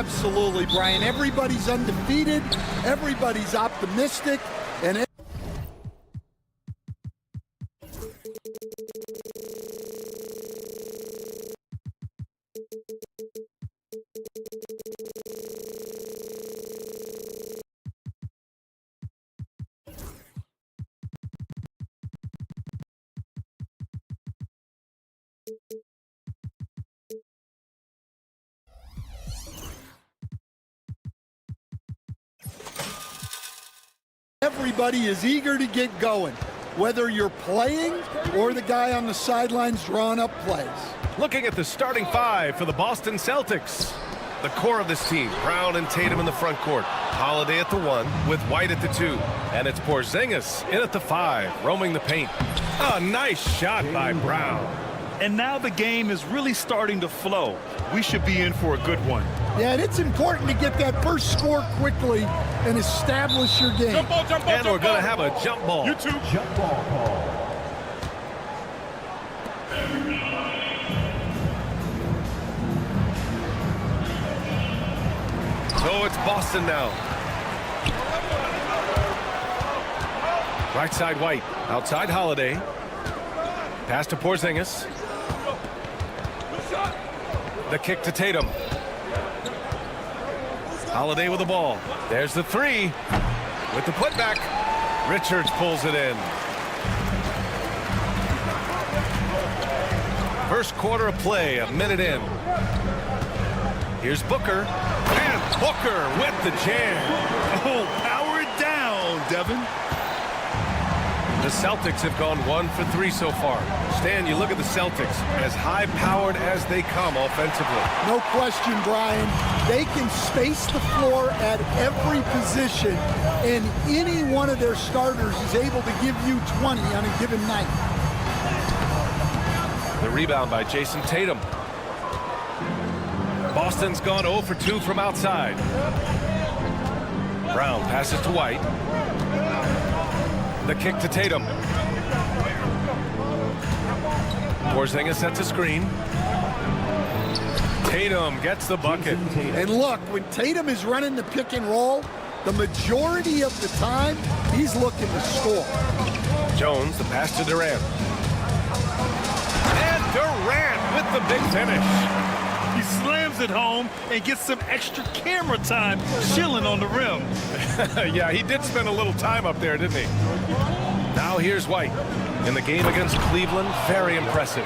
Absolutely, Brian. Everybody's undefeated. Everybody's optimistic. And everybody is eager to get going, whether you're playing or the guy on the sidelines drawing up plays. Looking at the starting five for the Boston Celtics. The core of this team, Brown and Tatum in the front court. Holiday at the 1 with White at the 2. And it's Porzingis in at the 5, roaming the paint. A nice shot by Brown. And now the game is really starting to flow. We should be in for a good one. Yeah, and it's important to get that first score quickly and establish your game. Jump ball, and we're going to have a jump ball. You too. Jump ball call. So it's Boston now. Right side White, outside Holiday. Pass to Porzingis. The kick to Tatum. Holiday with the ball. There's the 3. With the putback. Richards pulls it in. First quarter of play, a minute in. Here's Booker. And Booker with the jam. Oh, power it down, Devin. The Celtics have gone 1 for 3 so far. Stan, you look at the Celtics, as high-powered as they come offensively. No question, Brian. They can space the floor at every position, and any one of their starters is able to give you 20 on a given night. The rebound by Jason Tatum. Boston's gone 0 for 2 from outside. Brown passes to White. The kick to Tatum. Porzingis sets a screen. Tatum gets the bucket. And look, when Tatum is running the pick and roll, the majority of the time, he's looking to score. Jones, the pass to Durant. And Durant with the big finish. He slams it home and gets some extra camera time chilling on the rim. Yeah, he did spend a little time up there, didn't he? Now here's White. In the game against Cleveland, very impressive.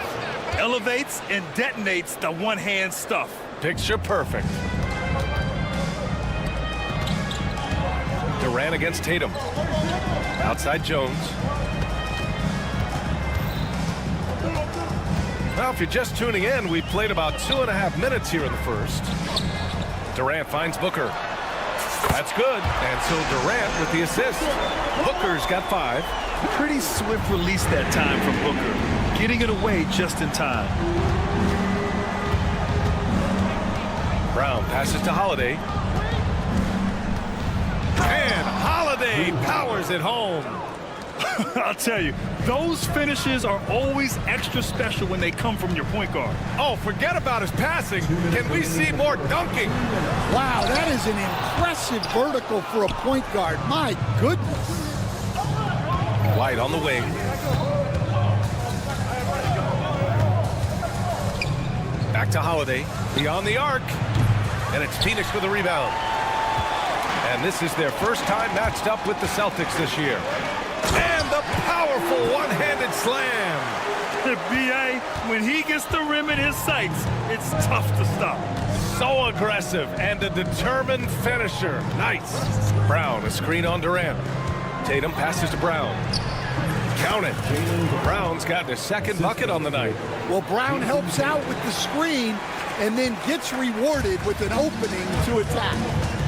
Elevates and detonates the one-hand stuff. Picture perfect. Durant against Tatum. Outside Jones. Well, if you're just tuning in, we've played about 2.5 minutes here in the first. Durant finds Booker. That's good. And so Durant with the assist. Booker's got 5. Pretty swift release that time from Booker. Getting it away just in time. Brown passes to Holiday. And Holiday powers it home. I'll tell you, those finishes are always extra special when they come from your point guard. Oh, forget about his passing. Can we see more dunking? Wow, that is an impressive vertical for a point guard. My goodness. White on the wing. Back to Holiday. Beyond the arc. And it's Phoenix with a rebound. And this is their first time matched up with the Celtics this year. And the powerful one-handed slam. B.A., when he gets the rim in his sights, it's tough to stop. So aggressive and a determined finisher. Nice. Brown, a screen on Durant. Tatum passes to Brown. Count it. Brown's got his second bucket on the night. Well, Brown helps out with the screen and then gets rewarded with an opening to attack.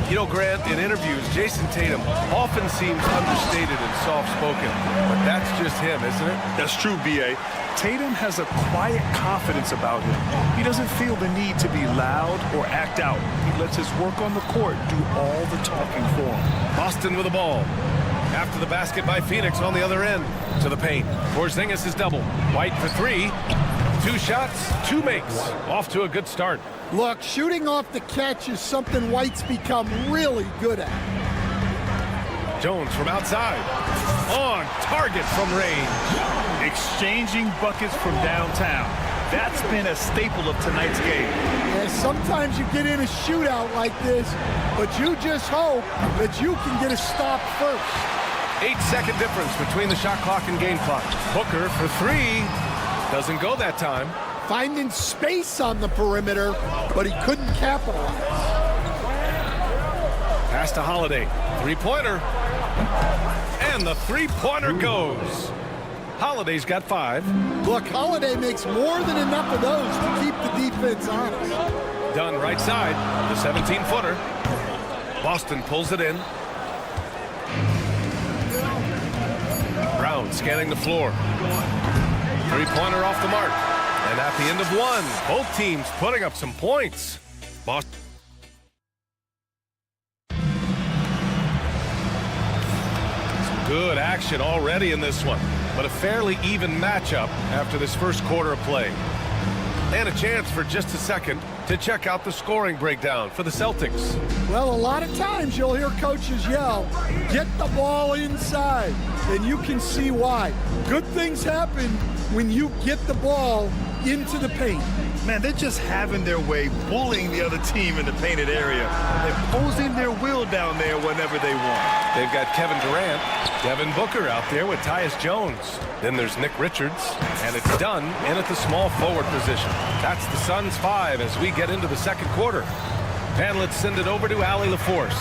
You know, Grant, in interviews, Jason Tatum often seems understated and soft-spoken, but that's just him, isn't it? That's true, B.A. Tatum has a quiet confidence about him. He doesn't feel the need to be loud or act out. He lets his work on the court do all the talking for him. Boston with the ball. After the basket by Phoenix on the other end. To the paint. Porzingis is double. White for 3. 2 shots, 2 makes. Off to a good start. Look, shooting off the catch is something White's become really good at. Jones from outside. On target from range. Exchanging buckets from downtown. That's been a staple of tonight's game. Yeah, sometimes you get in a shootout like this, but you just hope that you can get a stop first. 8-second difference between the shot clock and game clock. Booker for 3. Doesn't go that time. Finding space on the perimeter, but he couldn't capitalize. Pass to Holiday. 3-pointer. And the 3-pointer goes. Holiday's got 5. Look, Holiday makes more than enough of those to keep the defense honest. Dunn right side. The 17-footer. Boston pulls it in. Brown scanning the floor. 3-pointer off the mark. And at the end of 1, both teams putting up some points. Boston. Some good action already in this one, but a fairly even matchup after this first quarter of play. And a chance for just a second to check out the scoring breakdown for the Celtics. Well, a lot of times you'll hear coaches yell, "Get the ball inside," and you can see why. Good things happen when you get the ball into the paint. Man, they're just having their way, bullying the other team in the painted area. Imposing their will down there whenever they want. They've got Kevin Durant, Devin Booker out there with Tyus Jones. Then there's Nick Richards, and it's Dunn in at the small forward position. That's the Suns' 5 as we get into the second quarter. And let's send it over to Allie LaForce.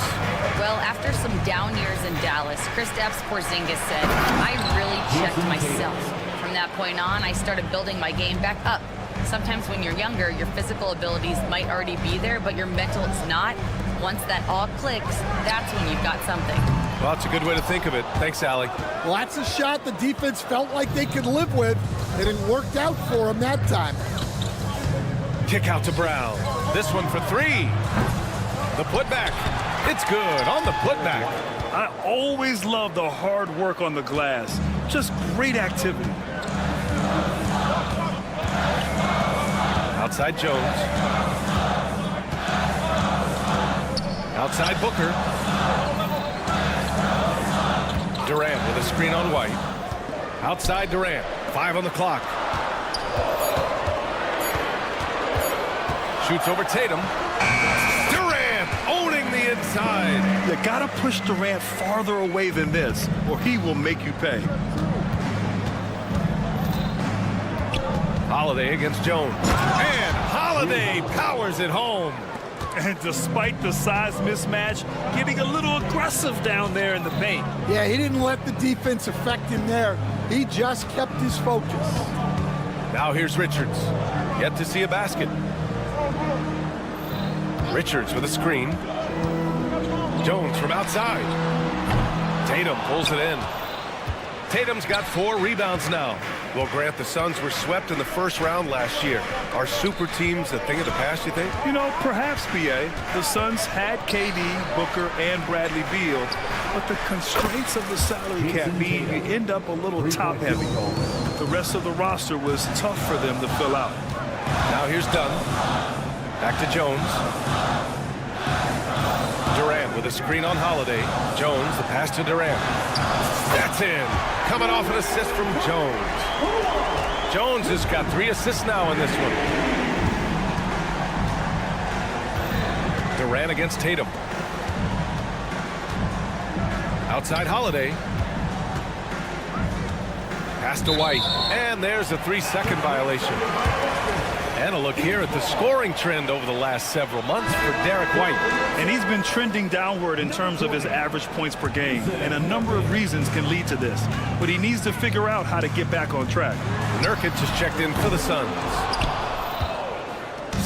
Well, after some down years in Dallas, Kristaps Porzingis said, "I really checked myself." From that point on, I started building my game back up. Sometimes when you're younger, your physical abilities might already be there, but your mental is not. Once that all clicks, that's when you've got something. Well, that's a good way to think of it. Thanks, Allie. Well, that's a shot the defense felt like they could live with, and it worked out for them that time. Kick out to Brown. This one for 3. The putback. It's good on the putback. I always love the hard work on the glass. Just great activity. Outside Jones. Outside Booker. Durant with a screen on White. Outside Durant. 5 on the clock. Shoots over Tatum. Durant owning the inside. You gotta push Durant farther away than this, or he will make you pay. Holiday against Jones. And Holiday powers it home. And despite the size mismatch, getting a little aggressive down there in the paint. Yeah, he didn't let the defense affect him there. He just kept his focus. Now here's Richards. Yet to see a basket. Richards with a screen. Jones from outside. Tatum pulls it in. Tatum's got 4 rebounds now. Well, Grant, the Suns were swept in the first round last year. Are super teams a thing of the past, you think? You know, perhaps, B.A. The Suns had KD, Booker, and Bradley Beal, but the constraints of the salary cap mean you end up a little top-heavy. The rest of the roster was tough for them to fill out. Now here's Dunn. Back to Jones. Durant with a screen on Holiday. Jones, the pass to Durant. That's in. Coming off an assist from Jones. Jones has got 3 assists now in this one. Durant against Tatum. Outside Holiday. Pass to White. And there's a 3-second violation. And a look here at the scoring trend over the last several months for Derek White. And he's been trending downward in terms of his average points per game. And a number of reasons can lead to this. But he needs to figure out how to get back on track. Nurkic just checked in for the Suns.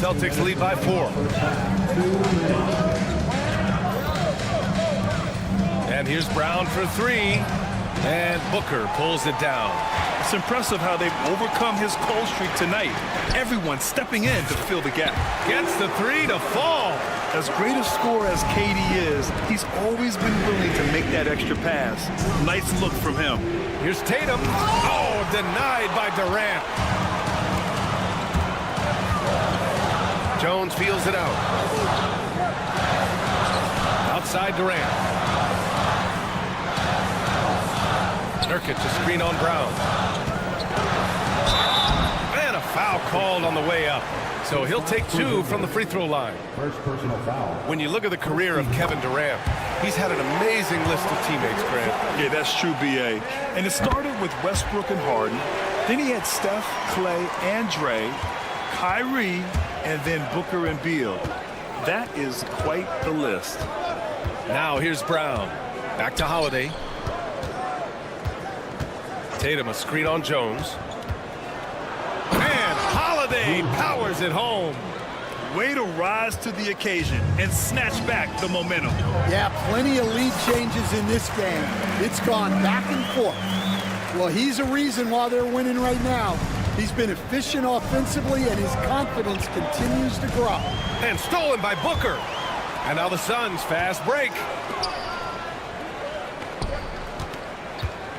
Celtics lead by 4. And here's Brown for 3. And Booker pulls it down. It's impressive how they've overcome his cold streak tonight. Everyone stepping in to fill the gap. Gets the 3 to fall. As great a scorer as KD is, he's always been willing to make that extra pass. Nice look from him. Here's Tatum. Oh, denied by Durant. Jones feels it out. Outside Durant. Nurkic to screen on Brown. And a foul called on the way up. So he'll take 2 from the free throw line. First personal foul. When you look at the career of Kevin Durant, he's had an amazing list of teammates, Grant. Yeah, that's true, B.A. And it started with Westbrook and Harden. Then he had Steph, Clay, and Dre, Kyrie, and then Booker and Beal. That is quite the list. Now here's Brown. Back to Holiday. Tatum a screen on Jones. And Holiday powers it home. Way to rise to the occasion and snatch back the momentum. Yeah, plenty of lead changes in this game. It's gone back and forth. Well, he's a reason why they're winning right now. He's been efficient offensively, and his confidence continues to grow. And stolen by Booker. And now the Suns fast break.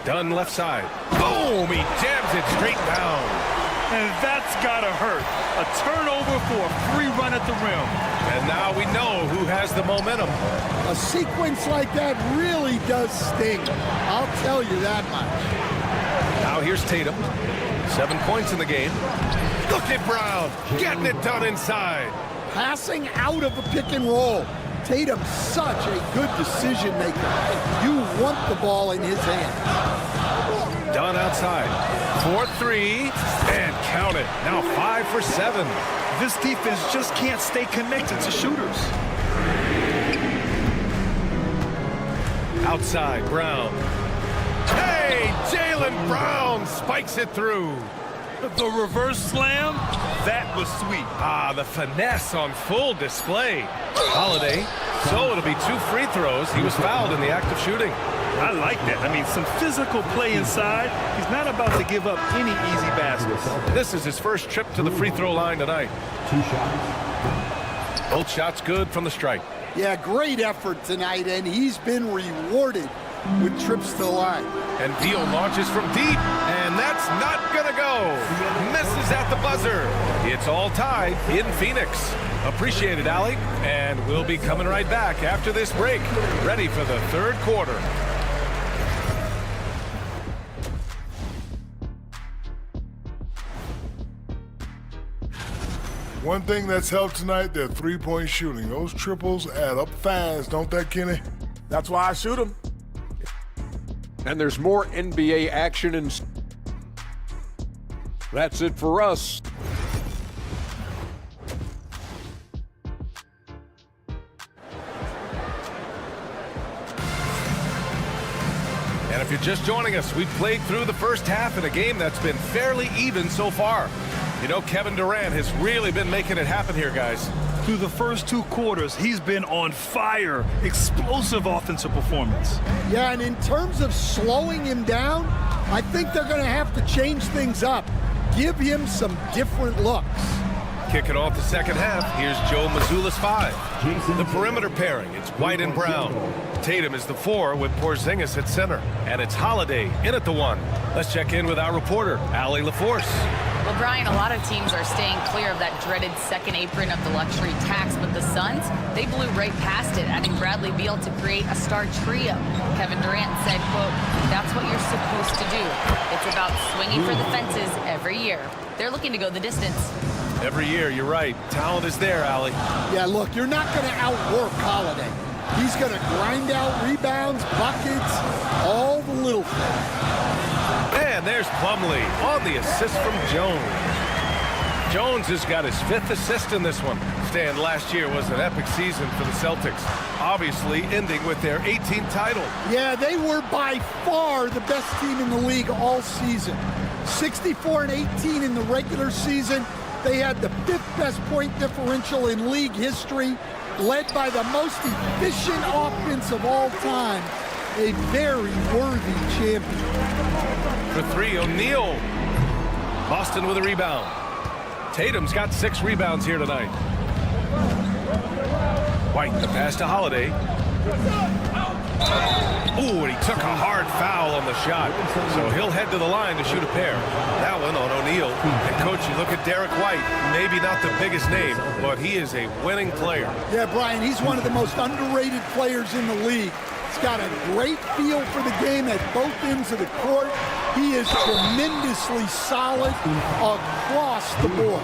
Dunn left side. Boom! He jams it straight down. And that's gotta hurt. A turnover for a free run at the rim. And now we know who has the momentum. A sequence like that really does sting. I'll tell you that much. Now here's Tatum. 7 points in the game. Look at Brown getting it done inside. Passing out of a pick and roll. Tatum's such a good decision maker. You want the ball in his hand. Dunn outside. 4-3 and count it. Now 5 for 7. This defense just can't stay connected to shooters. Outside, Brown. Hey, Jaylen Brown spikes it through. The reverse slam, that was sweet. Ah, the finesse on full display. Holiday. So it'll be 2 free throws. He was fouled in the act of shooting. I like that. I mean, some physical play inside. He's not about to give up any easy baskets. This is his first trip to the free throw line tonight. 2 shots. Both shots good from the stripe. Yeah, great effort tonight, and he's been rewarded with trips to the line. And Beal launches from deep, and that's not gonna go. Misses at the buzzer. It's all tied in Phoenix. Appreciate it, Allie. And we'll be coming right back after this break, ready for the third quarter. One thing that's helped tonight, their three-point shooting. Those triples add up fast, don't they, Kenny? That's why I shoot them. And there's more NBA action, and that's it for us. And if you're just joining us, we've played through the first half in a game that's been fairly even so far. You know, Kevin Durant has really been making it happen here, guys. Through the first 2 quarters, he's been on fire. Explosive offensive performance. Yeah, and in terms of slowing him down, I think they're going to have to change things up. Give him some different looks. Kicking off the second half, here's Joe Mazzulla's 5. The perimeter pairing, it's White and Brown. Tatum is the 4 with Porzingis at center. And it's Holiday in at the 1. Let's check in with our reporter, Allie LaForce. Well, Brian, a lot of teams are staying clear of that dreaded second apron of the luxury tax, but the Suns, they blew right past it, adding Bradley Beal to create a star trio. Kevin Durant said, quote, "That's what you're supposed to do. It's about swinging for the fences every year." They're looking to go the distance. Every year, you're right. Talent is there, Allie. Yeah, look, you're not going to outwork Holiday. He's going to grind out rebounds, buckets, all the little things. And there's Plumlee on the assist from Jones. Jones has got his 5th assist in this one. Stan, last year was an epic season for the Celtics, obviously ending with their 18th title. Yeah, they were by far the best team in the league all season. 64-18 in the regular season. They had the 5th best point differential in league history, led by the most efficient offense of all time. A very worthy champion. For 3, O'Neal. Boston with a rebound. Tatum's got 6 rebounds here tonight. White, the pass to Holiday. Ooh, and he took a hard foul on the shot. So he'll head to the line to shoot a pair. That one on O'Neal. And, Coach, you look at Derek White. Maybe not the biggest name, but he is a winning player. Yeah, Brian, he's one of the most underrated players in the league. He's got a great feel for the game at both ends of the court. He is tremendously solid across the board.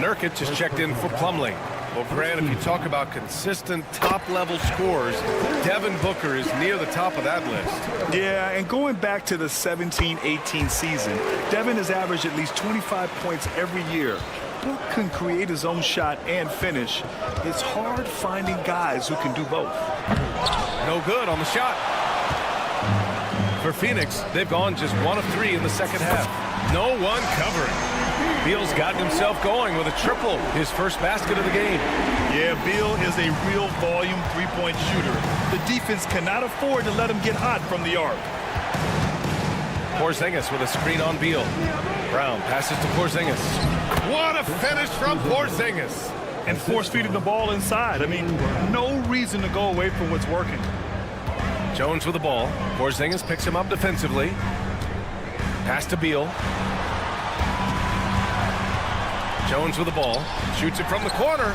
Nurkic just checked in for Plumlee. Well, Grant, if you talk about consistent top-level scores, Devin Booker is near the top of that list. Yeah, and going back to the 17-18 season, Devin has averaged at least 25 points every year. Book can create his own shot and finish. It's hard finding guys who can do both. No good on the shot. For Phoenix, they've gone just 1 of 3 in the second half. No one covering. Beal's gotten himself going with a triple, his first basket of the game. Yeah, Beal is a real volume three-point shooter. The defense cannot afford to let him get hot from the arc. Porzingis with a screen on Beal. Brown passes to Porzingis. What a finish from Porzingis. And force-feeding the ball inside. I mean, no reason to go away from what's working. Jones with the ball. Porzingis picks him up defensively. Pass to Beal. Jones with the ball. Shoots it from the corner.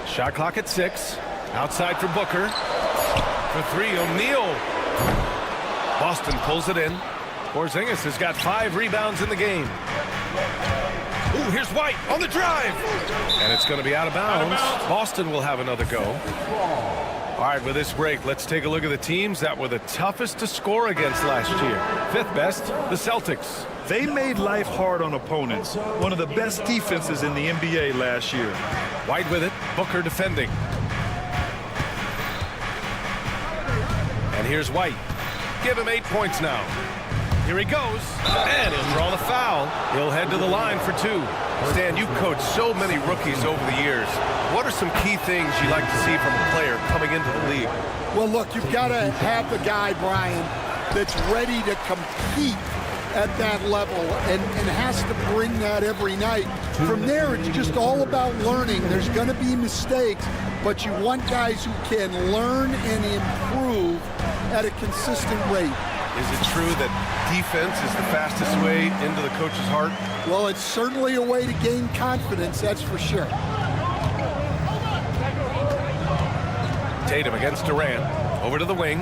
Shot clock at 6. Outside for Booker. For 3, O'Neal. Boston pulls it in. Porzingis has got 5 rebounds in the game. Ooh, here's White on the drive. And it's going to be out of bounds. Boston will have another go. All right, with this break, let's take a look at the teams that were the toughest to score against last year. 5th best, the Celtics. They made life hard on opponents. One of the best defenses in the NBA last year. White with it, Booker defending. And here's White. Give him 8 points now. Here he goes, and he'll draw the foul. He'll head to the line for 2. Stan, you've coached so many rookies over the years. What are some key things you like to see from a player coming into the league? Well, look, you've got to have the guy, Brian, that's ready to compete at that level and has to bring that every night. From there, it's just all about learning. There's going to be mistakes, but you want guys who can learn and improve at a consistent rate. Is it true that defense is the fastest way into the coach's heart? Well, it's certainly a way to gain confidence, that's for sure. Tatum against Durant. Over to the wing.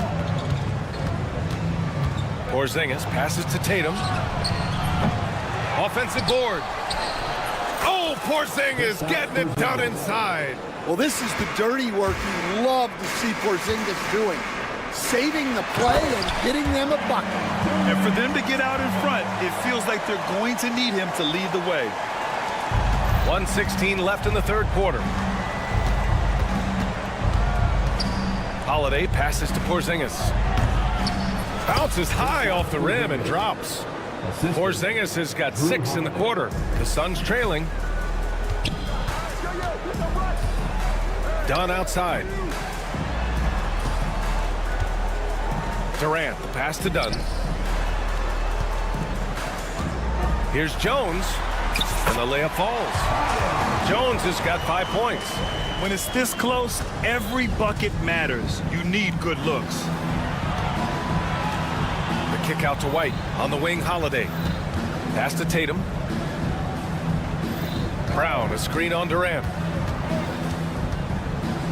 Porzingis passes to Tatum. Offensive board. Oh, Porzingis getting it done inside. Well, this is the dirty work you love to see Porzingis doing. Saving the play and getting them a bucket. And for them to get out in front, it feels like they're going to need him to lead the way. 1:16 left in the third quarter. Holiday passes to Porzingis. Bounces high off the rim and drops. Porzingis has got 6 in the quarter. The Suns trailing. Dunn outside. Durant, the pass to Dunn. Here's Jones, and the layup falls. Jones has got 5 points. When it's this close, every bucket matters. You need good looks. The kick out to White. On the wing, Holiday. Pass to Tatum. Brown, a screen on Durant.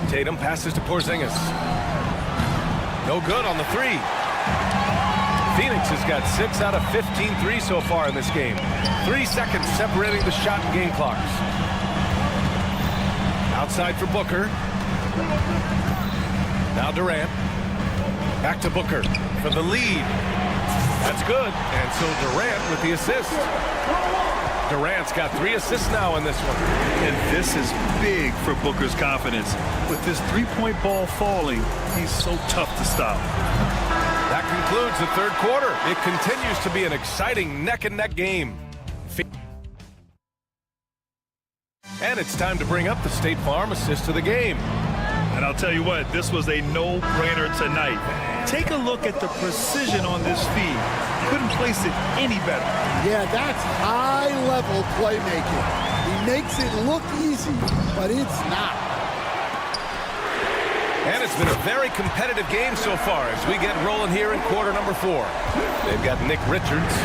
Tatum passes to Porzingis. No good on the 3. Phoenix has got 6 out of 15 threes so far in this game. 3 seconds separating the shot and game clocks. Outside for Booker. Now Durant. Back to Booker for the lead. That's good. And so Durant with the assist. Durant's got 3 assists now in this one. And this is big for Booker's confidence. With this three-point ball falling, he's so tough to stop. That concludes the third quarter. It continues to be an exciting neck-and-neck game. And it's time to bring up the State Farm assist of the game. And I'll tell you what, this was a no-brainer tonight. Take a look at the precision on this feed. Couldn't place it any better. Yeah, that's high-level playmaking. He makes it look easy, but it's not. And it's been a very competitive game so far as we get rolling here in quarter number 4. They've got Nick Richards.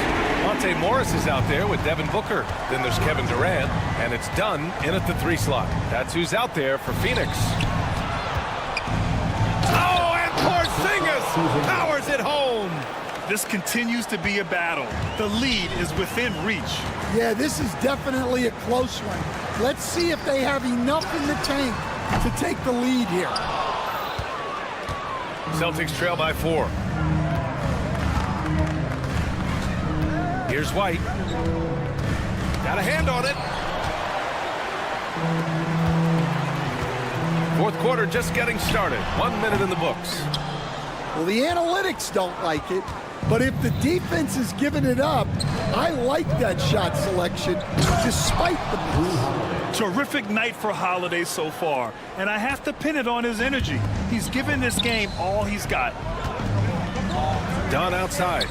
Monte Morris is out there with Devin Booker. Then there's Kevin Durant, and it's Dunn in at the 3 slot. That's who's out there for Phoenix. Oh, and Porzingis powers it home. This continues to be a battle. The lead is within reach. Yeah, this is definitely a close one. Let's see if they have enough in the tank to take the lead here. Celtics trail by 4. Here's White. Got a hand on it. Fourth quarter just getting started. 1 minute in the books. Well, the analytics don't like it, but if the defense is giving it up, I like that shot selection despite the miss. Terrific night for Holiday so far, and I have to pin it on his energy. He's given this game all he's got. Dunn outside.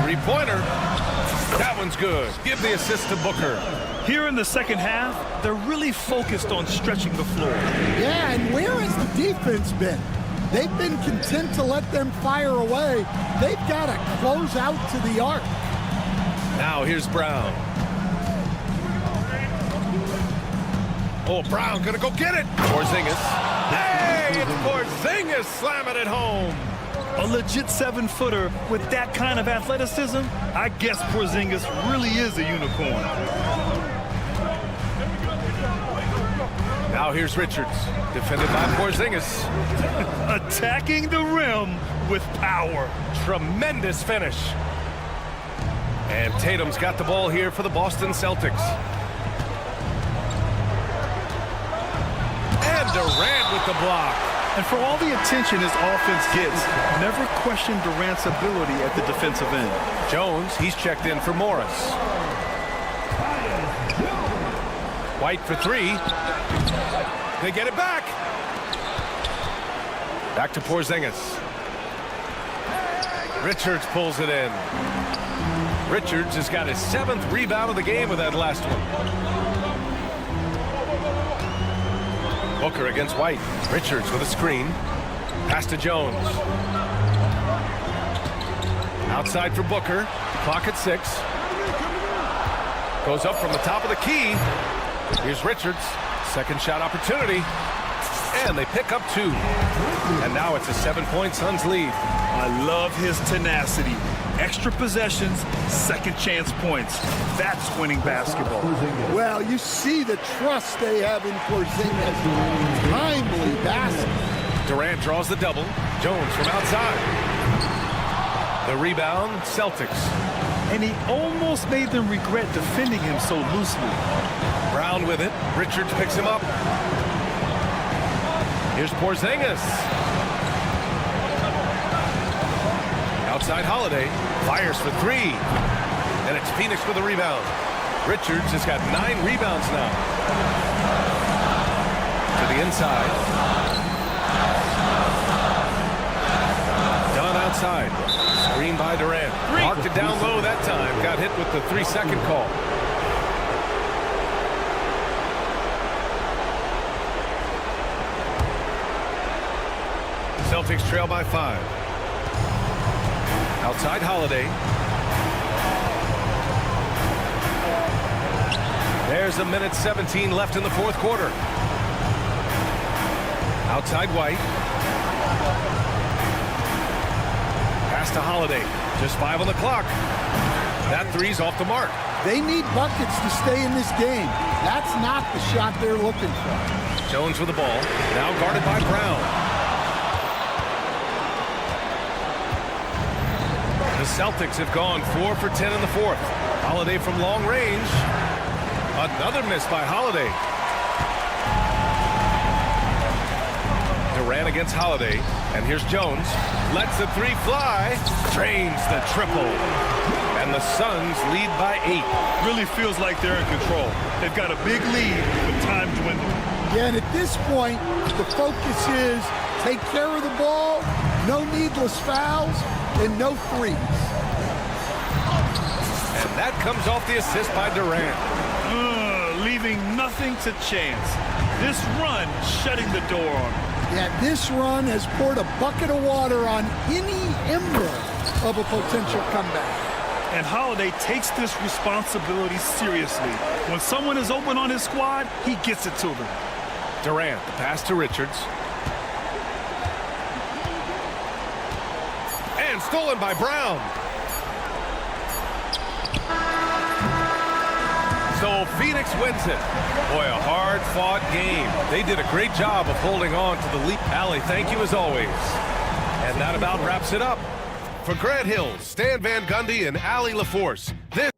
Three-pointer. That one's good. Give the assist to Booker. Here in the second half, they're really focused on stretching the floor. Yeah, and where has the defense been? They've been content to let them fire away. They've got to close out to the arc. Now here's Brown. Oh, Brown gonna go get it. Porzingis. Hey, it's Porzingis slamming it home. A legit 7-footer with that kind of athleticism, I guess Porzingis really is a unicorn. Now here's Richards, defended by Porzingis. Attacking the rim with power. Tremendous finish. And Tatum's got the ball here for the Boston Celtics. And Durant with the block. And for all the attention his offense gets, never question Durant's ability at the defensive end. Jones, he's checked in for Morris. White for 3. They get it back. Back to Porzingis. Richards pulls it in. Richards has got his 7th rebound of the game with that last one. Booker against White. Richards with a screen. Pass to Jones. Outside for Booker. Clock at 6. Goes up from the top of the key. Here's Richards. Second shot opportunity. And they pick up 2. And now it's a 7-point Suns lead. I love his tenacity. Extra possessions, second chance points. That's winning basketball. Well, you see the trust they have in Porzingis. Timely basket. Durant draws the double. Jones from outside. The rebound, Celtics. And he almost made them regret defending him so loosely. Brown with it. Richards picks him up. Here's Porzingis. Outside Holiday. Fires for 3. And it's Phoenix with a rebound. Richards has got 9 rebounds now. To the inside. Dunn outside. Screen by Durant. Marked it down low that time. Got hit with the 3-second call. Celtics trail by 5. Outside Holiday. There's a minute 17 left in the fourth quarter. Outside White. Pass to Holiday. Just 5 on the clock. That 3's off the mark. They need buckets to stay in this game. That's not the shot they're looking for. Jones with the ball. Now guarded by Brown. The Celtics have gone 4 for 10 in the fourth. Holiday from long range. Another miss by Holiday. Durant against Holiday. And here's Jones. Lets the 3 fly. Drains the triple. And the Suns lead by 8. Really feels like they're in control. They've got a big lead with time dwindling. Yeah, and at this point, the focus is take care of the ball, no needless fouls, and no threes. And that comes off the assist by Durant. Leaving nothing to chance. This run shutting the door on him. Yeah, this run has poured a bucket of water on any ember of a potential comeback. And Holiday takes this responsibility seriously. When someone is open on his squad, he gets it to them. Durant, the pass to Richards. And stolen by Brown. So Phoenix wins it. Boy, a hard-fought game. They did a great job of holding on to the lead. Allie, thank you as always. And that about wraps it up. For Grant Hill, Stan Van Gundy, and Allie LaForce, this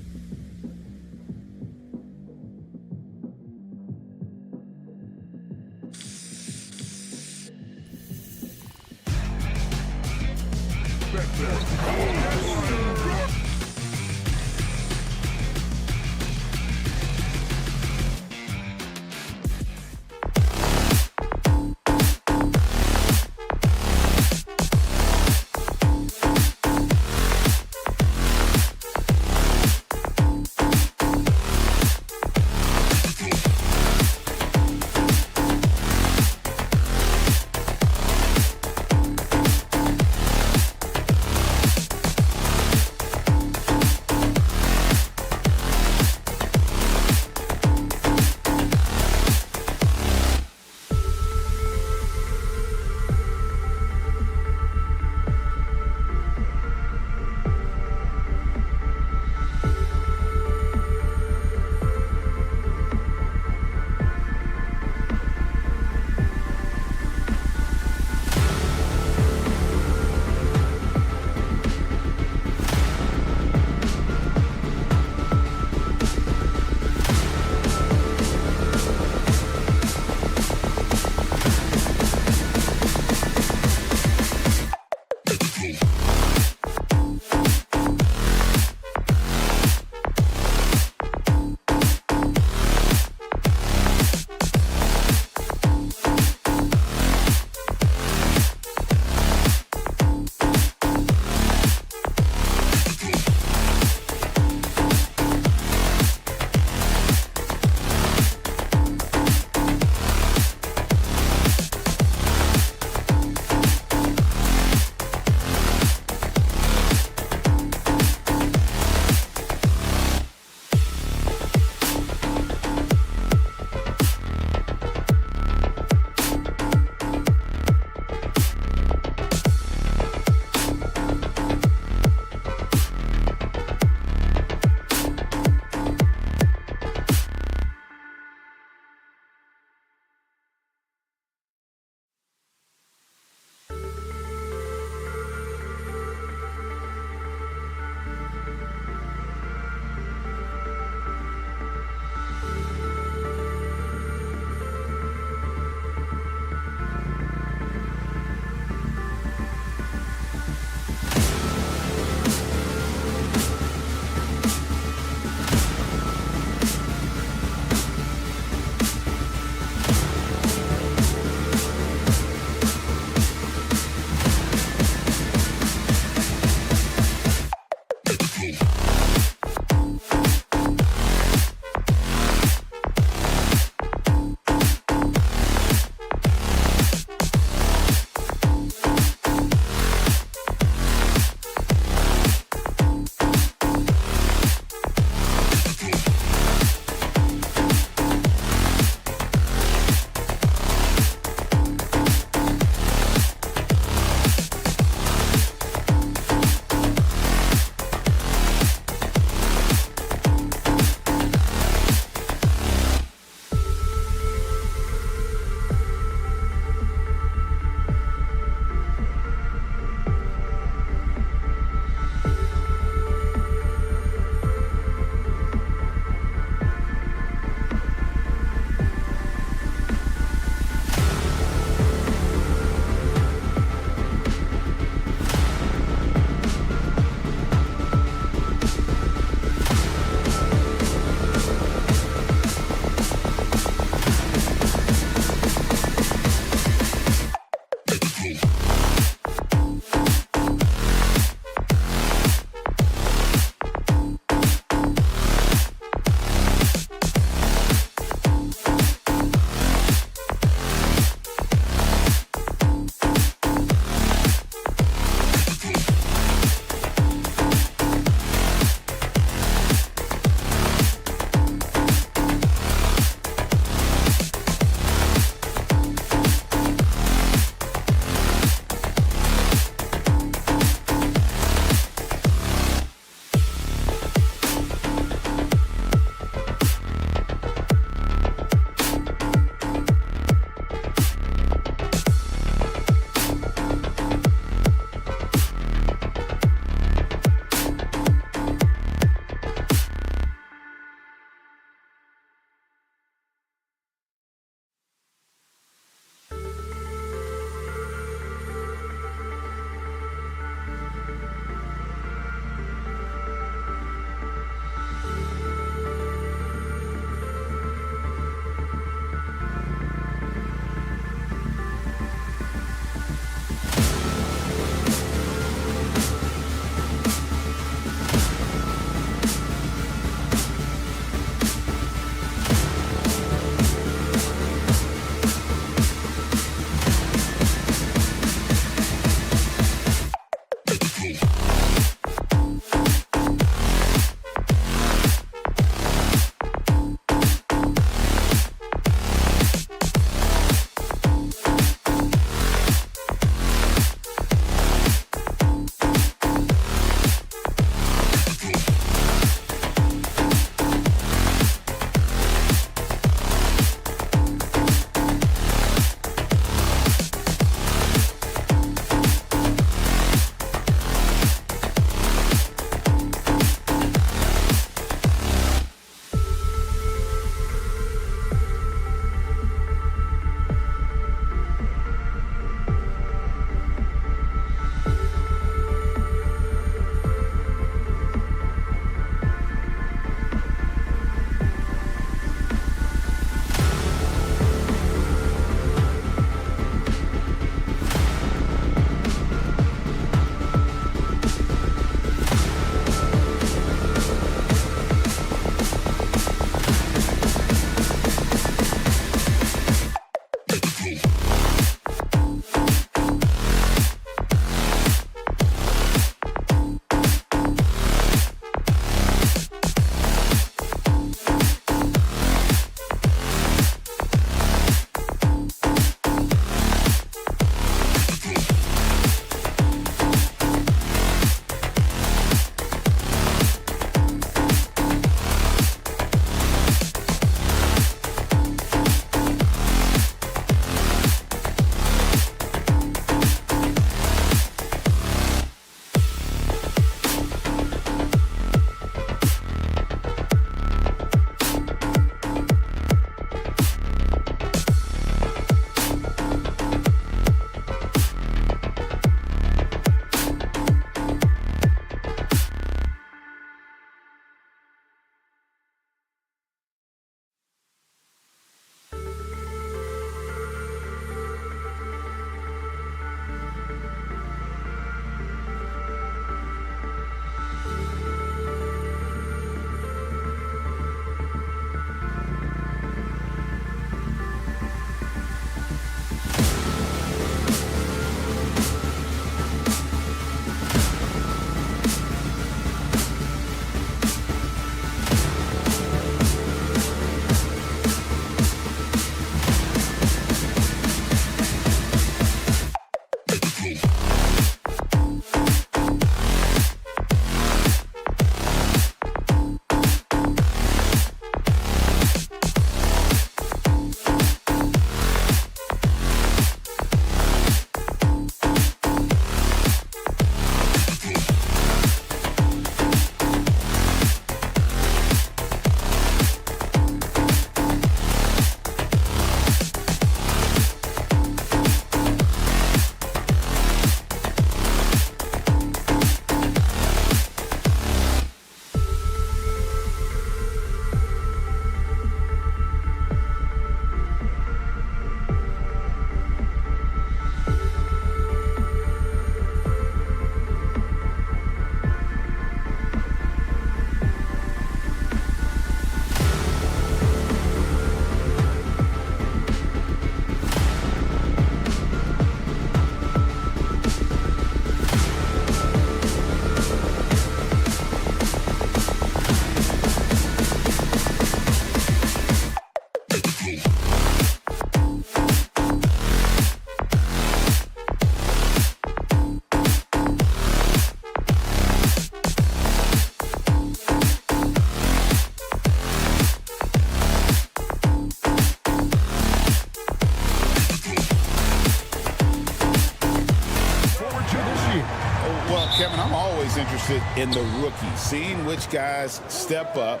it in the rookies. Seeing which guys step up,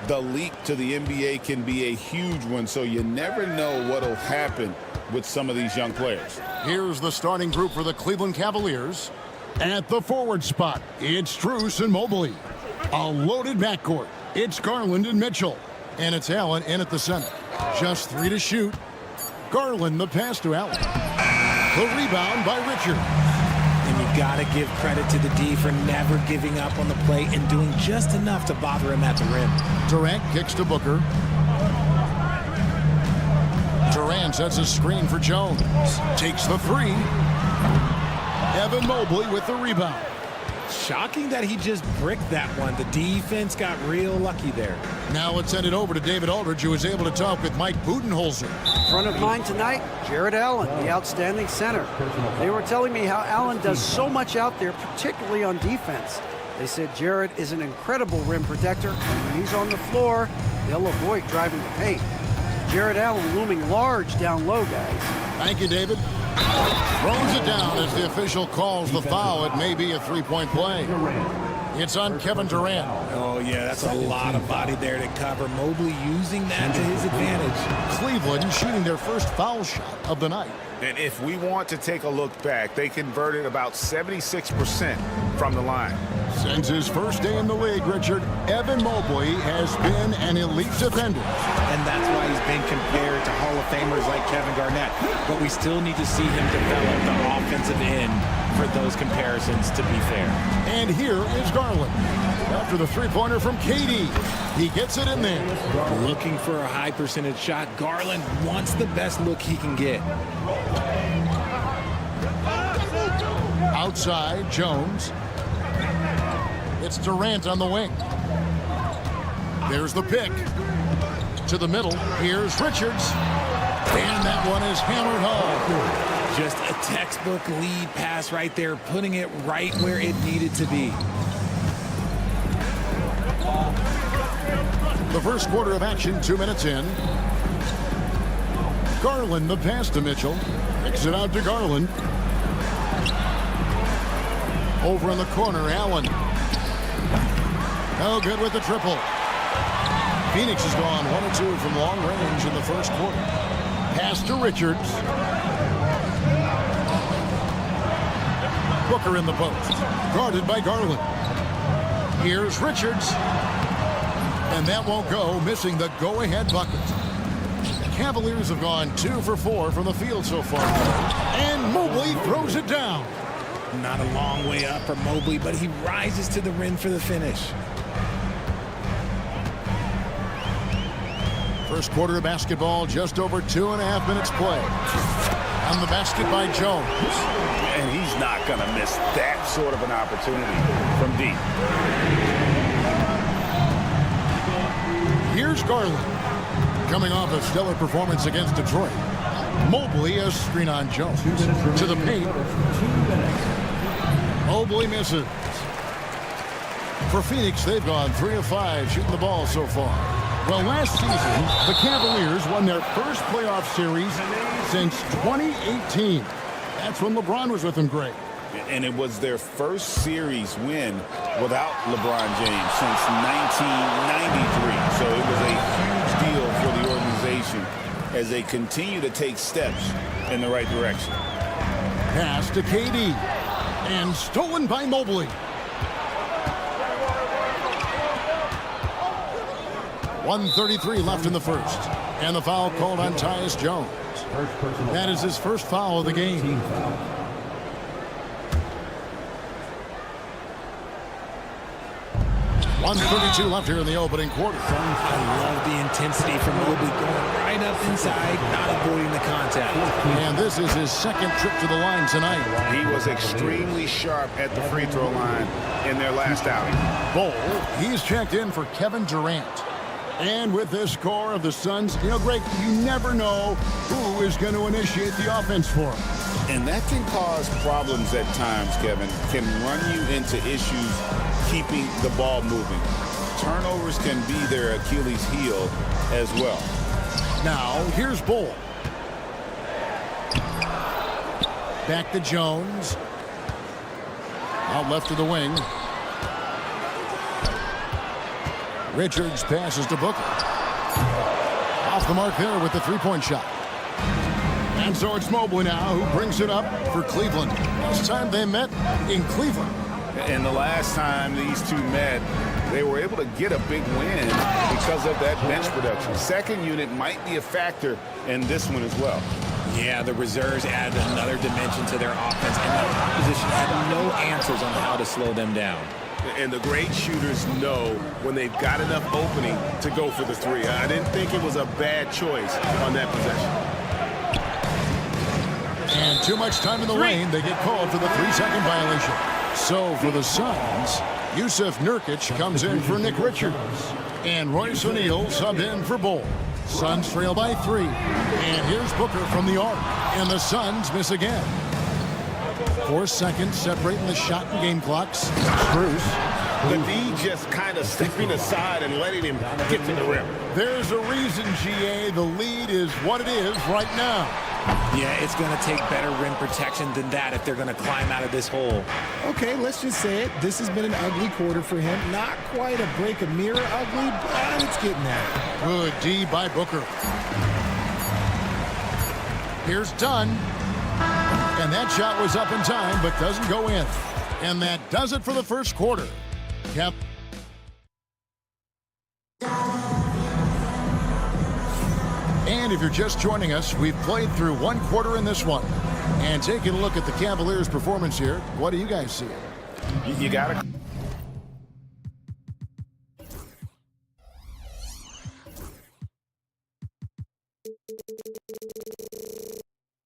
the leap to the NBA can be a huge one, so you never know what will happen with some of these young players. Here's the starting group for the Cleveland Cavaliers. At the forward spot, it's Strus and Mobley. A loaded backcourt. It's Garland and Mitchell. And it's Allen in at the center. Just 3 to shoot. Garland the pass to Allen. The rebound by Richard. And you got to give credit to the D for never giving up on the play and doing just enough to bother him at the rim. Durant kicks to Booker. Durant sets a screen for Jones. Takes the 3. Evan Mobley with the rebound. Shocking that he just bricked that one. The defense got real lucky there. Now let's send it over to David Aldridge, who was able to talk with Mike Budenholzer. Front of mind tonight, Jared Allen, the outstanding center. They were telling me how Allen does so much out there, particularly on defense. They said Jared is an incredible rim protector, and when he's on the floor, they'll avoid driving the paint. Jared Allen looming large down low, guys. Thank you, David. Throws it down as the official calls the foul. It may be a three-point play. It's on Kevin Durant. Oh, yeah, that's a lot of body there to cover. Mobley using that to his advantage. Cleveland shooting their first foul shot of the night. And if we want to take a look back, they converted about 76% from the line. Since his first day in the league, Richard, Evan Mobley has been an elite defender. And that's why he's been compared to Hall of Famers like Kevin Garnett. But we still need to see him develop the offensive end for those comparisons, to be fair. And here is Garland. After the three-pointer from KD, he gets it in there. Looking for a high percentage shot. Garland wants the best look he can get. Outside, Jones. It's Durant on the wing. There's the pick. To the middle, here's Richards. And that one is hammered home. Just a textbook lead pass right there, putting it right where it needed to be. The first quarter of action, 2 minutes in. Garland the pass to Mitchell. Kicks it out to Garland. Over in the corner, Allen. No good with the triple. Phoenix has gone 1 of 2 from long range in the first quarter. Pass to Richards. Booker in the post. Guarded by Garland. Here's Richards. And that won't go, missing the go-ahead bucket. The Cavaliers have gone 2 for 4 from the field so far. And Mobley throws it down. Not a long way up for Mobley, but he rises to the rim for the finish. First quarter of basketball, just over 2.5 minutes play. On the basket by Jones. And he's not going to miss that sort of an opportunity from deep. Here's Garland. Coming off a stellar performance against Detroit. Mobley a screen on Jones. To the paint. Mobley misses. For Phoenix, they've gone 3 of 5 shooting the ball so far. Well, last season, the Cavaliers won their first playoff series since 2018. That's when LeBron was with them, Greg. And it was their first series win without LeBron James since 1993. So it was a huge deal for the organization as they continue to take steps in the right direction. Pass to KD. And stolen by Mobley. 1:33 left in the first. And the foul called on Tyus Jones. That is his first foul of the game. .132 left here in the opening quarter. I love the intensity from Mobley going right up inside, not avoiding the contact. And this is his second trip to the line tonight. He was extremely sharp at the free throw line in their last outing. Bol, he's checked in for Kevin Durant. And with this core of the Suns, you know, Greg, you never know who is going to initiate the offense for him. And that can cause problems at times, Kevin. Can run you into issues keeping the ball moving. Turnovers can be their Achilles heel as well. Now, here's Bol. Back to Jones. Out left to the wing. Richards passes to Booker. Off the mark there with the three-point shot. And so it's Mobley now who brings it up for Cleveland. Last time they met in Cleveland. And the last time these two met, they were able to get a big win because of that bench production. Second unit might be a factor in this one as well. Yeah, the reserves add another dimension to their offense, and the opposition had no answers on how to slow them down. And the great shooters know when they've got enough opening to go for the three. I didn't think it was a bad choice on that possession. And too much time in the lane. They get called for the 3-second violation. So for the Suns, Yusuf Nurkic comes in for Nick Richards. And Royce O'Neal subbed in for Bull. Suns trail by 3. And here's Booker from the arc. And the Suns miss again. 4 seconds separating the shot and game clocks. Bruce. The D just kind of stepping aside and letting him get to the rim. There's a reason, GA. The lead is what it is right now. Yeah, it's going to take better rim protection than that if they're going to climb out of this hole. Okay, let's just say it. This has been an ugly quarter for him. Not quite a break a mirror ugly, but it's getting there. Good D by Booker. Here's Dunn. And that shot was up in time, but doesn't go in. And that does it for the first quarter. Yep. And if you're just joining us, we've played through one quarter in this one. And taking a look at the Cavaliers' performance here, what do you guys see? You got to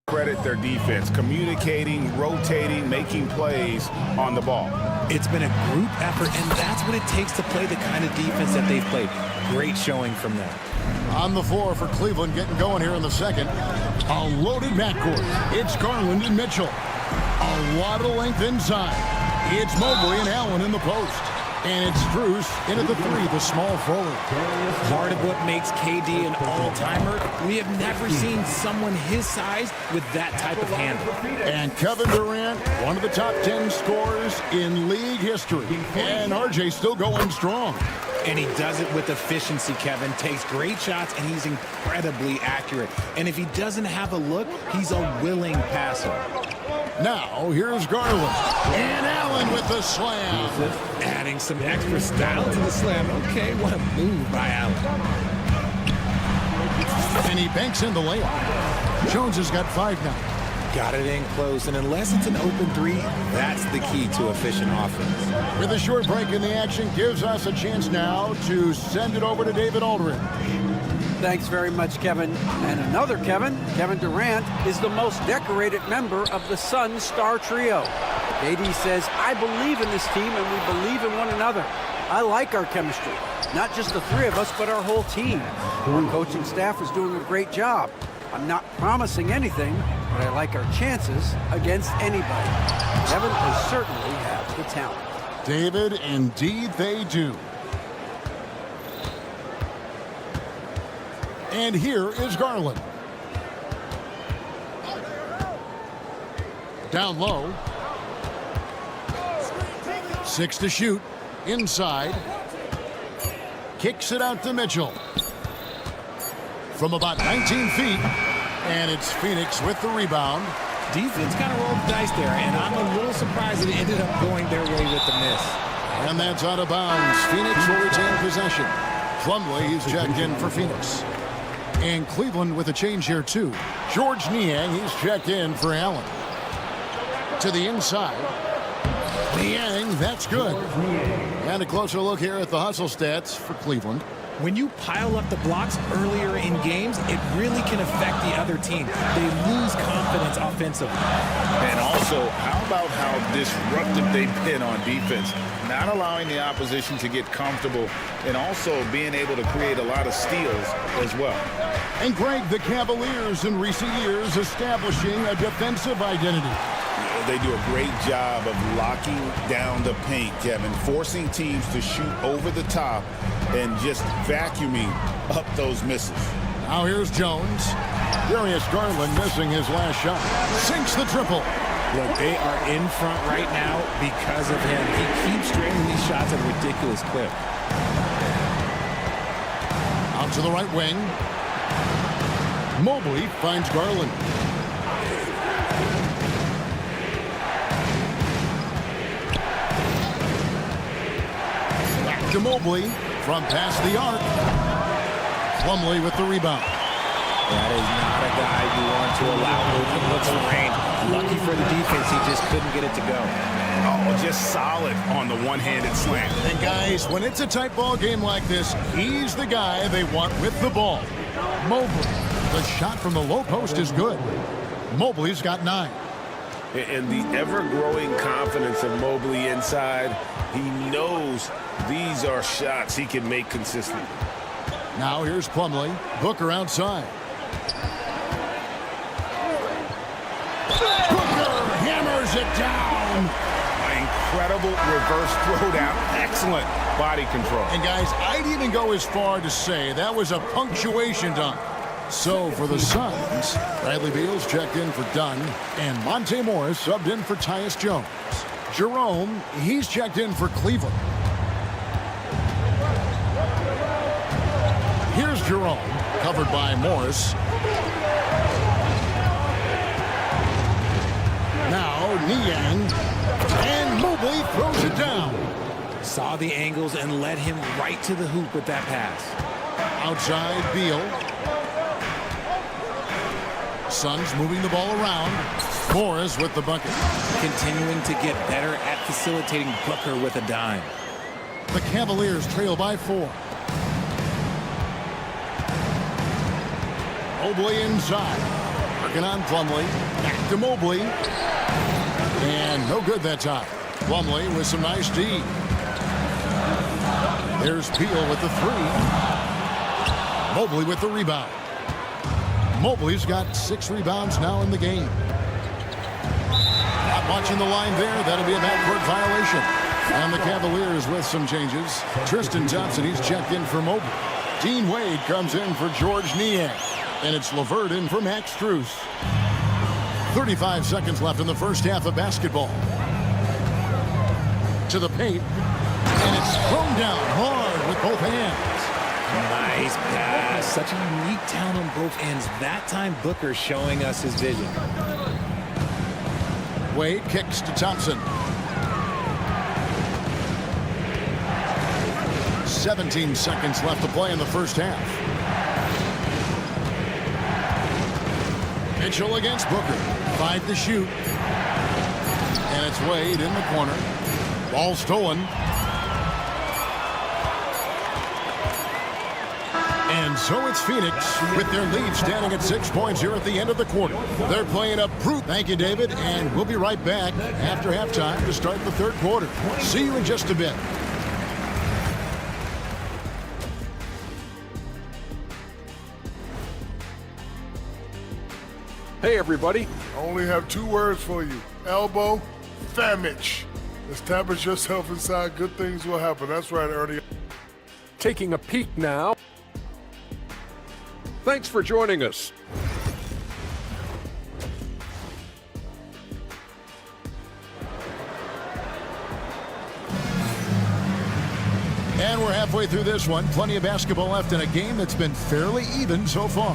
credit their defense, communicating, rotating, making plays on the ball. It's been a group effort, and that's what it takes to play the kind of defense that they've played. Great showing from them. On the floor for Cleveland, getting going here in the second. A loaded backcourt. It's Garland and Mitchell. A lot of length inside. It's Mobley and Allen in the post. And it's Strus in at the 3, the small forward. Part of what makes KD an all-timer, we have never seen someone his size with that type of handle. And Kevin Durant, one of the top 10 scorers in league history. And RJ still going strong. And he does it with efficiency, Kevin. Takes great shots, and he's incredibly accurate. And if he doesn't have a look, he's a willing passer. Now, here's Garland. And Allen with the slam. Adding some extra style to the slam. Okay, what a move by Allen. And he banks in the layup. Jones has got 5 now. Got it in close, and unless it's an open 3, that's the key to efficient offense. With a short break in the action, gives us a chance now to send it over to David Aldridge. Thanks very much, Kevin. And another Kevin, Kevin Durant, is the most decorated member of the Suns star trio. KD says, I believe in this team and we believe in one another. I like our chemistry. Not just the 3 of us, but our whole team. Our coaching staff is doing a great job. I'm not promising anything, but I like our chances against anybody. Kevin, they certainly have the talent. David, indeed they do. And here is Garland. Down low. 6 to shoot. Inside. Kicks it out to Mitchell. From about 19 feet. And it's Phoenix with the rebound. Defense kind of rolled the dice there, and I'm a little surprised it ended up going their way with the miss. And that's out of bounds. Phoenix will retain possession. Plumlee, he's checked in for Phoenix. And Cleveland with a change here, too. George Niang, he's checked in for Allen. To the inside. Niang, that's good. And a closer look here at the hustle stats for Cleveland. When you pile up the blocks earlier in games, it really can affect the other team. They lose confidence offensively. And also, how about how disruptive they've been on defense? Not allowing the opposition to get comfortable and also being able to create a lot of steals as well. And Greg, the Cavaliers in recent years establishing a defensive identity. They do a great job of locking down the paint, Kevin, forcing teams to shoot over the top and just vacuuming up those misses. Now here's Jones. Darius Garland missing his last shot. Sinks the triple. Look, they are in front right now because of him. He keeps draining these shots at a ridiculous clip. Out to the right wing. Mobley finds Garland. Back to Mobley from past the arc. Plumlee with the rebound. That is not a guy you want to allow open looks for range. Lucky for the defense, he just couldn't get it to go. Oh, just solid on the one-handed slam. And guys, when it's a tight ball game like this, he's the guy they want with the ball. Mobley. The shot from the low post is good. Mobley's got 9. And the ever-growing confidence of Mobley inside, he knows these are shots he can make consistently. Now here's Plumlee. Booker outside. Booker hammers it down. An incredible reverse throwdown. Excellent body control. And guys, I'd even go as far to say that was a punctuation dunk. So for the Suns, Bradley Beal's checked in for Dunn, and Monte Morris subbed in for Tyus Jones. Jerome, he's checked in for Cleveland. Here's Jerome, covered by Morris. Now Niang, and Mobley throws it down. Saw the angles and led him right to the hoop with that pass. Outside Beal. Suns moving the ball around. Morris with the bucket. Continuing to get better at facilitating Booker with a dime. The Cavaliers trail by 4. Mobley inside. Working on Plumlee. Back to Mobley. And no good that time. Plumlee with some nice D. There's Beal with the 3. Mobley with the rebound. Mobley's got 6 rebounds now in the game. Not watching the line there. That'll be a backcourt violation. And the Cavaliers with some changes. Tristan Thompson, he's checked in for Mobley. Dean Wade comes in for George Niang. And it's LeVert in for Max Strus. 35 seconds left in the first half of basketball. To the paint. And it's thrown down hard with both hands. Nice pass. Such a unique talent on both ends. That time, Booker showing us his vision. Wade kicks to Thompson. 17 seconds left to play in the first half. Mitchell against Booker. 5 to shoot. And it's Wade in the corner. Ball stolen. And so it's Phoenix with their lead standing at 6 points here at the end of the quarter. They're playing up proof. Thank you, David. And we'll be right back after halftime to start the third quarter. See you in just a bit. Hey, everybody. I only have 2 words for you. Elbow, famich. Establish yourself inside. Good things will happen. That's right, Ernie. Taking a peek now. Thanks for joining us. And we're halfway through this one. Plenty of basketball left in a game that's been fairly even so far.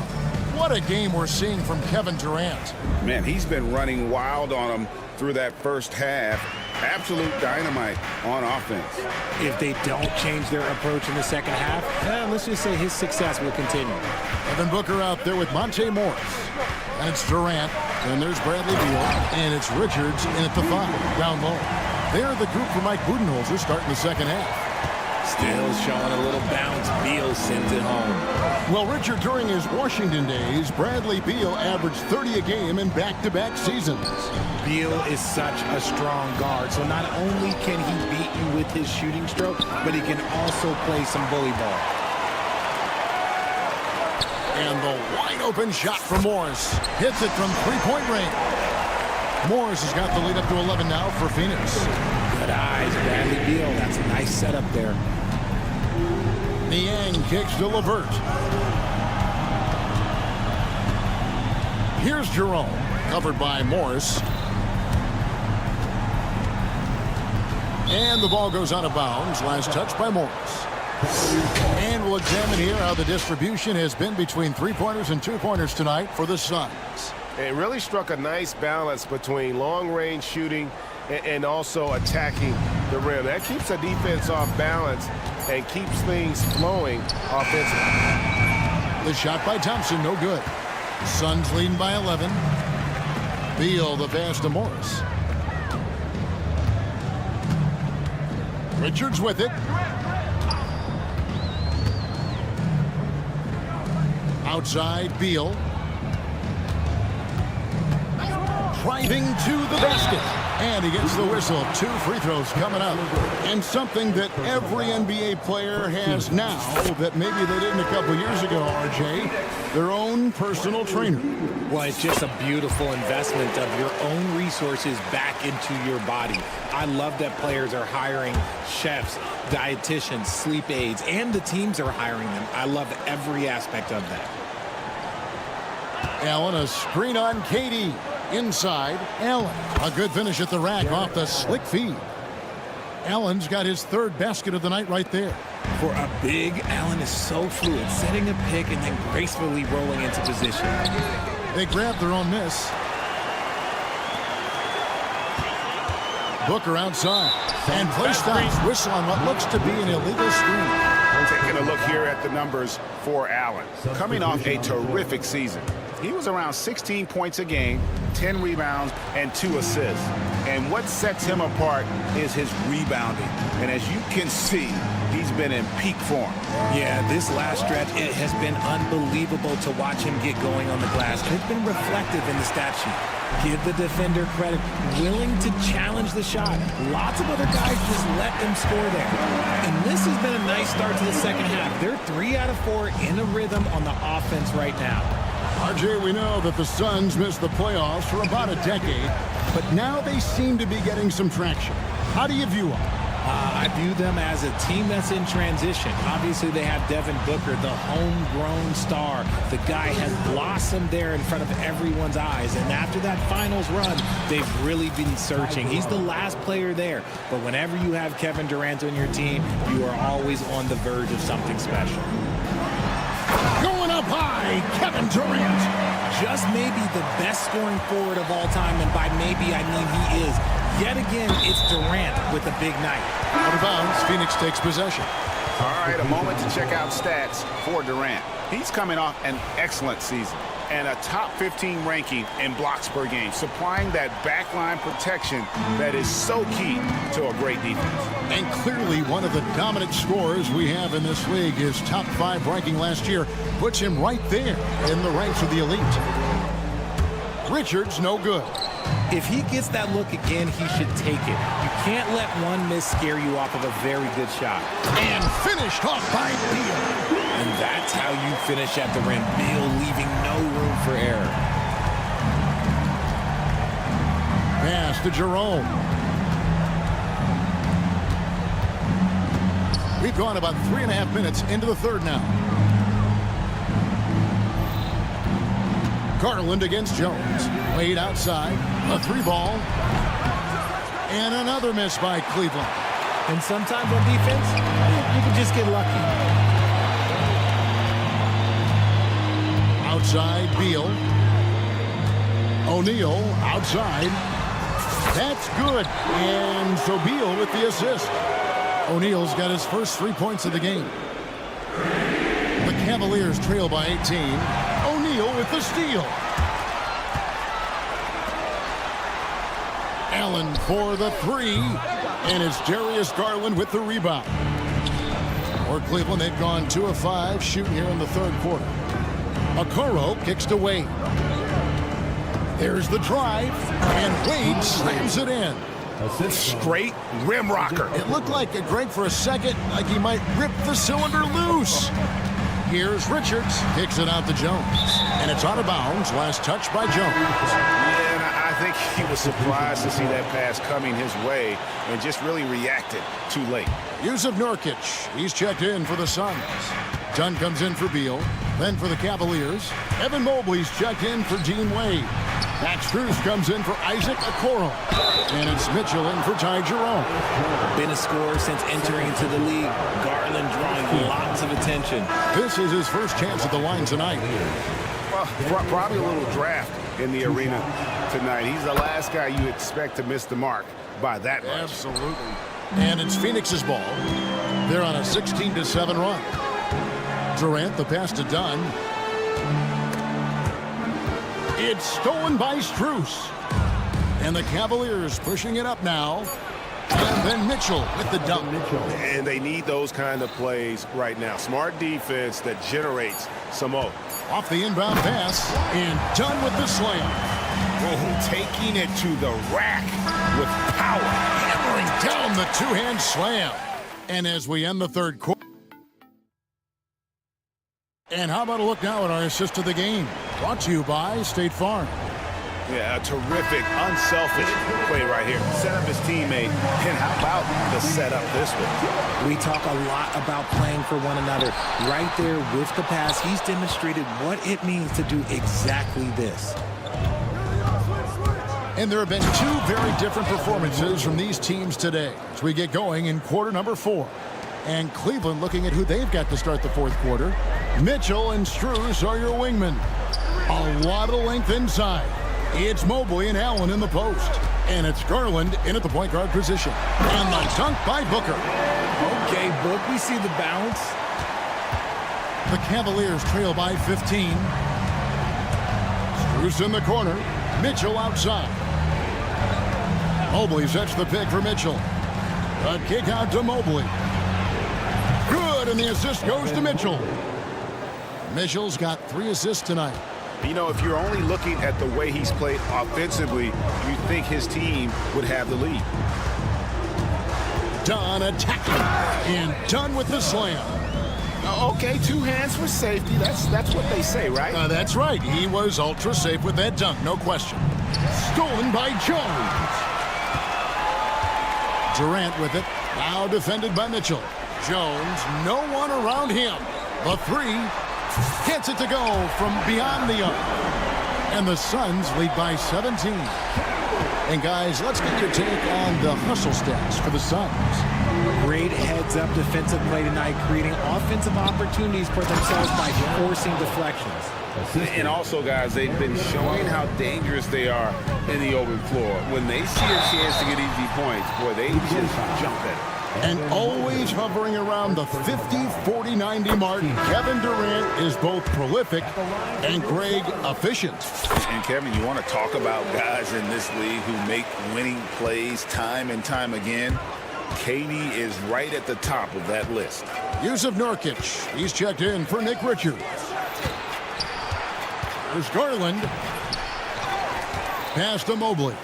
What a game we're seeing from Kevin Durant. Man, he's been running wild on him through that first half. Absolute dynamite on offense. If they don't change their approach in the second half, let's just say his success will continue. Evan Booker out there with Monte Morris. And it's Durant. And there's Bradley Beal. And it's Richards in at the 5, down low. They're the group for Mike Budenholzer starting the second half. Still showing a little bounce. Beal sends it home. Well, Richard, during his Washington days, Bradley Beal averaged 30 a game in back-to-back seasons. Beal is such a strong guard, so not only can he beat you with his shooting stroke, but he can also play some bully ball. And the wide-open shot from Morris. Hits it from three-point range. Morris has got the lead up to 11 now for Phoenix. Good eyes, Bradley Beal. That's a nice setup there. Niang kicks to LeVert. Here's Jerome, covered by Morris. And the ball goes out of bounds. Last touch by Morris. And we'll examine here how the distribution has been between three-pointers and two-pointers tonight for the Suns. It really struck a nice balance between long-range shooting and also attacking the rim. That keeps the defense off balance and keeps things flowing offensively. The shot by Thompson, no good. Suns leading by 11. Beal the pass to Morris. Richards with it. Outside, Beal. Driving to the basket. And he gets the whistle. 2 free throws coming up. And something that every NBA player has now that maybe they didn't a couple years ago, RJ, their own personal trainer. Well, it's just a beautiful investment of your own resources back into your body. I love that players are hiring chefs, dietitians, sleep aides, and the teams are hiring them. I love every aspect of that. Allen, a screen on Katie. Inside, Allen. A good finish at the rack off the slick feed. Allen's got his 3rd basket of the night right there. For a big, Allen is so fluid, setting a pick and then gracefully rolling into position. They grab their own miss. Booker outside. And play stops. Whistle on what looks to be an illegal screen. Taking a look here at the numbers for Allen. Coming off a terrific season. He was around 16 points a game, 10 rebounds, and 2 assists. And what sets him apart is his rebounding. And as you can see, he's been in peak form. Yeah, this last stretch, it has been unbelievable to watch him get going on the glass. It's been reflective in the stat sheet. Give the defender credit, willing to challenge the shot. Lots of other guys just let them score there. And this has been a nice start to the second half. They're 3 out of 4 in a rhythm on the offense right now. RJ, we know that the Suns missed the playoffs for about a decade, but now they seem to be getting some traction. How do you view them? I view them as a team that's in transition. Obviously, they have Devin Booker, the homegrown star. The guy has blossomed there in front of everyone's eyes. And after that finals run, they've really been searching. He's the last player there. But whenever you have Kevin Durant on your team, you are always on the verge of something special. Going up high, Kevin Durant. Just maybe the best scoring forward of all time, and by maybe I mean he is. Yet again, it's Durant with a big night. Out of bounds, Phoenix takes possession. All right, a moment to check out stats for Durant. He's coming off an excellent season and a top 15 ranking in blocks per game, supplying that backline protection that is so key to a great defense. And clearly one of the dominant scorers we have in this league. His top 5 ranking last year puts him right there in the ranks of the elite. Richards, no good. If he gets that look again, he should take it. You can't let one miss scare you off of a very good shot. And finished off by Beal. And that's how you finish at the rim. Beal leaving no room for error. Pass to Jerome. We've gone about 3.5 minutes into the third now. Garland against Jones. Wade outside. A 3-ball. And another miss by Cleveland. And sometimes on defense, you can just get lucky. Outside, Beal. O'Neal outside. That's good. And so Beal with the assist. O'Neal's got his first 3 points of the game. The Cavaliers trail by 18. O'Neal with the steal. Allen for the 3. And it's Darius Garland with the rebound. For Cleveland, they've gone 2 of 5 shooting here in the third quarter. Okoro kicks to Wade. There's the drive, and Wade slams it in. Straight rim rocker. It looked like it, Greg, for a second, like he might rip the cylinder loose. Here's Richards, kicks it out to Jones. And it's out of bounds, last touch by Jones. Yeah, and I think he was surprised to see that pass coming his way and just really reacted too late. Yusuf Nurkic, he's checked in for the Suns. Dunn comes in for Beal, then for the Cavaliers. Evan Mobley's checked in for Dean Wade. Max Strus comes in for Isaac Okoro. And it's Mitchell in for Ty Jerome. Been a scorer since entering into the league. Garland drawing lots of attention. This is his first chance at the line tonight. Well, probably a little draft in the arena tonight. He's the last guy you expect to miss the mark by that much. Absolutely. And it's Phoenix's ball. They're on a 16-7 run. Durant, the pass to Dunn. It's stolen by Strus. And the Cavaliers pushing it up now. And then Mitchell with the dunk. And they need those kind of plays right now. Smart defense that generates some more. Off the inbound pass. And Dunn with the slam. Oh, taking it to the rack with power. Hammering down the two-hand slam. And as we end the third quarter. And how about a look now at our assist of the game? Brought to you by State Farm. Yeah, a terrific, unselfish play right here. Set up his teammate, and how about the setup this one? We talk a lot about playing for one another. Right there with the pass, he's demonstrated what it means to do exactly this. And there have been two very different performances from these teams today as we get going in quarter number 4. And Cleveland looking at who they've got to start the fourth quarter. Mitchell and Strus are your wingmen. A lot of length inside. It's Mobley and Allen in the post. And it's Garland in at the point guard position. And the dunk by Booker. Okay, Book, we see the bounce. The Cavaliers trail by 15. Strus in the corner. Mitchell outside. Mobley sets the pick for Mitchell. A kick out to Mobley. Good, and the assist goes to Mitchell. Mitchell's got 3 assists tonight. You know, if you're only looking at the way he's played offensively, you think his team would have the lead. Dunn attacking, and Dunn with the slam. Okay, 2 hands for safety. That's what they say, right? That's right. He was ultra safe with that dunk, no question. Stolen by Jones. Durant with it, now defended by Mitchell. Jones, no one around him. The 3 gets it to go from beyond the arc. And the Suns lead by 17. And guys, let's get your take on the hustle stats for the Suns. Great heads-up defensive play tonight, creating offensive opportunities for themselves by forcing deflections. And also, guys, they've been showing how dangerous they are in the open floor. When they see a chance to get easy points, boy, they just jump at it. And always hovering around the 50, 40, 90 mark, Kevin Durant is both prolific and Greg efficient. And Kevin, you want to talk about guys in this league who make winning plays time and time again? KD is right at the top of that list. Yusuf Nurkic, he's checked in for Nick Richards. There's Garland. Pass to Mobley.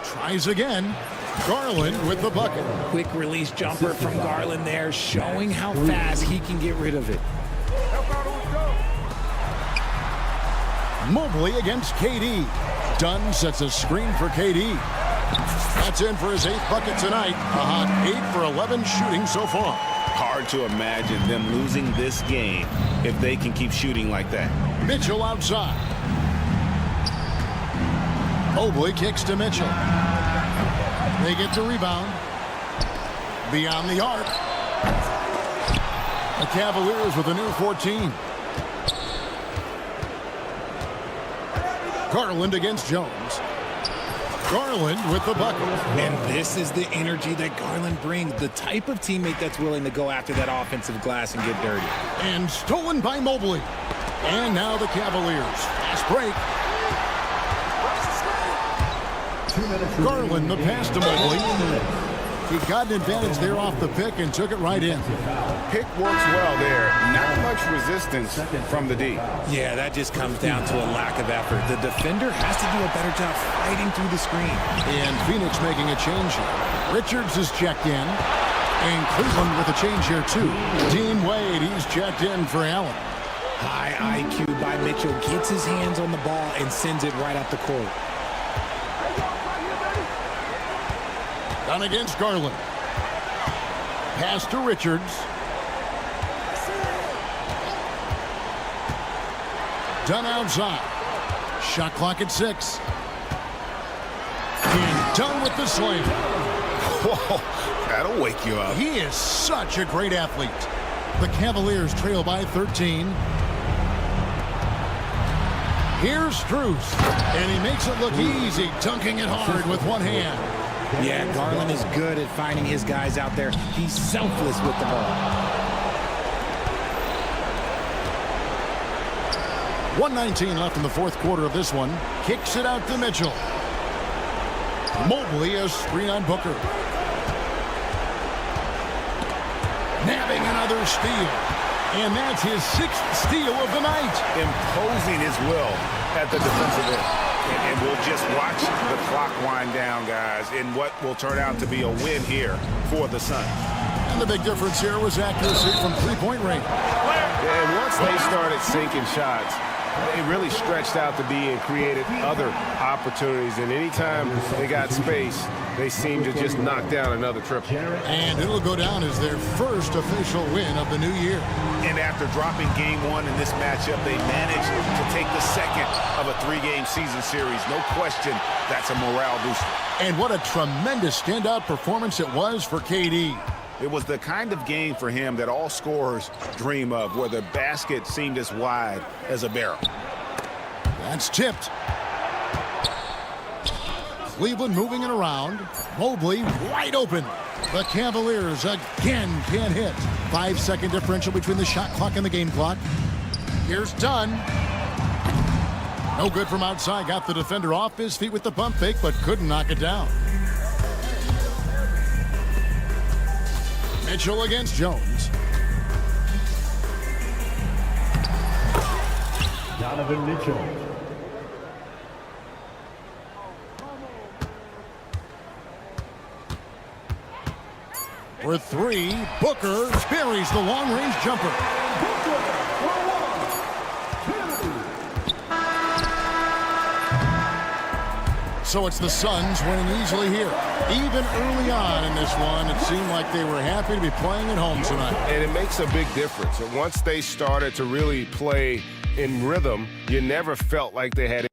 Tries again. Garland with the bucket. Quick release jumper from Garland there, showing how fast he can get rid of it. Mobley against KD. Dunn sets a screen for KD. That's in for his 8th bucket tonight. A hot 8 for 11 shooting so far. Hard to imagine them losing this game if they can keep shooting like that. Mitchell outside. Mobley kicks to Mitchell. They get the rebound. Beyond the arc. The Cavaliers with a new 14. Garland against Jones. Garland with the bucket. And this is the energy that Garland brings. The type of teammate that's willing to go after that offensive glass and get dirty. And stolen by Mobley. And now the Cavaliers. Fast break. Garland, the pass to Mobley. He got an advantage there off the pick and took it right in. Pick works well there. Not much resistance from the D. Yeah, that just comes down to a lack of effort. The defender has to do a better job fighting through the screen. And Phoenix making a change here. Richards is checked in. And Cleveland with a change here too. Dean Wade, he's checked in for Allen. High IQ by Mitchell. Gets his hands on the ball and sends it right up the court. Down against Garland. Pass to Richards. done outside. Shot clock at 6. And done with the slam. Whoa, that'll wake you up. He is such a great athlete. The Cavaliers trail by 13. Here's Strus, and he makes it look easy, dunking it hard with one hand. Yeah, Garland is good at finding his guys out there. He's selfless with the ball. 1:19 left in the fourth quarter of this one. Kicks it out to Mitchell. Mobley a screen on Booker. Nabbing another steal. And that's his 6th steal of the night. Imposing his will at the defensive end. And we'll just watch the clock wind down, guys, in what will turn out to be a win here for the Suns. And the big difference here was accuracy from three-point range. And once they started sinking shots, they really stretched out to be and created other opportunities. And anytime they got space, they seemed to just knock down another triple. And it'll go down as their first official win of the new year. And after dropping game 1 in this matchup, they managed to take the second of a 3-game season series. No question, that's a morale booster. And what a tremendous standout performance it was for KD. It was the kind of game for him that all scorers dream of, where the basket seemed as wide as a barrel. That's tipped. Cleveland moving it around. Mobley wide open. The Cavaliers again can't hit. 5-second differential between the shot clock and the game clock. Here's Dunn. No good from outside. Got the defender off his feet with the pump fake, but couldn't knock it down. Mitchell against Jones. Donovan Mitchell. For 3, Booker buries the long-range jumper. So it's the Suns winning easily here. Even early on in this one, it seemed like they were happy to be playing at home tonight. And it makes a big difference. And once they started to really play in rhythm, you never felt like they had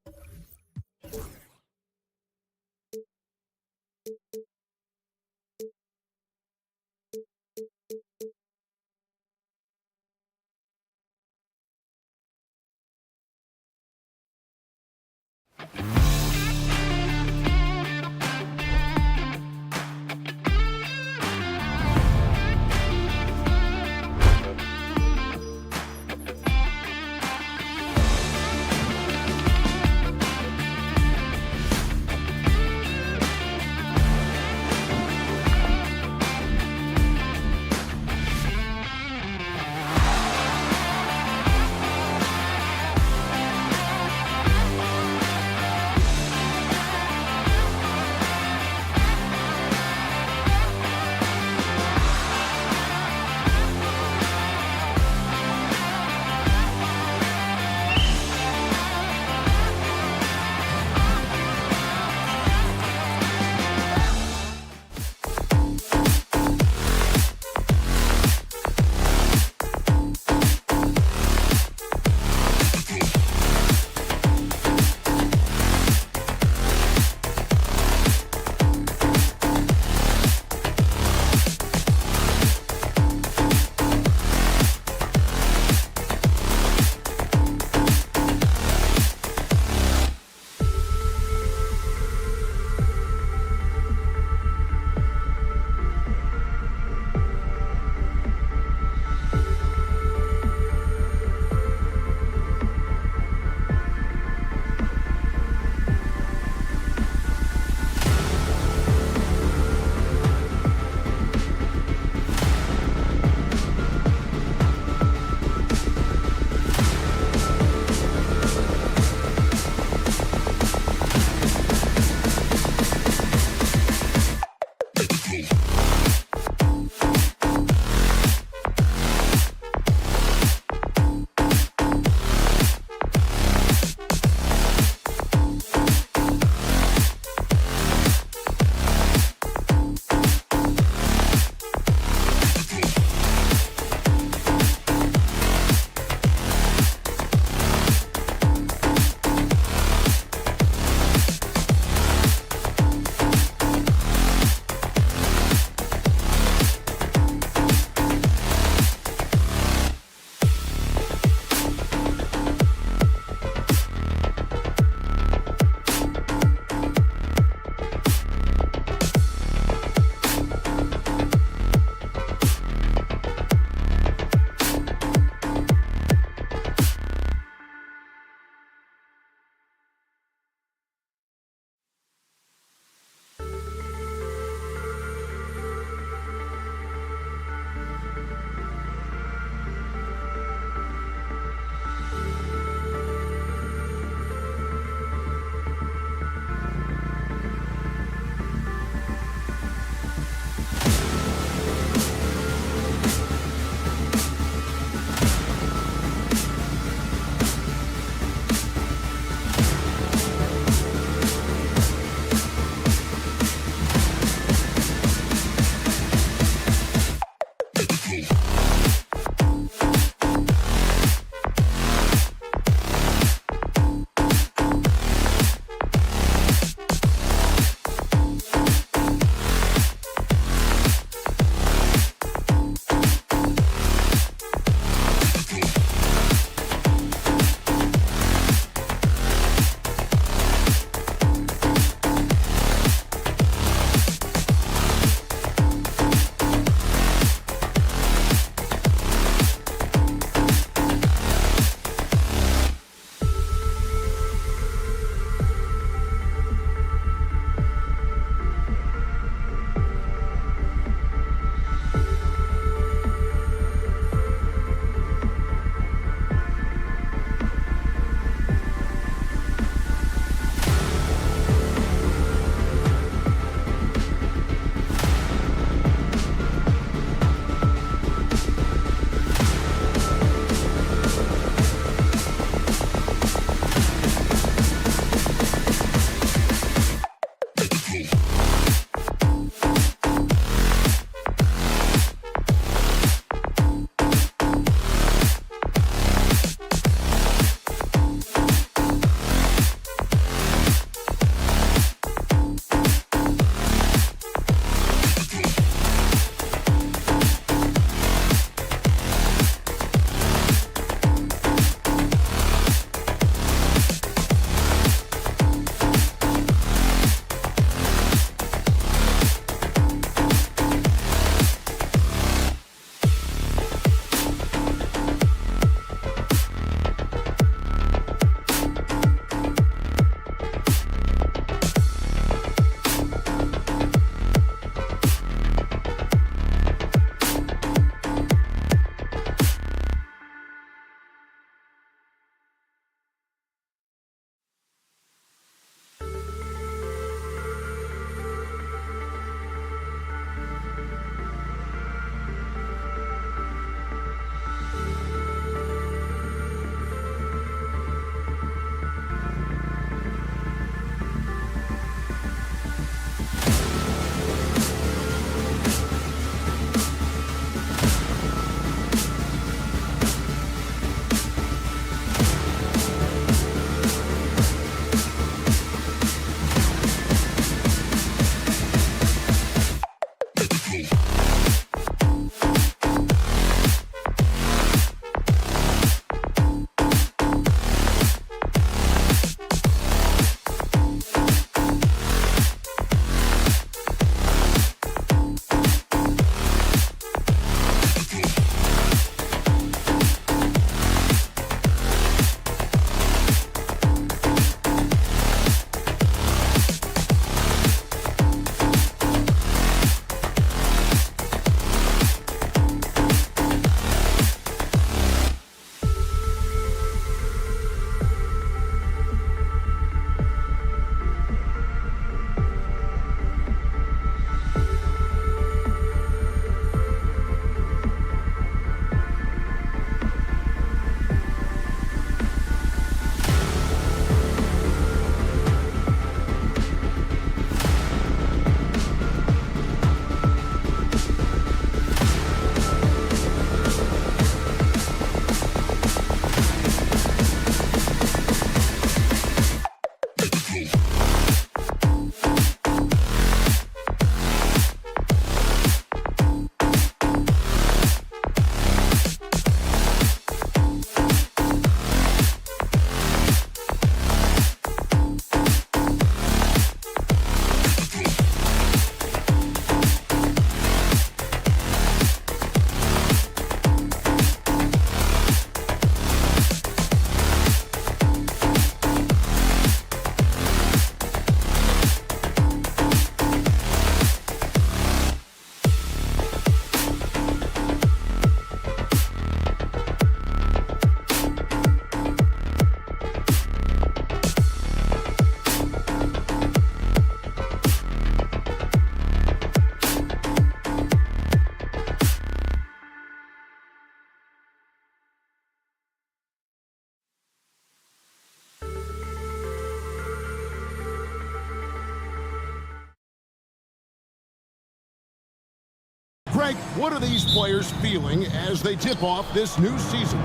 Greg, what are these players feeling as they tip off this new season?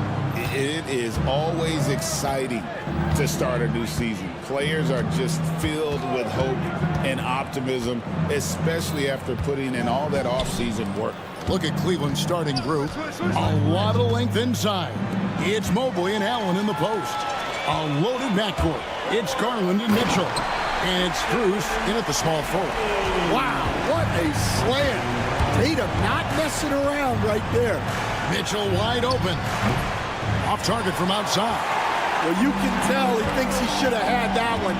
It is always exciting to start a new season. Players are just filled with hope and optimism, especially after putting in all that offseason work. Look at Cleveland's starting group. A lot of length inside. It's Mobley and Allen in the post. A loaded backcourt. It's Garland and Mitchell. And it's Strus in at the small forward. Wow, what a slam. Tatum not messing around right there. Mitchell wide open. Off target from outside. Well, you can tell he thinks he should have had that one.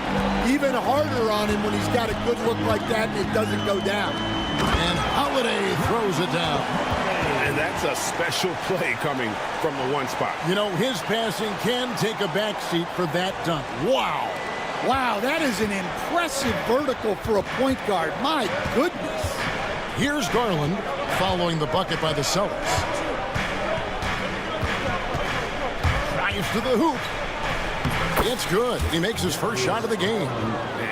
Even harder on him when he's got a good look like that and it doesn't go down. And Holiday throws it down. And that's a special play coming from the one spot. You know, his passing can take a backseat for that dunk. Wow. Wow, that is an impressive vertical for a point guard. My goodness. Here's Garland following the bucket by the Celtics. Drives to the hoop. It's good. He makes his first shot of the game.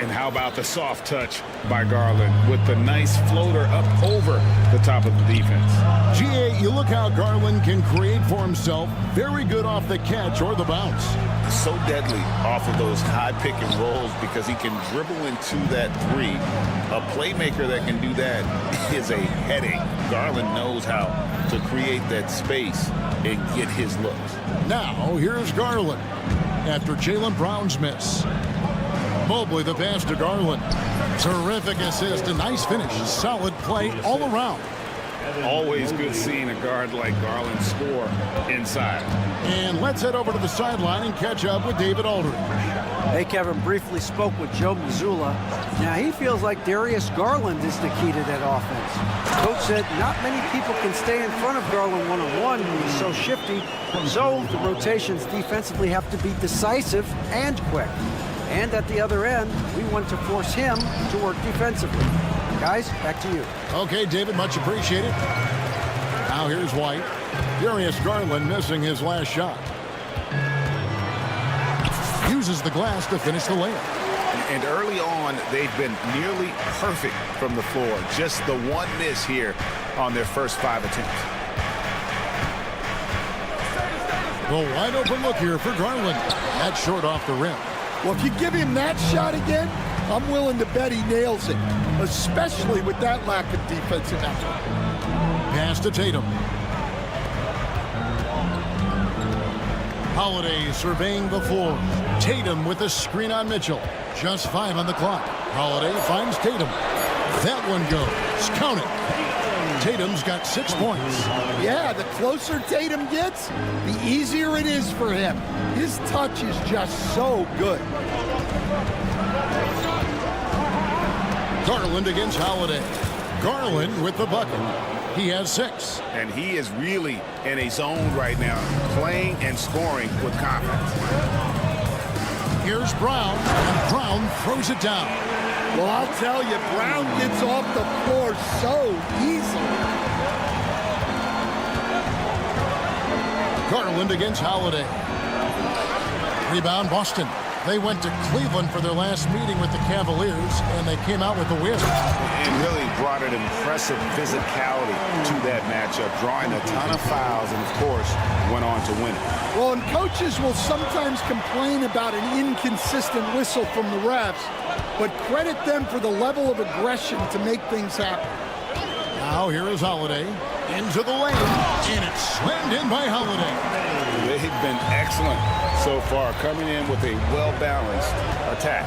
And how about the soft touch by Garland with the nice floater up over the top of the defense. GA, you look how Garland can create for himself. Very good off the catch or the bounce. So deadly off of those high pick and rolls because he can dribble into that three. A playmaker that can do that is a headache. Garland knows how to create that space and get his looks. Now, here's Garland after Jaylen Brown's miss. Mobley the pass to Garland. Terrific assist, a nice finish. Solid play all around. Always good seeing a guard like Garland score inside. And let's head over to the sideline and catch up with David Aldridge. Hey, Kevin briefly spoke with Joe Mazzulla. Now, he feels like Darius Garland is the key to that offense. Coach said not many people can stay in front of Garland one-on-one when he's so shifty. So the rotations defensively have to be decisive and quick. And at the other end, we want to force him to work defensively. Guys, back to you. Okay, David, much appreciated. Now here's White. Darius Garland missing his last shot. Uses the glass to finish the layup. And early on, they've been nearly perfect from the floor. Just the one miss here on their first 5 attempts. The wide open look here for Garland. That's short off the rim. Well, if you give him that shot again, I'm willing to bet he nails it, especially with that lack of defensive effort. Pass to Tatum. Holiday surveying the floor. Tatum with a screen on Mitchell. Just 5 on the clock. Holiday finds Tatum. That one goes. Count it. Tatum's got 6 points. Yeah, the closer Tatum gets, the easier it is for him. His touch is just so good. Garland against Holiday. Garland with the bucket. He has 6. And he is really in a zone right now, playing and scoring with confidence. Here's Brown, and Brown throws it down. Well, I'll tell you, Brown gets off the floor so easily. Garland against Holiday. Rebound, Boston. They went to Cleveland for their last meeting with the Cavaliers, and they came out with a win. It really brought an impressive physicality to that matchup, drawing a ton of fouls, and of course, went on to win it. Well, and coaches will sometimes complain about an inconsistent whistle from the refs, but credit them for the level of aggression to make things happen. Now here is Holiday into the lane, and it's slammed in by Holiday. They've been excellent so far, coming in with a well-balanced attack.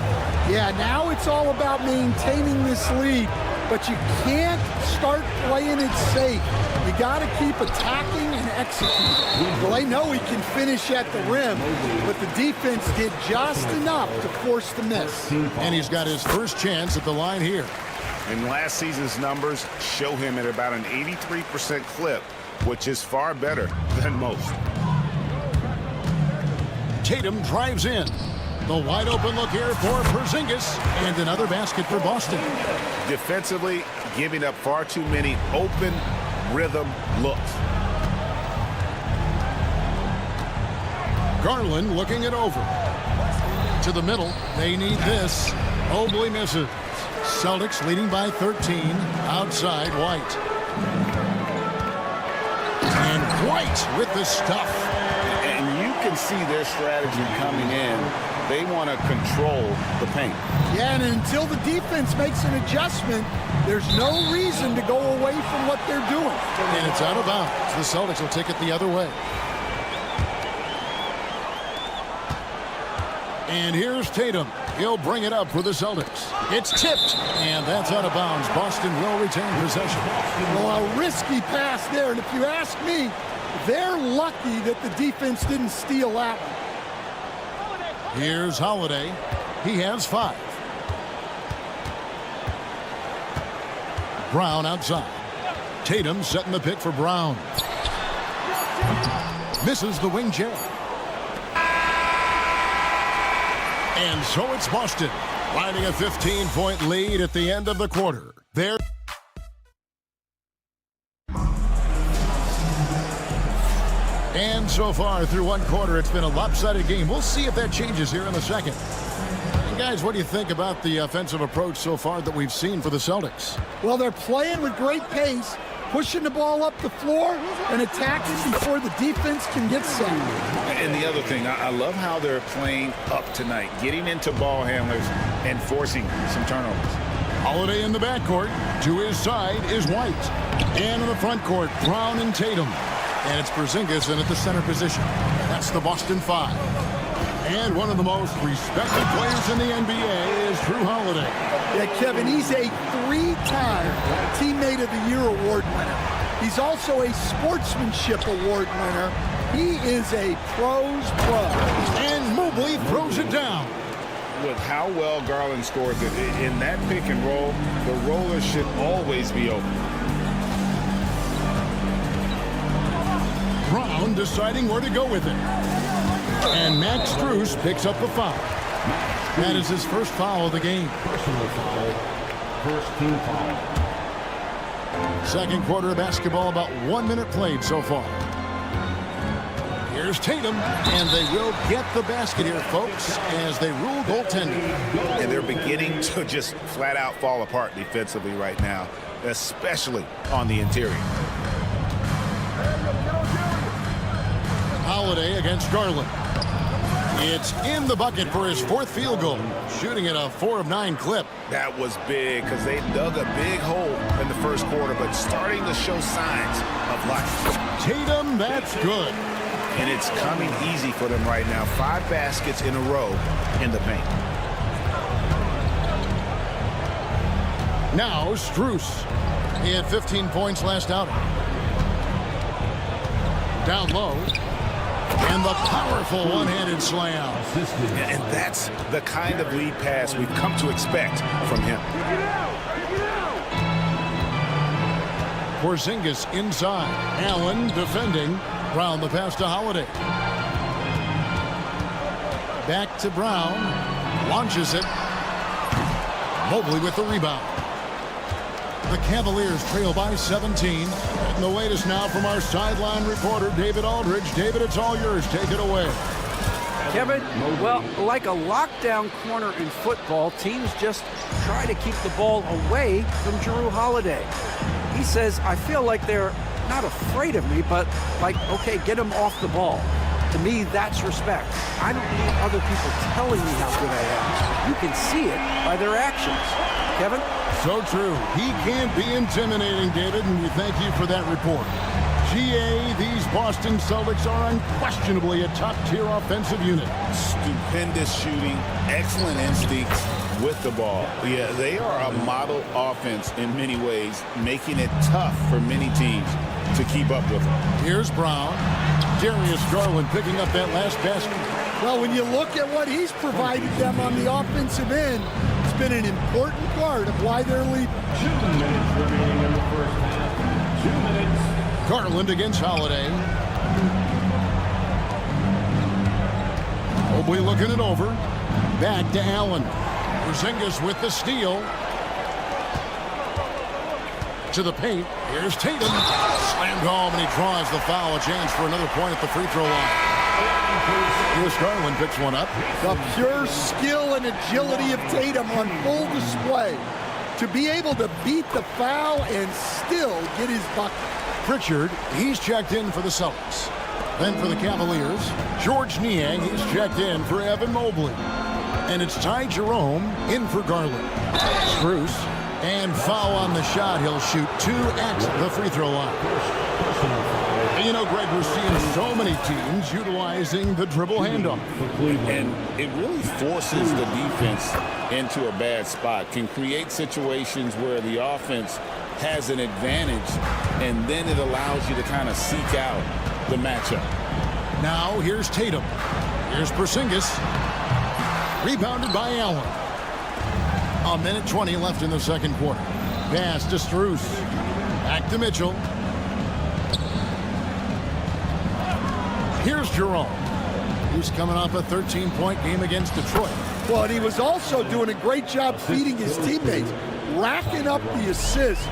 Yeah, now it's all about maintaining this lead, but you can't start playing it safe. You got to keep attacking and executing. Well, I know he can finish at the rim, but the defense did just enough to force the miss. And he's got his first chance at the line here. And last season's numbers show him at about an 83% clip, which is far better than most. Tatum drives in. The wide open look here for Porzingis, and another basket for Boston. Defensively, giving up far too many open rhythm looks. Garland looking it over. To the middle, they need this. Mobley misses. Celtics leading by 13. Outside, White. White with the stuff. And you can see their strategy coming in. They want to control the paint. Yeah, and until the defense makes an adjustment, there's no reason to go away from what they're doing. And it's out of bounds. The Celtics will take it the other way. And here's Tatum. He'll bring it up for the Celtics. It's tipped, and that's out of bounds. Boston will retain possession. Well, a risky pass there, and if you ask me, they're lucky that the defense didn't steal that one. Here's Holiday. He has 5. Brown outside. Tatum setting the pick for Brown. Misses the wing jab. And so it's Boston, finding a 15-point lead at the end of the quarter. There. And so far through one quarter, it's been a lopsided game. We'll see if that changes here in the second. And guys, what do you think about the offensive approach so far that we've seen for the Celtics? Well, they're playing with great pace, pushing the ball up the floor and attacking before the defense can get set. And the other thing, I love how they're playing up tonight, getting into ball handlers and forcing some turnovers. Holiday in the backcourt. To his side is White. And in the front court, Brown and Tatum. And it's Porzingis in at the center position. That's the Boston 5. And one of the most respected players in the NBA is Drew Holiday. Yeah, Kevin, he's a 3-time Teammate of the Year award winner. He's also a Sportsmanship award winner. He is a pro's pro. And Mobley throws it down. With how well Garland scored in that pick and roll, the roller should always be open. Brown deciding where to go with it. And Max Strus picks up the foul. That is his first foul of the game. Personal foul. First team foul. Second quarter of basketball, about 1 minute played so far. Here's Tatum, and they will get the basket here, folks, as they rule goaltending. And they're beginning to just flat out fall apart defensively right now, especially on the interior. Holiday against Garland. It's in the bucket for his 4th field goal, shooting at a 4 of 9 clip. That was big because they dug a big hole in the first quarter, but starting to show signs of life. Tatum, that's good. And it's coming easy for them right now. 5 baskets in a row in the paint. Now Strus. He had 15 points last outing. Down low. And the powerful one-handed slam. And that's the kind of lead pass we've come to expect from him. Porzingis inside. Allen defending. Brown the pass to Holiday. Back to Brown. Launches it. Mobley with the rebound. The Cavaliers trail by 17. And the latest now from our sideline reporter, David Aldridge. David, it's all yours. Take it away. Kevin, well, like a lockdown corner in football, teams just try to keep the ball away from Drew Holiday. He says, I feel like they're not afraid of me, but like, okay, get him off the ball. To me, that's respect. I don't need other people telling me how good I am. You can see it by their actions. Kevin? So true. He can't be intimidating, David, and we thank you for that report. GA, these Boston Celtics are unquestionably a top-tier offensive unit. Stupendous shooting, excellent instincts with the ball. Yeah, they are a model offense in many ways, making it tough for many teams to keep up with them. Here's Brown. Darius Garland picking up that last basket. Well, when you look at what he's provided them on the offensive end, it's been an important part of why they're leading. 2 minutes remaining in the first half. 2 minutes. Garland against Holiday. Mobley looking it over. Back to Allen. Porzingis with the steal. To the paint. Here's Tatum. Slammed home, and he draws the foul. A chance for another point at the free throw line. Here's Garland, picks one up. The pure skill and agility of Tatum on full display. To be able to beat the foul and still get his bucket. Pritchard, he's checked in for the Celtics. Then for the Cavaliers, Georges Niang, he's checked in for Evan Mobley. And it's Ty Jerome in for Garland. Strus, and foul on the shot. He'll shoot 2 at the free throw line. And you know, Greg, we're seeing so many teams utilizing the dribble handoff. And it really forces the defense into a bad spot, can create situations where the offense has an advantage, and then it allows you to kind of seek out the matchup. Now here's Tatum. Here's Porzingis. Rebounded by Allen. 1:20 left in the second quarter. Pass to Strus. Back to Mitchell. Here's Jerome. He's coming off a 13-point game against Detroit. Well, and he was also doing a great job feeding his teammates, racking up the assists.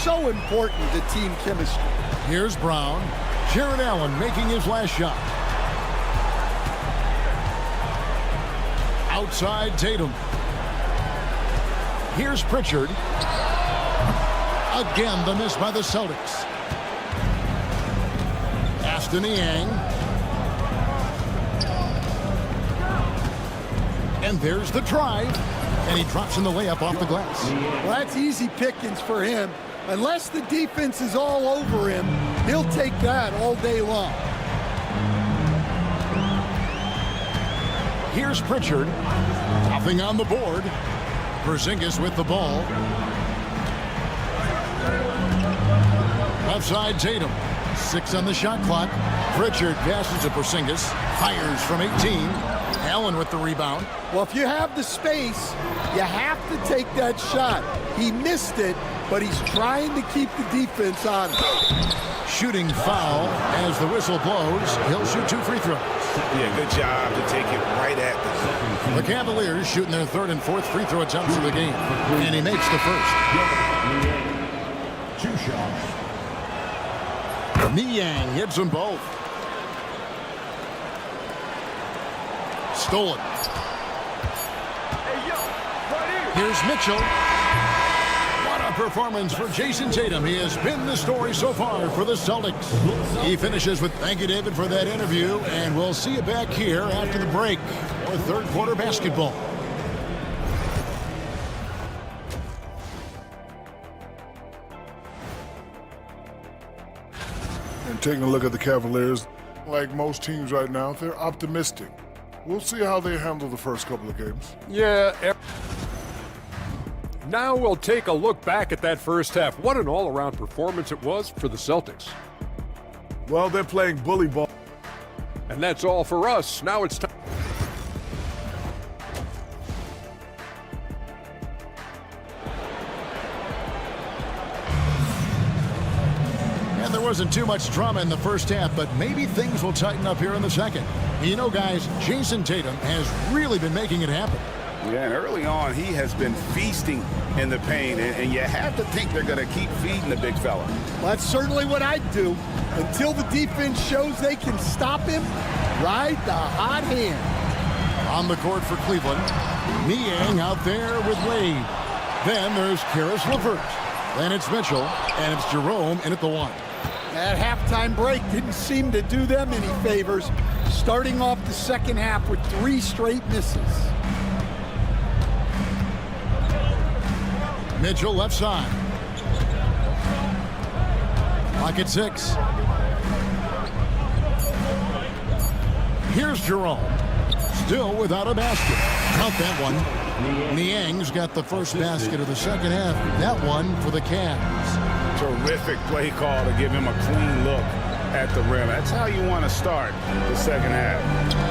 So important to team chemistry. Here's Brown. Jared Allen making his last shot. Outside Tatum. Here's Pritchard. Again, the miss by the Celtics. Pass to Niang. And there's the drive. And he drops in the layup off the glass. Well, that's easy pickings for him. Unless the defense is all over him, he'll take that all day long. Here's Pritchard. Nothing on the board. Porzingis with the ball. Left side Tatum. 6 on the shot clock. Pritchard passes to Porzingis. Fires from 18. Allen with the rebound. Well, if you have the space, you have to take that shot. He missed it, but he's trying to keep the defense on him. Shooting foul as the whistle blows. He'll shoot 2 free throws. Yeah, good job to take it right at them. The Cavaliers shooting their 3rd and 4th free throw attempts of the game. And he makes the first. 2 shots. Niang hits them both. Stolen. Here's Mitchell. What a performance for Jason Tatum. He has been the story so far for the Celtics. He finishes with thank you, David, for that interview. And we'll see you back here after the break for 3rd quarter basketball. And taking a look at the Cavaliers, like most teams right now, they're optimistic. We'll see how they handle the first couple of games. Yeah. Now we'll take a look back at that first half. What an all-around performance it was for the Celtics. Well, they're playing bully ball. And that's all for us. Now it's time. And there wasn't too much drama in the first half, but maybe things will tighten up here in the second. You know, guys, Jason Tatum has really been making it happen. Yeah, and early on, he has been feasting in the paint, and you have to think they're going to keep feeding the big fella. Well, that's certainly what I'd do. Until the defense shows they can stop him, ride the hot hand. On the court for Cleveland, Niang out there with Wade. Then there's Karis LeVert. Then it's Mitchell, and it's Jerome in at the 1. That halftime break didn't seem to do them any favors, starting off the second half with 3 straight misses. Mitchell left side. Clock at 6. Here's Jerome. Still without a basket. Count that one. Niang's got the first basket of the second half. That one for the Cavs. Terrific play call to give him a clean look at the rim. That's how you want to start the second half.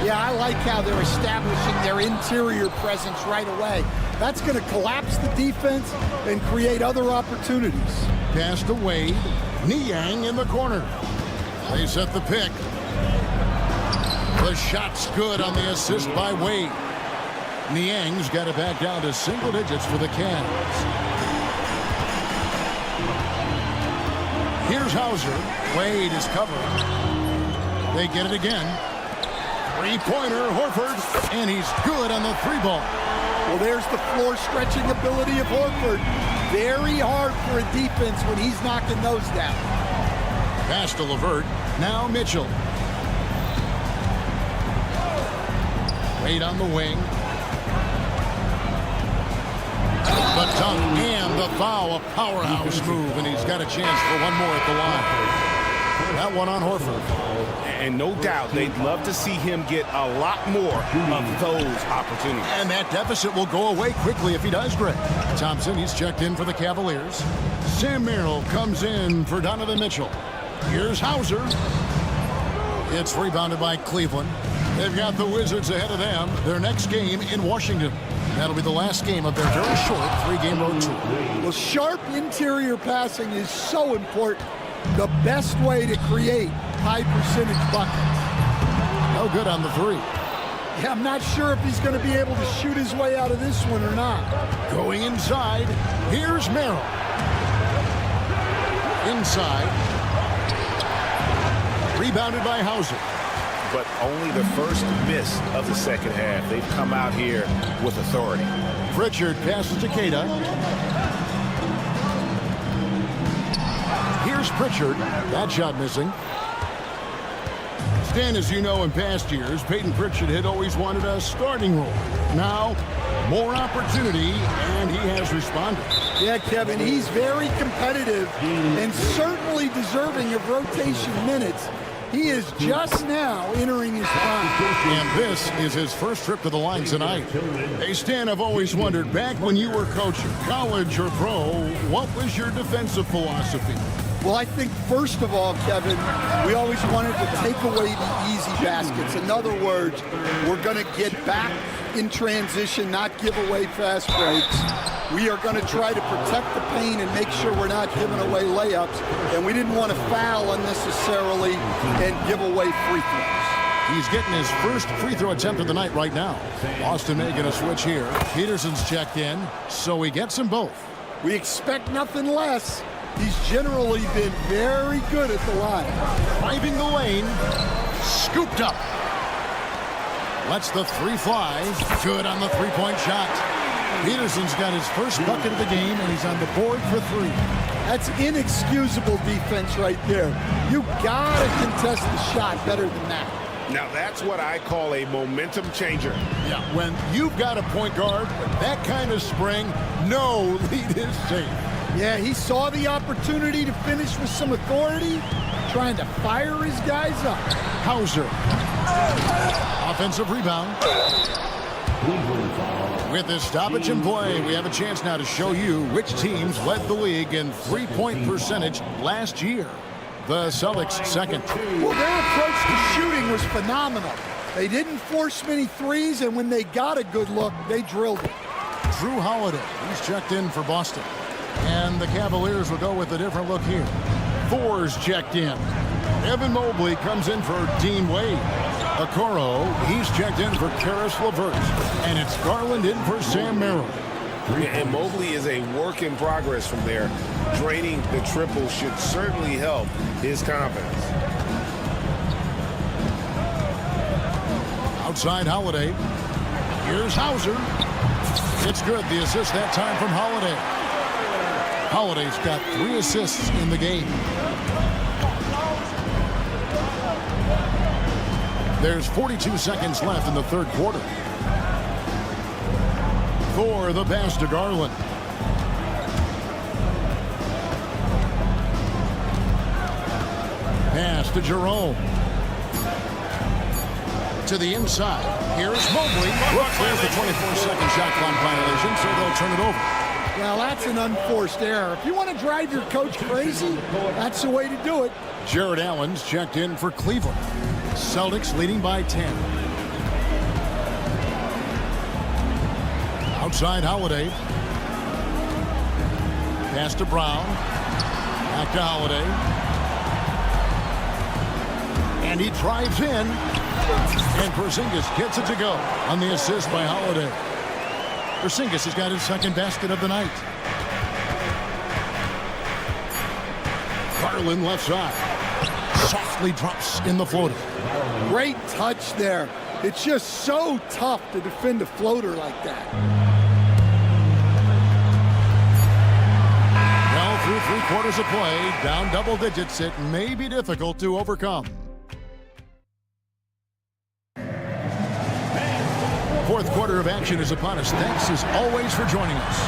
Yeah, I like how they're establishing their interior presence right away. That's going to collapse the defense and create other opportunities. Pass to Wade. Niang in the corner. They set the pick. The shot's good on the assist by Wade. Niang's got it back down to single digits for the Cavs. Here's Hauser. Wade is covering. They get it again. Three-pointer, Horford, and he's good on the 3-ball. Well, there's the floor stretching ability of Horford. Very hard for a defense when he's knocking those down. Pass to LeVert. Now Mitchell. Wade on the wing. The dunk and the foul. A powerhouse move, and he's got a chance for one more at the line. That one on Horford. And no doubt they'd love to see him get a lot more of those opportunities. And that deficit will go away quickly if he does, Greg. Thompson, he's checked in for the Cavaliers. Sam Merrill comes in for Donovan Mitchell. Here's Hauser. It's rebounded by Cleveland. They've got the Wizards ahead of them. Their next game in Washington. That'll be the last game of their very short 3-game road tour. Well, sharp interior passing is so important. The best way to create high percentage buckets. No good on the 3. Yeah, I'm not sure if he's going to be able to shoot his way out of this one or not. Going inside. Here's Merrill. Inside. Rebounded by Hauser. But only the first miss of the second half. They've come out here with authority. Pritchard passes to Queta. Here's Pritchard. That shot missing. Stan, as you know, in past years, Peyton Pritchard had always wanted a starting role. Now, more opportunity, and he has responded. Yeah, Kevin, he's very competitive and certainly deserving of rotation minutes. He is just now entering his prime. And this is his first trip to the line tonight. Hey, Stan, I've always wondered, back when you were coaching, college or pro, what was your defensive philosophy? Well, I think, first of all, Kevin, we always wanted to take away the easy baskets. In other words, we're going to get back in transition, not give away fast breaks. We are going to try to protect the paint and make sure we're not giving away layups. And we didn't want to foul unnecessarily and give away free throws. He's getting his first free throw attempt of the night right now. Boston making a switch here. Peterson's checked in, so he gets them both. We expect nothing less. He's generally been very good at the line. Driving the lane. Scooped up. Lets the 3 fly. Good on the 3-point shot. Peterson's got his first bucket of the game, and he's on the board for 3. That's inexcusable defense right there. You gotta contest the shot better than that. Now that's what I call a momentum changer. Yeah, when you've got a point guard with that kind of spring, no lead is safe. Yeah, he saw the opportunity to finish with some authority, trying to fire his guys up. Hauser. Offensive rebound. With this stoppage in play, we have a chance now to show you which teams led the league in 3-point percentage last year. The Celtics second. Well, their approach to shooting was phenomenal. They didn't force many threes, and when they got a good look, they drilled it. Drew Holiday, he's checked in for Boston. And the Cavaliers will go with a different look here. Thor's checked in. Evan Mobley comes in for Dean Wade. Okoro, he's checked in for Karis LeVert. And it's Garland in for Sam Merrill. And Mobley is a work in progress from there. Draining the triple should certainly help his confidence. Outside Holiday. Here's Hauser. It's good. The assist that time from Holiday. Holiday's got 3 assists in the game. There's 42 seconds left in the third quarter. For the pass to Garland. Pass to Jerome. To the inside. Here's Mobley. There's the 24-second shot clock violation, so they'll turn it over. Well, that's an unforced error. If you want to drive your coach crazy, that's the way to do it. Jared Allen's checked in for Cleveland. Celtics leading by 10. Outside Holiday. Pass to Brown. Back to Holiday. And he drives in. And Porzingis gets it to go on the assist by Holiday. Porzingis has got his second basket of the night. Garland left side. Softly drops in the floater. Great touch there. It's just so tough to defend a floater like that. Well, through 3 quarters of play, down double digits. It may be difficult to overcome. Fourth quarter of action is upon us. Thanks as always for joining us.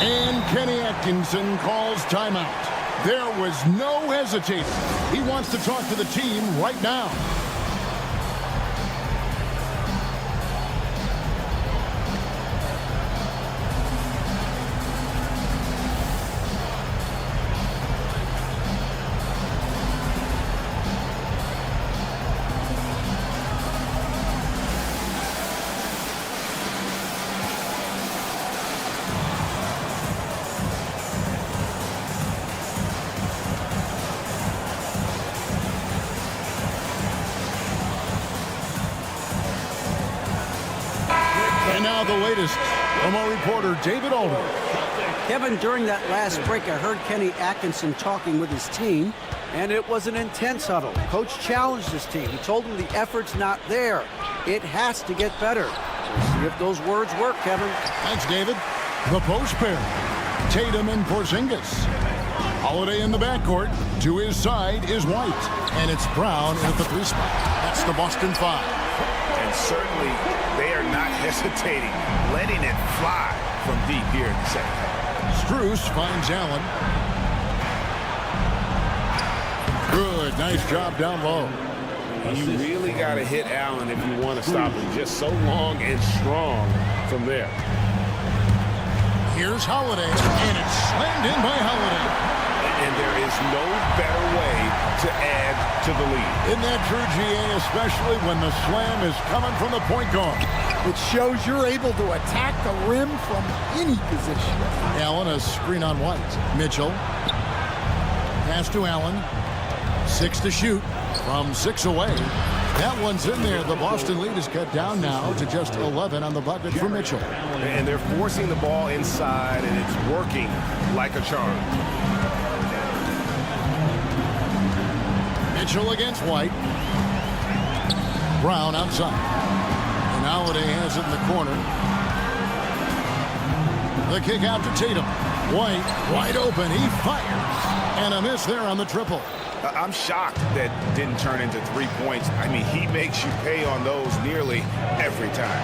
And Kenny Atkinson calls timeout. There was no hesitating. He wants to talk to the team right now. And now the latest from our reporter, David Alder. Kevin, during that last break, I heard Kenny Atkinson talking with his team, and it was an intense huddle. Coach challenged his team. He told them the effort's not there. It has to get better. We'll see if those words work, Kevin. Thanks, David. The post pair, Tatum and Porzingis. Holiday in the backcourt. To his side is White, and it's Brown at the 3 spot. That's the Boston 5. And certainly they are not hesitating, letting it fly from deep here in the second half. Strus finds Allen. Good, nice job down low. You really got to hit Allen if you want to stop him. Just so long and strong from there. Here's Holiday, and it's slammed in by Holiday. And there is no better way to add to the lead. Isn't that true, GA, especially when the slam is coming from the point guard? It shows you're able to attack the rim from any position. Allen, a screen on White. Mitchell. Pass to Allen. 6 to shoot from 6 away. That one's in there. The Boston lead is cut down now to just 11 on the bucket for Mitchell. And they're forcing the ball inside, and it's working like a charm. Mitchell against White. Brown outside. And Holiday has it in the corner. The kick out to Tatum. White wide open. He fires. And a miss there on the triple. I'm shocked that didn't turn into 3 points. I mean, he makes you pay on those nearly every time.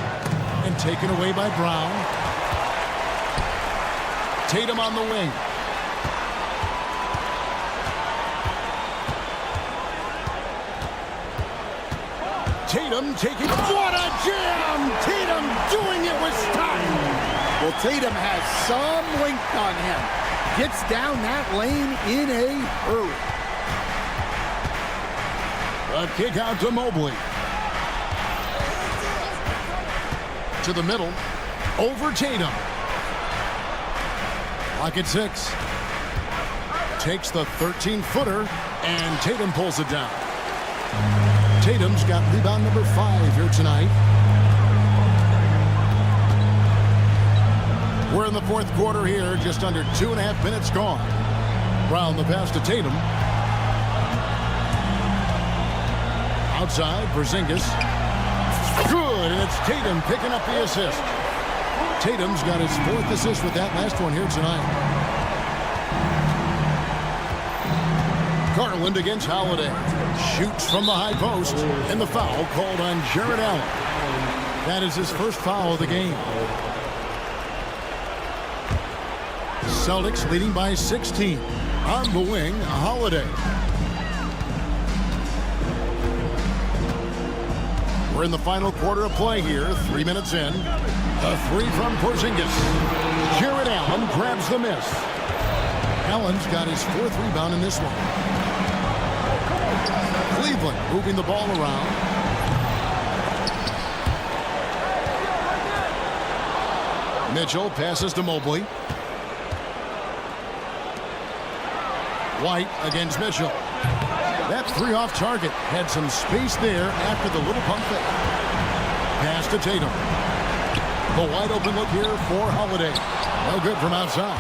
And taken away by Brown. Tatum on the wing. Tatum taking... What a jam! Tatum doing it with style. Well, Tatum has some length on him. Gets down that lane in a hurry. A kick out to Mobley. To the middle. Over Tatum. Lock at 6. Takes the 13-footer, and Tatum pulls it down. Tatum's got rebound number 5 here tonight. We're in the fourth quarter here, just under 2.5 minutes gone. Brown the pass to Tatum. Outside, Porzingis. Good, and it's Tatum picking up the assist. Tatum's got his 4th assist with that last one here tonight. Garland against Holiday. Shoots from the high post, and the foul called on Jared Allen. That is his first foul of the game. Celtics leading by 16. On the wing, Holiday. We're in the final quarter of play here, 3 minutes in. A 3 from Porzingis. Jared Allen grabs the miss. Allen's got his 4th rebound in this one. Cleveland moving the ball around. Mitchell passes to Mobley. White against Mitchell. That 3 off target had some space there after the little pump fake. Pass to Tatum. The wide open look here for Holiday. No good from outside.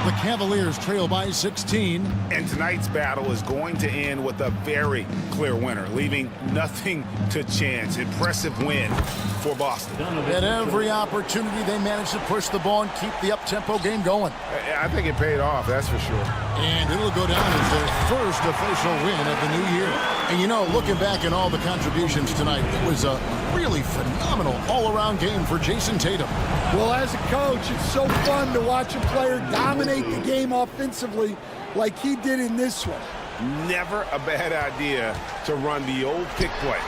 The Cavaliers trail by 16. And tonight's battle is going to end with a very clear winner, leaving nothing to chance. Impressive win for Boston. At every opportunity, they managed to push the ball and keep the up-tempo game going. I think it paid off, that's for sure. And it'll go down as their first official win of the new year. And you know, looking back at all the contributions tonight, it was a really phenomenal all-around game for Jason Tatum. Well, as a coach, it's so fun to watch a player dominate the game offensively like he did in this one. Never a bad idea to run the old pick play.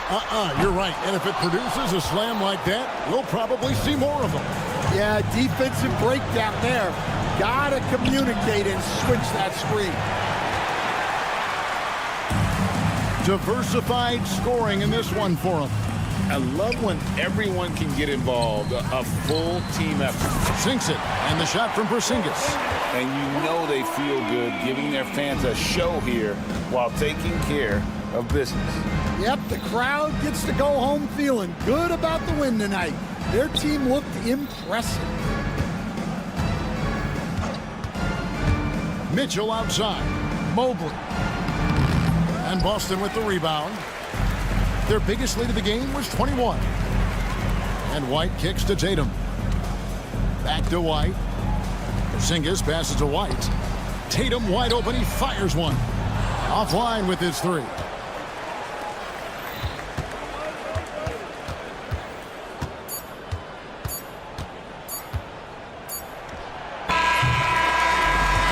You're right. And if it produces a slam like that, we'll probably see more of them. Yeah, defensive breakdown there. Gotta communicate and switch that screen. Diversified scoring in this one for them. I love when everyone can get involved, a full team effort. Sinks it, and the shot from Porzingis. And you know they feel good giving their fans a show here while taking care of business. Yep, the crowd gets to go home feeling good about the win tonight. Their team looked impressive. Mitchell outside. Mobley. And Boston with the rebound. Their biggest lead of the game was 21. And White kicks to Tatum. Back to White. Porzingis passes to White. Tatum wide open. He fires one. Offline with his three.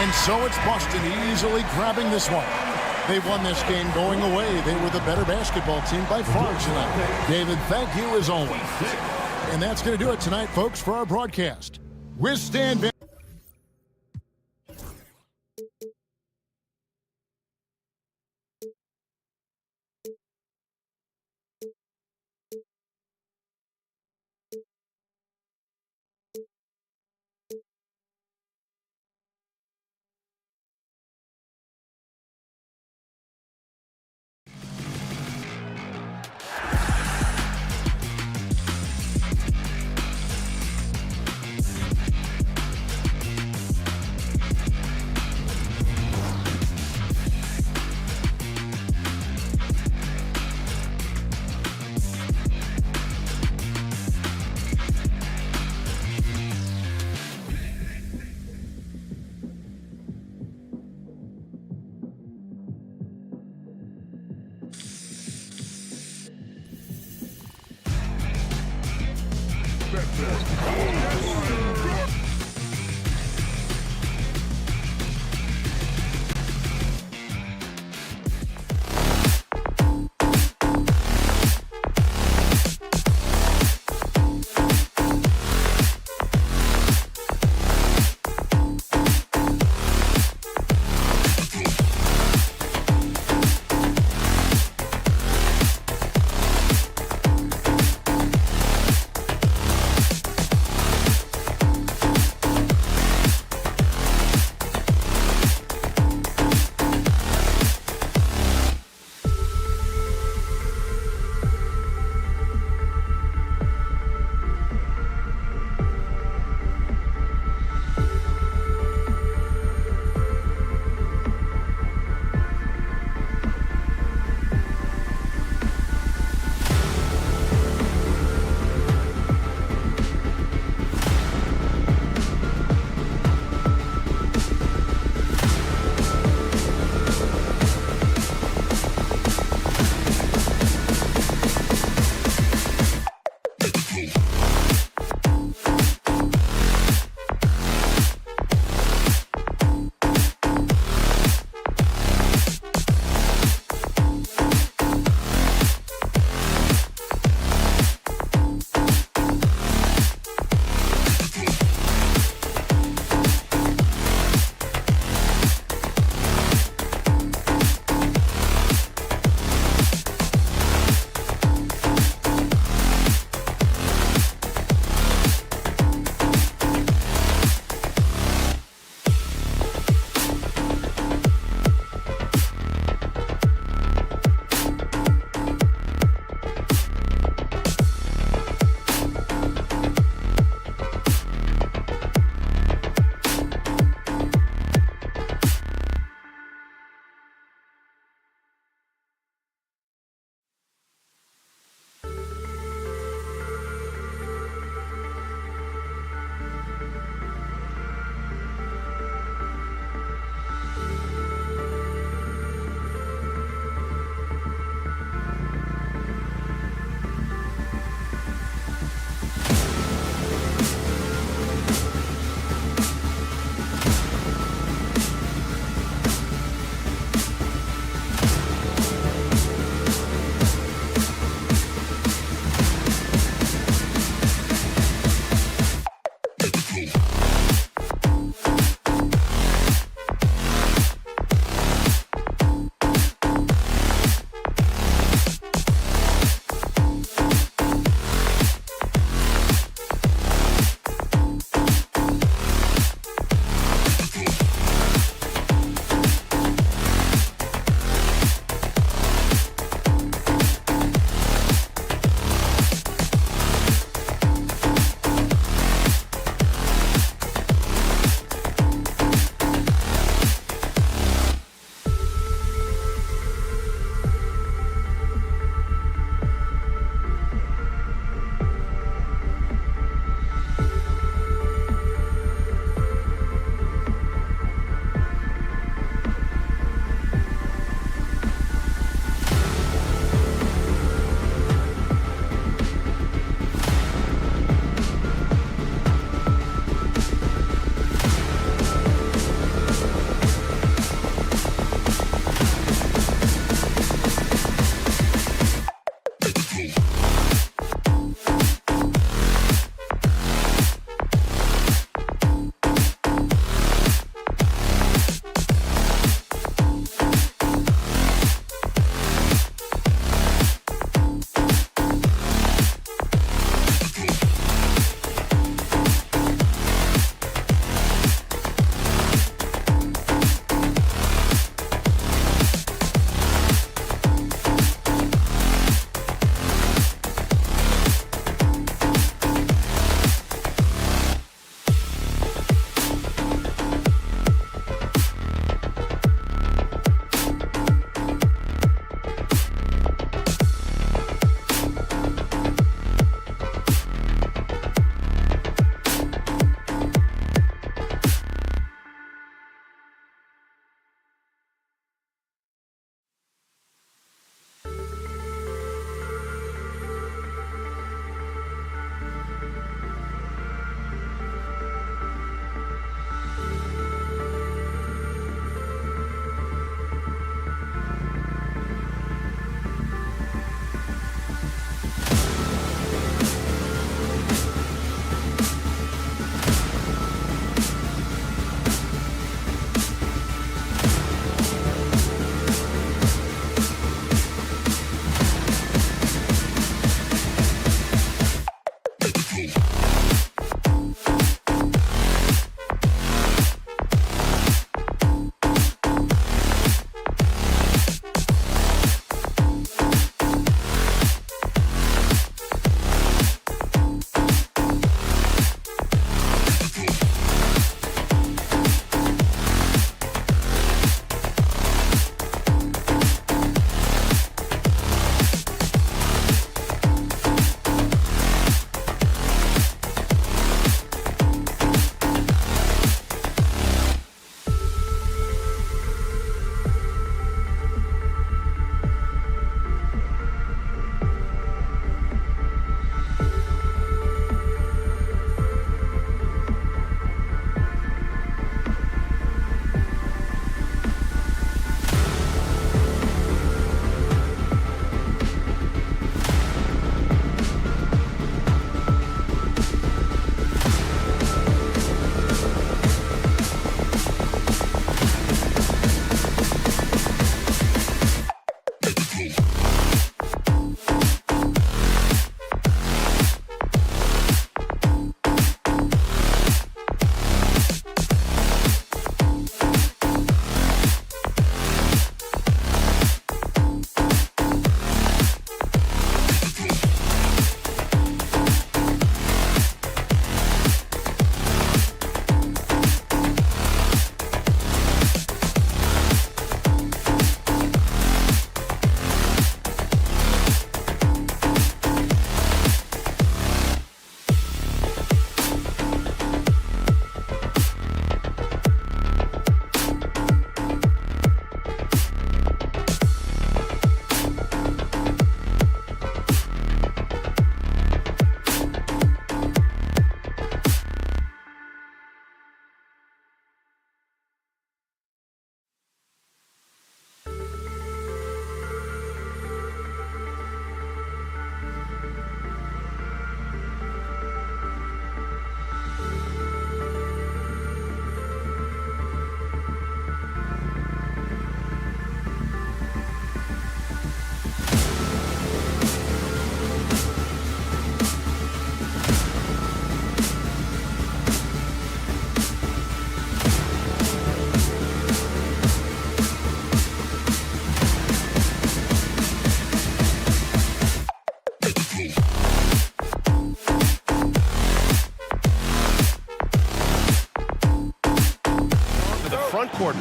And so it's Boston easily grabbing this one. They won this game going away. They were the better basketball team by far tonight. David, thank you as always. And that's going to do it tonight, folks, for our broadcast. We're Stan.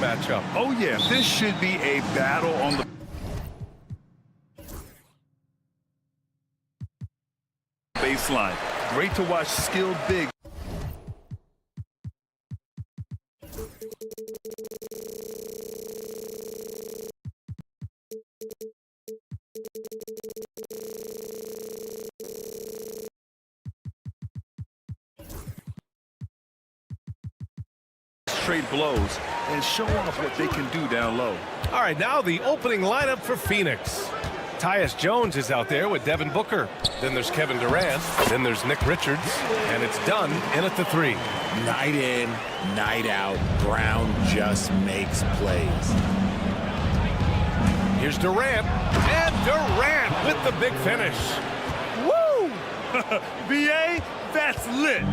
matchup. Oh, yeah. This should be a battle on the baseline. Great to watch skilled big. Straight blows and show off what they can do down low. All right, now the opening lineup for Phoenix. Tyus Jones is out there with Devin Booker. Then there's Kevin Durant. Then there's Nick Richards. And it's done in at the 3. Night in, night out, Brown just makes plays. Here's Durant. And Durant with the big finish. Woo! BA, that's lit.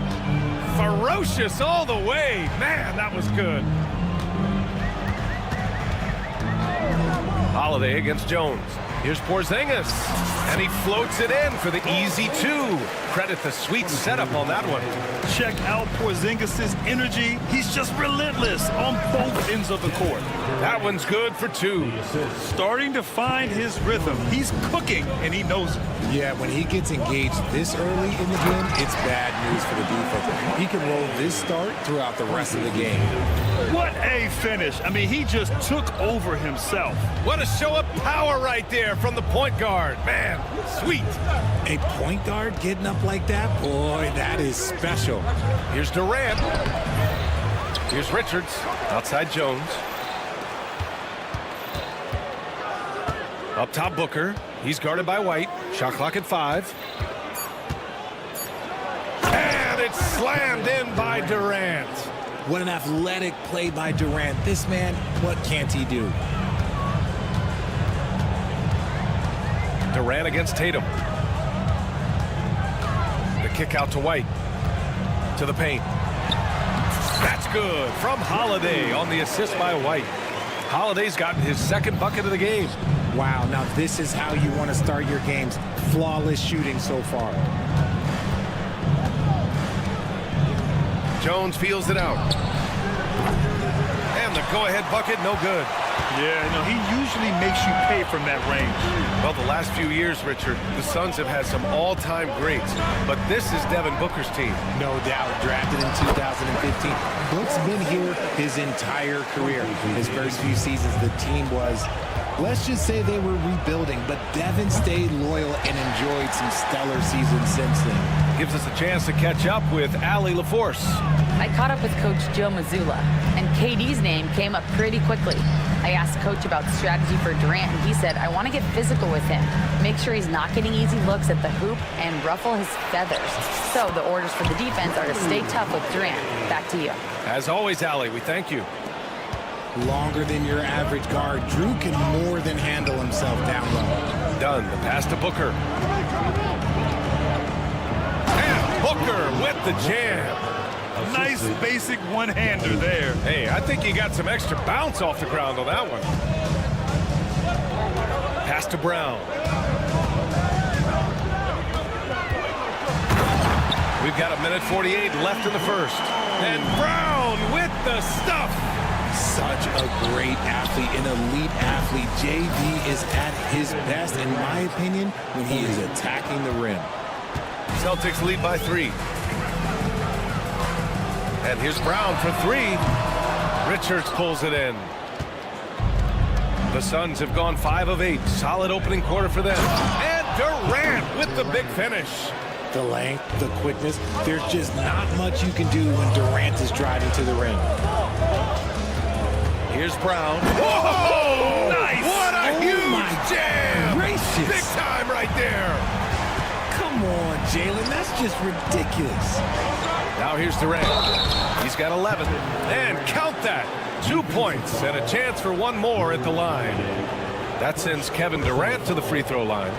Ferocious all the way. Man, that was good. Holiday against Jones. Here's Porzingis, and he floats it in for the easy 2. Credit the sweet setup on that one. Check out Porzingis' energy. He's just relentless on both ends of the court. That one's good for 2. Starting to find his rhythm. He's cooking, and he knows it. Yeah, when he gets engaged this early in the game, it's bad news for the defense. He can roll this start throughout the rest of the game. What a finish. I mean, he just took over himself. What a show of power right there from the point guard. Man, sweet. A point guard getting up like that? Boy, that is special. Here's Durant. Here's Richards. Outside Jones. Up top Booker. He's guarded by White. Shot clock at 5. And it's slammed in by Durant. What an athletic play by Durant. This man, what can't he do? Durant against Tatum. The kick out to White. To the paint. That's good from Holiday on the assist by White. Holiday's gotten his 2nd bucket of the game. Wow, now this is how you want to start your games. Flawless shooting so far. Jones feels it out. And the go-ahead bucket, no good. Yeah, no, he usually makes you pay from that range. Well, the last few years, Richard, the Suns have had some all-time greats, but this is Devin Booker's team. No doubt, drafted in 2015. Book's been here his entire career. His first few seasons, the team was, let's just say they were rebuilding, but Devin stayed loyal and enjoyed some stellar seasons since then. Gives us a chance to catch up with Allie LaForce. I caught up with Coach Joe Mazzulla, and KD's name came up pretty quickly. I asked Coach about strategy for Durant, and he said, I want to get physical with him, make sure he's not getting easy looks at the hoop, and ruffle his feathers. So the orders for the defense are to stay tough with Durant. Back to you. As always, Allie, we thank you. Longer than your average guard. Drew can more than handle himself down low. Done. The pass to Booker. And Booker with the jam. Nice basic one-hander there. Hey, I think he got some extra bounce off the ground on that one. Pass to Brown. We've got 1:48 left in the first. And Brown with the stuff. Such a great athlete, an elite athlete. JV is at his best, in my opinion, when he is attacking the rim. Celtics lead by 3. And here's Brown for 3. Richards pulls it in. The Suns have gone 5 of 8. Solid opening quarter for them. And Durant with the big finish. The length, the quickness, there's just not much you can do when Durant is driving to the rim. Here's Brown. Whoa! Nice! What a huge jam! Gracious. Big time right there. Come on, Jalen, that's just ridiculous. Now here's Durant. He's got 11. And count that. 2 points and a chance for one more at the line. That sends Kevin Durant to the free throw line.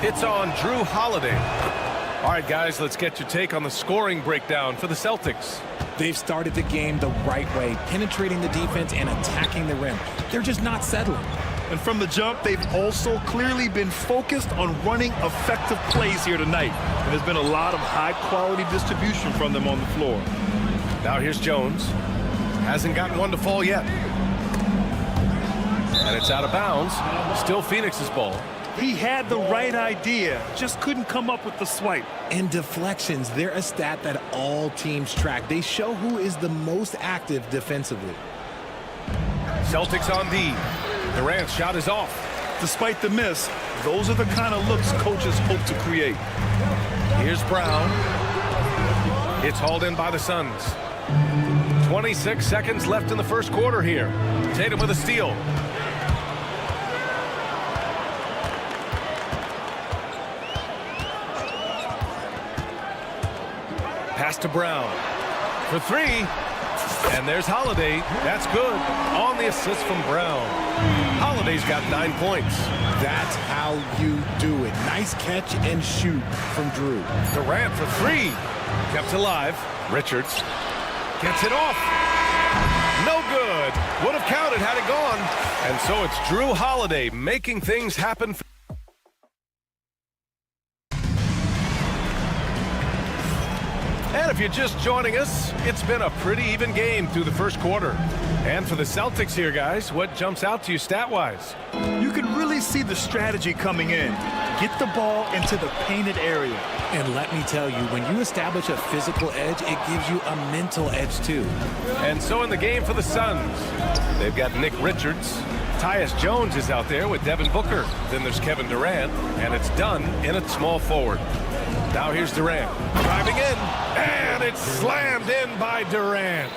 It's on Drew Holiday. All right, guys, let's get your take on the scoring breakdown for the Celtics. They've started the game the right way, penetrating the defense and attacking the rim. They're just not settling. And from the jump, they've also clearly been focused on running effective plays here tonight. And there's been a lot of high-quality distribution from them on the floor. Now here's Jones. Hasn't gotten one to fall yet. And it's out of bounds. Still Phoenix's ball. He had the right idea, just couldn't come up with the swipe. And deflections, they're a stat that all teams track. They show who is the most active defensively. Celtics on D. Durant's shot is off. Despite the miss, those are the kind of looks coaches hope to create. Here's Brown. It's hauled in by the Suns. 26 seconds left in the first quarter here. Tatum with a steal. Pass to Brown for three. And there's Holiday. That's good. On the assist from Brown. Holiday's got 9 points. That's how you do it. Nice catch and shoot from Drew. Durant for three. Kept alive. Richards gets it off. No good. Would have counted had it gone. And so it's Drew Holiday making things happen. And if you're just joining us, it's been a pretty even game through the first quarter. And for the Celtics here, guys, what jumps out to you stat-wise? You can really see the strategy coming in. Get the ball into the painted area. And let me tell you, when you establish a physical edge, it gives you a mental edge too. And so in the game for the Suns, they've got Nick Richards. Tyus Jones is out there with Devin Booker. Then there's Kevin Durant, and it's done in a small forward. Now here's Durant, driving in, and it's slammed in by Durant.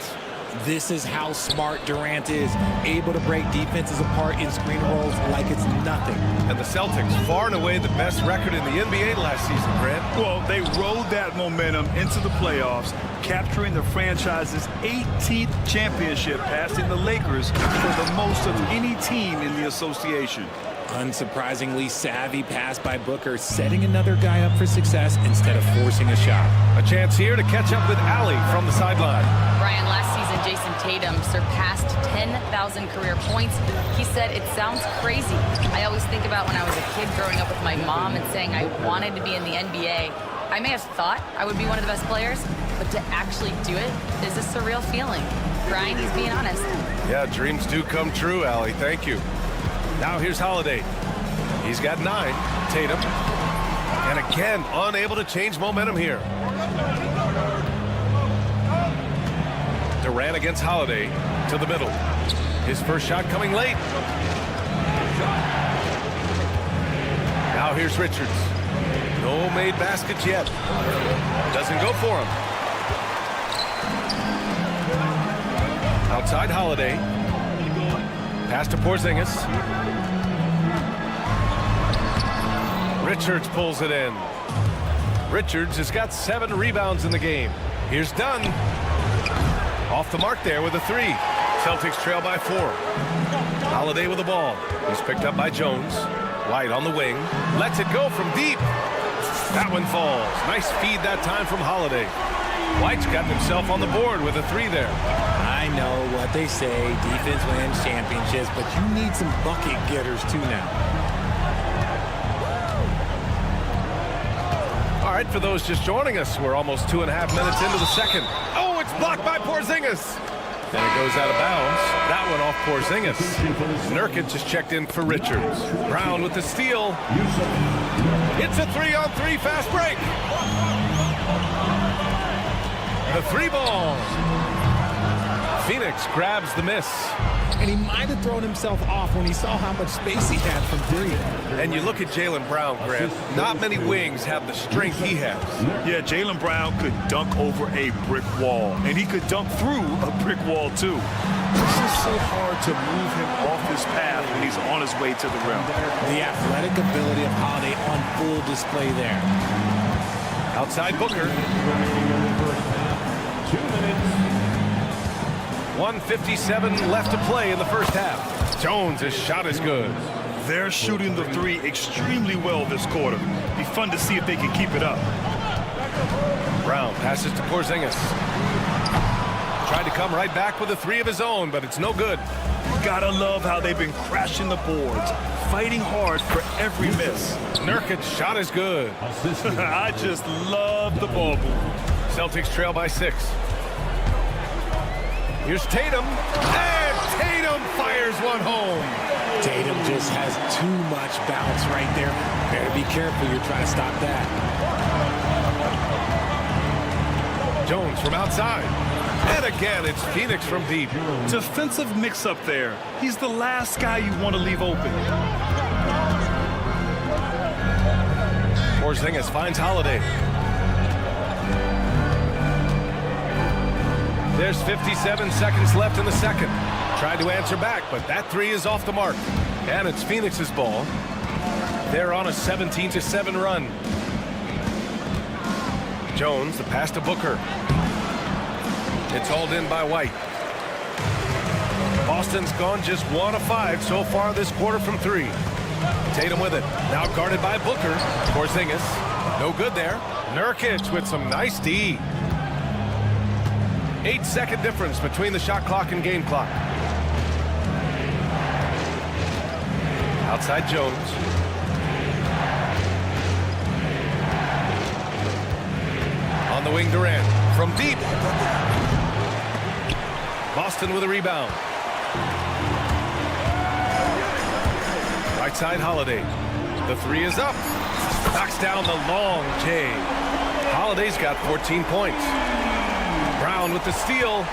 This is how smart Durant is, able to break defenses apart in screen rolls like it's nothing. And the Celtics, far and away the best record in the NBA last season, Grant. Well, they rode that momentum into the playoffs, capturing the franchise's 18th championship, passing the Lakers for the most of any team in the association. Unsurprisingly savvy pass by Booker, setting another guy up for success instead of forcing a shot. A chance here to catch up with Allie from the sideline. Brian, last season, Jason Tatum surpassed 10,000 career points. He said, it sounds crazy. I always think about when I was a kid growing up with my mom and saying I wanted to be in the NBA. I may have thought I would be one of the best players, but to actually do it is a surreal feeling. Brian, he's being honest. Yeah, dreams do come true, Allie. Thank you. Now here's Holiday. He's got 9. Tatum. And again, unable to change momentum here. Durant against Holiday to the middle. His first shot coming late. Now here's Richards. No made baskets yet. Doesn't go for him. Outside Holiday. Pass to Porzingis. Richards pulls it in. Richards has got 7 rebounds in the game. Here's Dunn. Off the mark there with a 3. Celtics trail by 4. Holiday with the ball. He's picked up by Jones. White on the wing. Lets it go from deep. That one falls. Nice feed that time from Holiday. White's gotten himself on the board with a 3 there. I know what they say, defense wins championships, but you need some bucket getters too now. All right, for those just joining us, we're almost 2.5 minutes into the second. Oh, it's blocked by Porzingis. And it goes out of bounds. That one off Porzingis. Nurkic just checked in for Richards. Brown with the steal. It's a 3-on-3 fast break. The 3-ball. Phoenix grabs the miss. And he might have thrown himself off when he saw how much space he had from 3. And you look at Jaylen Brown, Grant. Not many wings have the strength he has. Yeah, Jaylen Brown could dunk over a brick wall. And he could dunk through a brick wall, too. It's just so hard to move him off his path when he's on his way to the rim. The athletic ability of Holiday on full display there. Outside Booker. 2 minutes. 1:57 left to play in the first half. Jones' shot is good. They're shooting the 3 extremely well this quarter. Be fun to see if they can keep it up. Brown passes to Porzingis. Tried to come right back with a 3 of his own, but it's no good. You gotta love how they've been crashing the boards, fighting hard for every miss. Nurkic's shot is good. I just love the ball move. Celtics trail by 6. Here's Tatum, and Tatum fires one home. Tatum just has too much bounce right there. Better be careful. You're trying to stop that. Jones from outside. And again, it's Phoenix from deep. Defensive mix-up there. He's the last guy you want to leave open. Porzingis finds Holiday. There's 57 seconds left in the second. Tried to answer back, but that three is off the mark. And it's Phoenix's ball. They're on a 17-7 run. Jones, the pass to Booker. It's hauled in by White. Boston's gone just 1 of 5 so far this quarter from 3. Tatum with it. Now guarded by Booker. Porzingis. No good there. Nurkic with some nice D. 8-second difference between the shot clock and game clock. Outside Jones. On the wing, Durant. From deep. Boston with a rebound. Right side, Holiday. The three is up. Knocks down the long J. Holiday's got 14 points. Brown with the steal.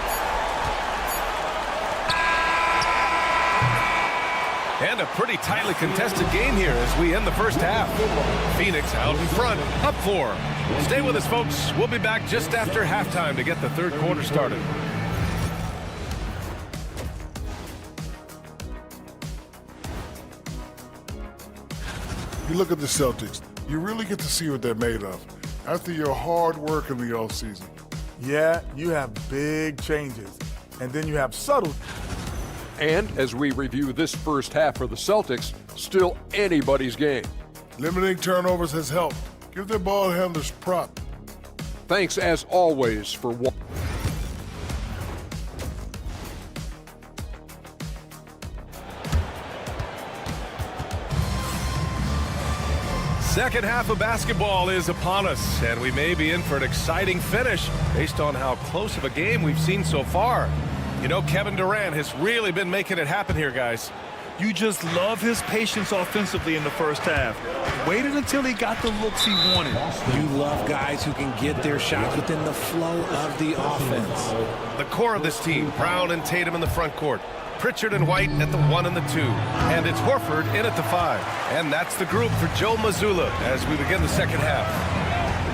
And a pretty tightly contested game here as we end the first half. Phoenix out in front, up 4. Stay with us, folks. We'll be back just after halftime to get the third quarter started. You look at the Celtics, you really get to see what they're made of after your hard work in the offseason. Yeah, you have big changes, and then you have subtle. And as we review this first half for the Celtics, still anybody's game. Limiting turnovers has helped. Give their ball handlers prop. Thanks as always for watching. Second half of basketball is upon us, and we may be in for an exciting finish based on how close of a game we've seen so far. You know, Kevin Durant has really been making it happen here, guys. You just love his patience offensively in the first half. Waited until he got the looks he wanted. You love guys who can get their shots within the flow of the offense. The core of this team, Brown and Tatum in the front court. Pritchard and White at the 1 and the 2. And it's Horford in at the 5. And that's the group for Joe Mazzulla as we begin the second half.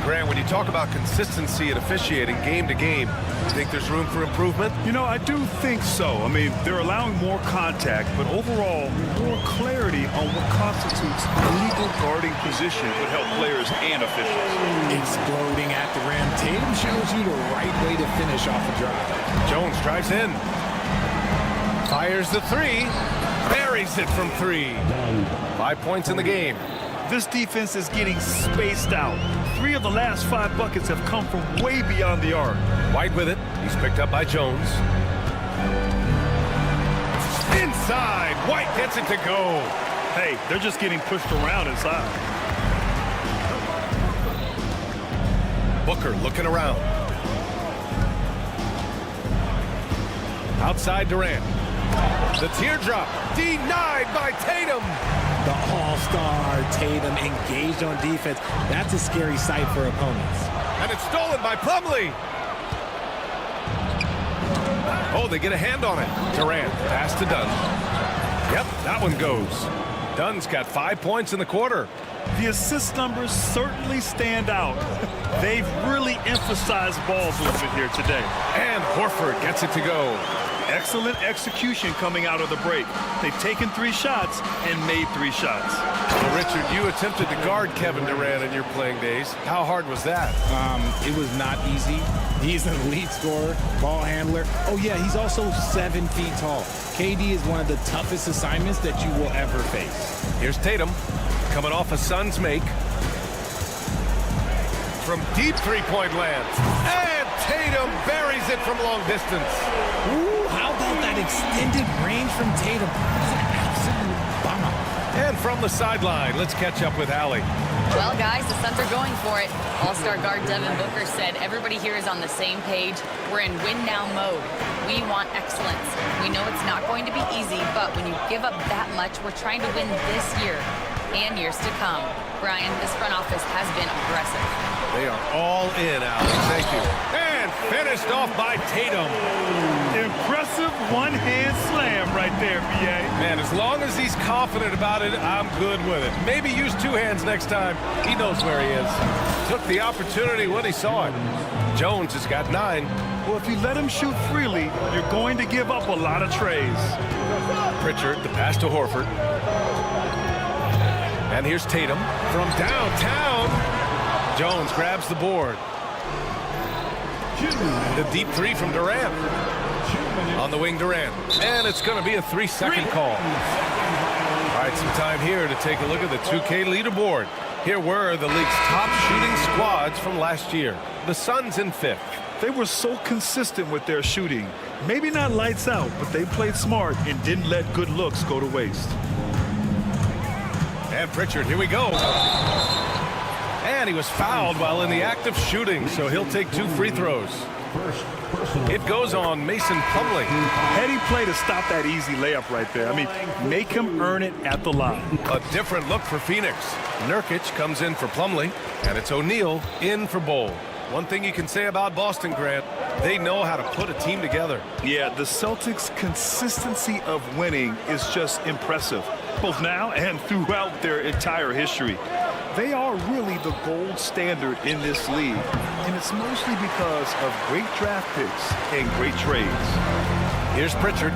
Grant, when you talk about consistency and officiating game to game, you think there's room for improvement? You know, I do think so. I mean, they're allowing more contact, but overall, more clarity on what constitutes legal guarding position would help players and officials. Exploding at the rim. Tatum shows you the right way to finish off a drive. Jones drives in. Fires the 3. Buries it from 3. 5 points in the game. This defense is getting spaced out. 3 of the last 5 buckets have come from way beyond the arc. White with it. He's picked up by Jones. Inside. White gets it to go. Hey, they're just getting pushed around inside. Booker looking around. Outside Durant. The teardrop denied by Tatum. The all-star Tatum engaged on defense. That's a scary sight for opponents. And it's stolen by Plumlee. Oh, they get a hand on it. Durant, pass to Dunn. Yep, that one goes. Dunn's got 5 points in the quarter. The assist numbers certainly stand out. They've really emphasized ball movement here today. And Horford gets it to go. Excellent execution coming out of the break. They've taken 3 shots and made 3 shots. Well, Richard, you attempted to guard Kevin Durant in your playing days. How hard was that? It was not easy. He's an elite scorer, ball handler. Oh, yeah, he's also 7 feet tall. KD is one of the toughest assignments that you will ever face. Here's Tatum coming off a Suns make. From deep three-point land. And Tatum buries it from long distance. Ooh, how about that extended range from Tatum? That's an absolute bomb. And from the sideline, let's catch up with Allie. Well, guys, the Suns are going for it. All-star guard Devin Booker said everybody here is on the same page. We're in win-now mode. We want excellence. We know it's not going to be easy, but when you give up that much, we're trying to win this year and years to come. Brian, this front office has been aggressive. They are all in, Alex. Thank you. And finished off by Tatum. Impressive one-hand slam right there, B.A. Man, as long as he's confident about it, I'm good with it. Maybe use two hands next time. He knows where he is. Took the opportunity when he saw it. Jones has got 9. Well, if you let him shoot freely, you're going to give up a lot of trays. Pritchard, the pass to Horford. And here's Tatum from downtown. Jones grabs the board. The deep 3 from Durant. On the wing, Durant. And it's going to be a 3-second call. All right, some time here to take a look at the 2K leaderboard. Here were the league's top shooting squads from last year. The Suns in 5th. They were so consistent with their shooting. Maybe not lights out, but they played smart and didn't let good looks go to waste. And Pritchard, here we go. And he was fouled while in the act of shooting, so he'll take 2 free throws. It goes on Mason Plumlee. Heady play to stop that easy layup right there. I mean, make him earn it at the line. A different look for Phoenix. Nurkic comes in for Plumlee, and it's O'Neal in for Bowl. One thing you can say about Boston, Grant, they know how to put a team together. Yeah, the Celtics' consistency of winning is just impressive, both now and throughout their entire history. They are really the gold standard in this league, and it's mostly because of great draft picks and great trades. Here's Pritchard.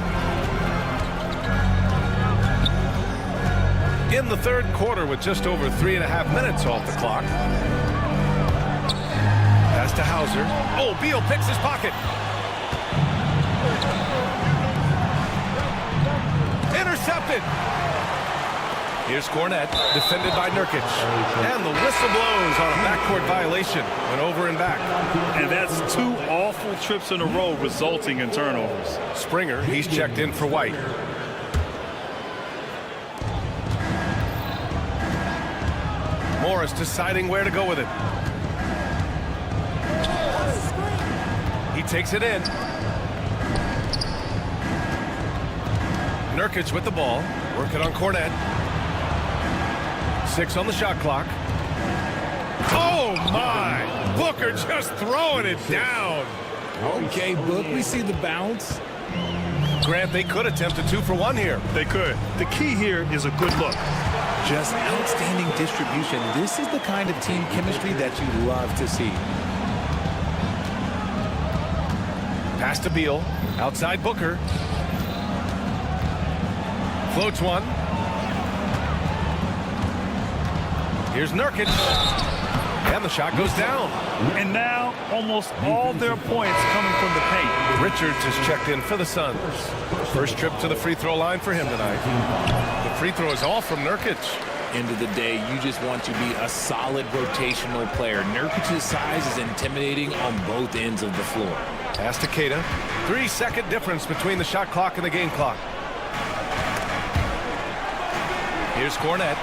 In the third quarter with just over 3.5 minutes off the clock. Pass to Hauser. Oh, Beal picks his pocket. Intercepted. Here's Cornette, defended by Nurkic. And the whistle blows on a backcourt violation. Went over and back. And that's 2 awful trips in a row resulting in turnovers. Springer, he's checked in for White. Morris deciding where to go with it. He takes it in. Nurkic with the ball. Working on Cornette. 6 on the shot clock. Oh, my! Booker just throwing it down. Okay, Book, we see the bounce. Grant, they could attempt a 2 for 1 here. They could. The key here is a good look. Just outstanding distribution. This is the kind of team chemistry that you love to see. Pass to Beal. Outside Booker. Floats one. Here's Nurkic. And the shot goes down. And now almost all their points coming from the paint. Richards is checked in for the Suns. First trip to the free throw line for him tonight. The free throw is all from Nurkic. End of the day, you just want to be a solid rotational player. Nurkic's size is intimidating on both ends of the floor. Pass to Keita. 3-second difference between the shot clock and the game clock. Here's Cornette.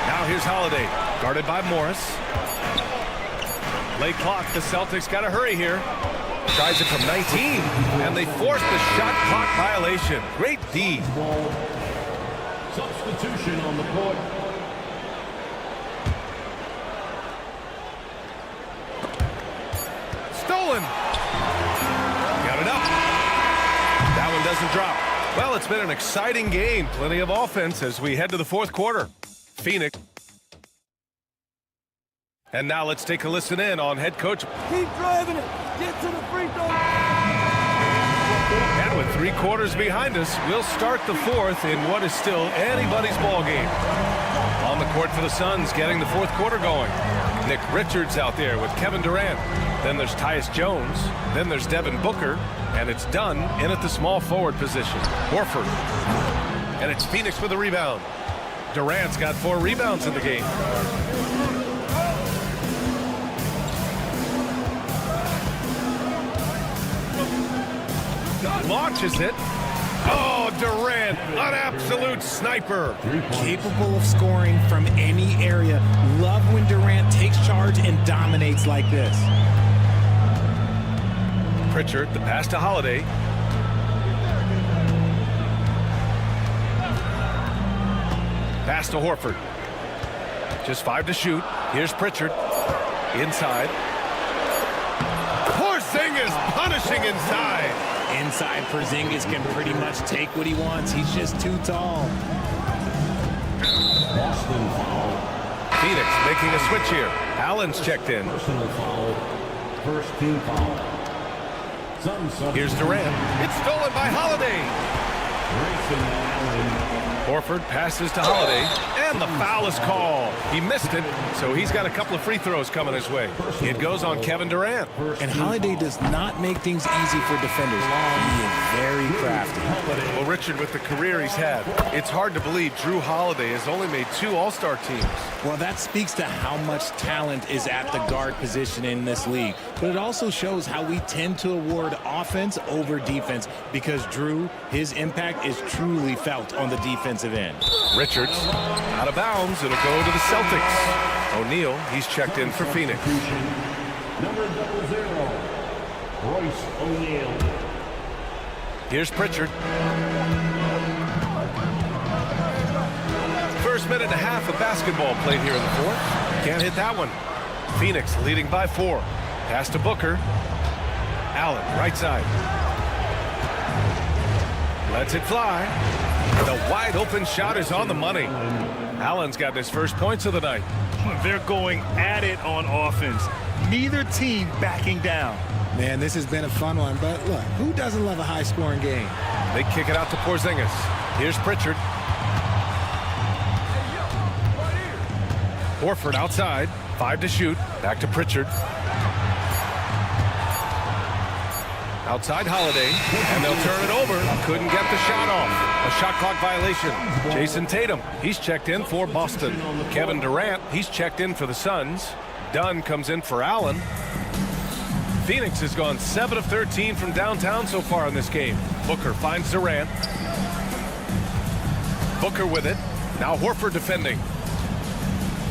Now here's Holiday. Guarded by Morris. Late clock. The Celtics got to hurry here. Tries it from 19. And they force the shot clock violation. Great D. Substitution on the court. Stolen. Got it up. That one doesn't drop. Well, it's been an exciting game. Plenty of offense as we head to the fourth quarter. Phoenix. And now let's take a listen in on head coach. Keep driving it. Get to the free throw. And with 3 quarters behind us, we'll start the fourth in what is still anybody's ball game. On the court for the Suns, getting the fourth quarter going. Nick Richards out there with Kevin Durant. Then there's Tyus Jones. Then there's Devin Booker. And it's Dunn in at the small forward position. Horford. And it's Phoenix with a rebound. Durant's got 4 rebounds in the game. Launches it. Oh, Durant, an absolute sniper. Capable of scoring from any area. Love when Durant takes charge and dominates like this. Pritchard, the pass to Holiday. Pass to Horford. Just 5 to shoot. Here's Pritchard. Inside. Porzingis punishing inside. Inside, Porzingis can pretty much take what he wants. He's just too tall. Boston foul. Phoenix making a switch here. Allen's checked in. Personal foul. First team foul. Here's Durant. It's stolen by Holiday. Grayson Allen. Horford passes to Holiday, and the foul is called. He missed it, so he's got a couple of free throws coming his way. It goes on Kevin Durant. And Holiday does not make things easy for defenders. He is very crafty. Well, Richard, with the career he's had, it's hard to believe Drew Holiday has only made 2 All-Star teams. Well, that speaks to how much talent is at the guard position in this league. But it also shows how we tend to award offense over defense because Drew, his impact is truly felt on the defensive end. Richards, out of bounds. It'll go to the Celtics. O'Neal, he's checked in for Phoenix. Number 00, Royce O'Neal. Here's Pritchard. First minute and a half of basketball played here in the fourth. Can't hit that one. Phoenix leading by 4. Pass to Booker. Allen, right side. Lets it fly. The wide open shot is on the money. Allen's gotten his first points of the night. They're going at it on offense. Neither team backing down. Man, this has been a fun one, but look, who doesn't love a high-scoring game? They kick it out to Porzingis. Here's Pritchard. Horford outside. 5 to shoot. Back to Pritchard. Outside Holiday, and they'll turn it over. Couldn't get the shot off. A shot clock violation. Jason Tatum, he's checked in for Boston. Kevin Durant, he's checked in for the Suns. Dunn comes in for Allen. Phoenix has gone 7 of 13 from downtown so far in this game. Booker finds Durant. Booker with it. Now Horford defending.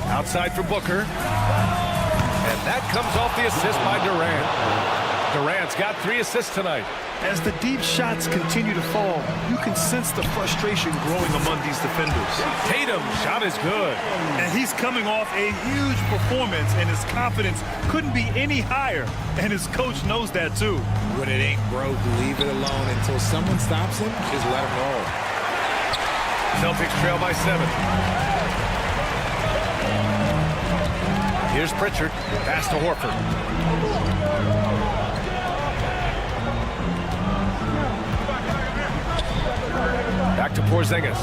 Outside for Booker. And that comes off the assist by Durant. Durant's got 3 assists tonight. As the deep shots continue to fall, you can sense the frustration growing among these defenders. Tatum's shot is good. And he's coming off a huge performance, and his confidence couldn't be any higher. And his coach knows that too. When it ain't broke, leave it alone until someone stops him. Just let him roll. Celtics trail by 7. Here's Pritchard. Pass to Horford. Back to Porzingis.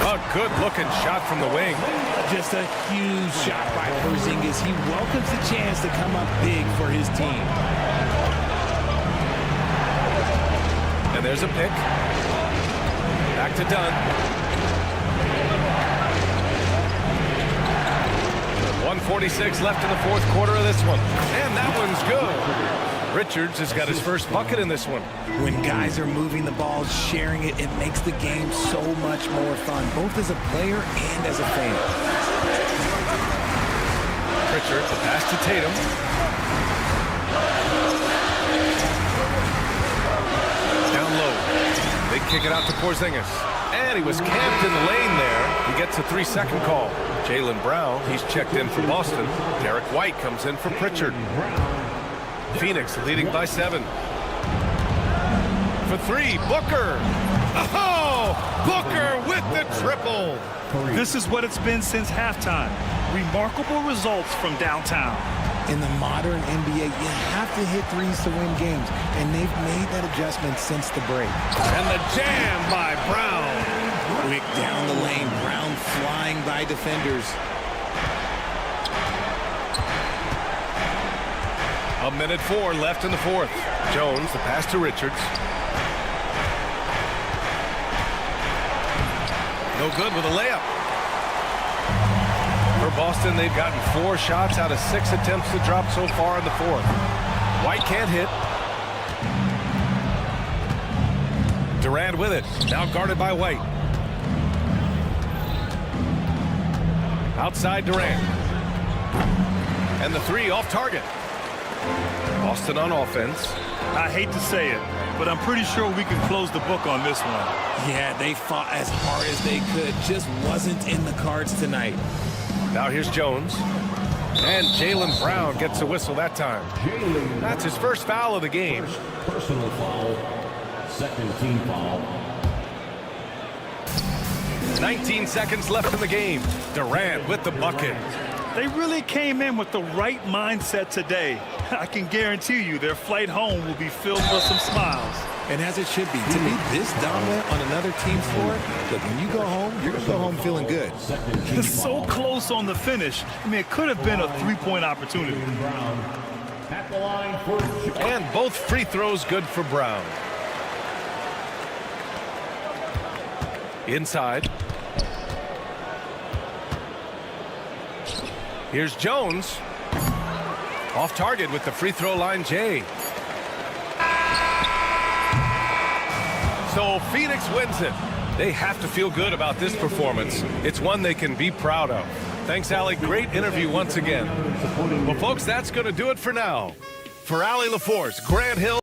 A good-looking shot from the wing. Just a huge shot by Porzingis. He welcomes the chance to come up big for his team. And there's a pick. Back to Dunn. 1:46 left in the fourth quarter of this one. And that one's good. Richards has got his first bucket in this one. When guys are moving the ball, sharing it, it makes the game so much more fun, both as a player and as a fan. Pritchard, the pass to Tatum. Down low. They kick it out to Porzingis. And he was camped in the lane there. He gets a 3-second call. Jaylen Brown, he's checked in for Boston. Derek White comes in for Pritchard. Phoenix leading by 7. For 3, Booker. Oh, Booker with the triple. This is what it's been since halftime. Remarkable results from downtown. In the modern NBA, you have to hit threes to win games, and they've made that adjustment since the break. And the jam by Brown. Quick down the lane, Brown flying by defenders. A minute 4 left in the fourth. Jones, the pass to Richards. No good with a layup. For Boston, they've gotten 4 shots out of 6 attempts to drop so far in the fourth. White can't hit. Durant with it. Now guarded by White. Outside Durant. And the 3 off target. Boston on offense. I hate to say it, but I'm pretty sure we can close the book on this one. Yeah, they fought as hard as they could. Just wasn't in the cards tonight. Now here's Jones. And Jaylen Brown gets a whistle that time. That's his first foul of the game. Personal foul. Second team foul. 19 seconds left in the game. Durant with the bucket. They really came in with the right mindset today. I can guarantee you their flight home will be filled with some smiles. And as it should be. To be this dominant on another team's floor, look, when you go home, you're going to go home feeling good. It's so close on the finish. I mean, it could have been a three-point opportunity. At the line for And both free throws good for Brown. Inside. Here's Jones. Off target with the free throw line, Jay. So Phoenix wins it. They have to feel good about this performance. It's one they can be proud of. Thanks, Allie. Great interview once again. Well, folks, that's going to do it for now. For Allie LaForce, Grant Hill.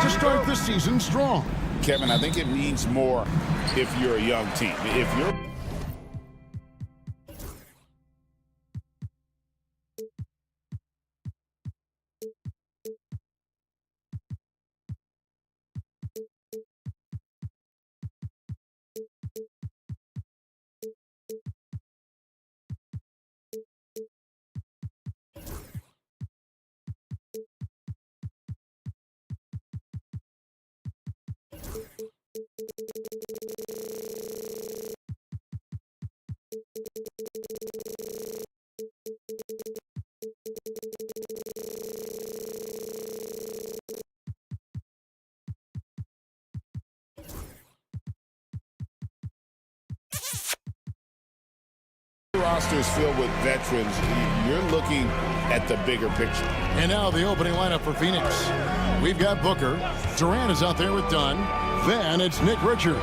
to start the season strong. Kevin, I think it means more if you're a young team. If you're roster is filled with veterans, you're looking at the bigger picture. And now the opening lineup for Phoenix. We've got Booker. Durant is out there with Dunn. Then it's Nick Richards.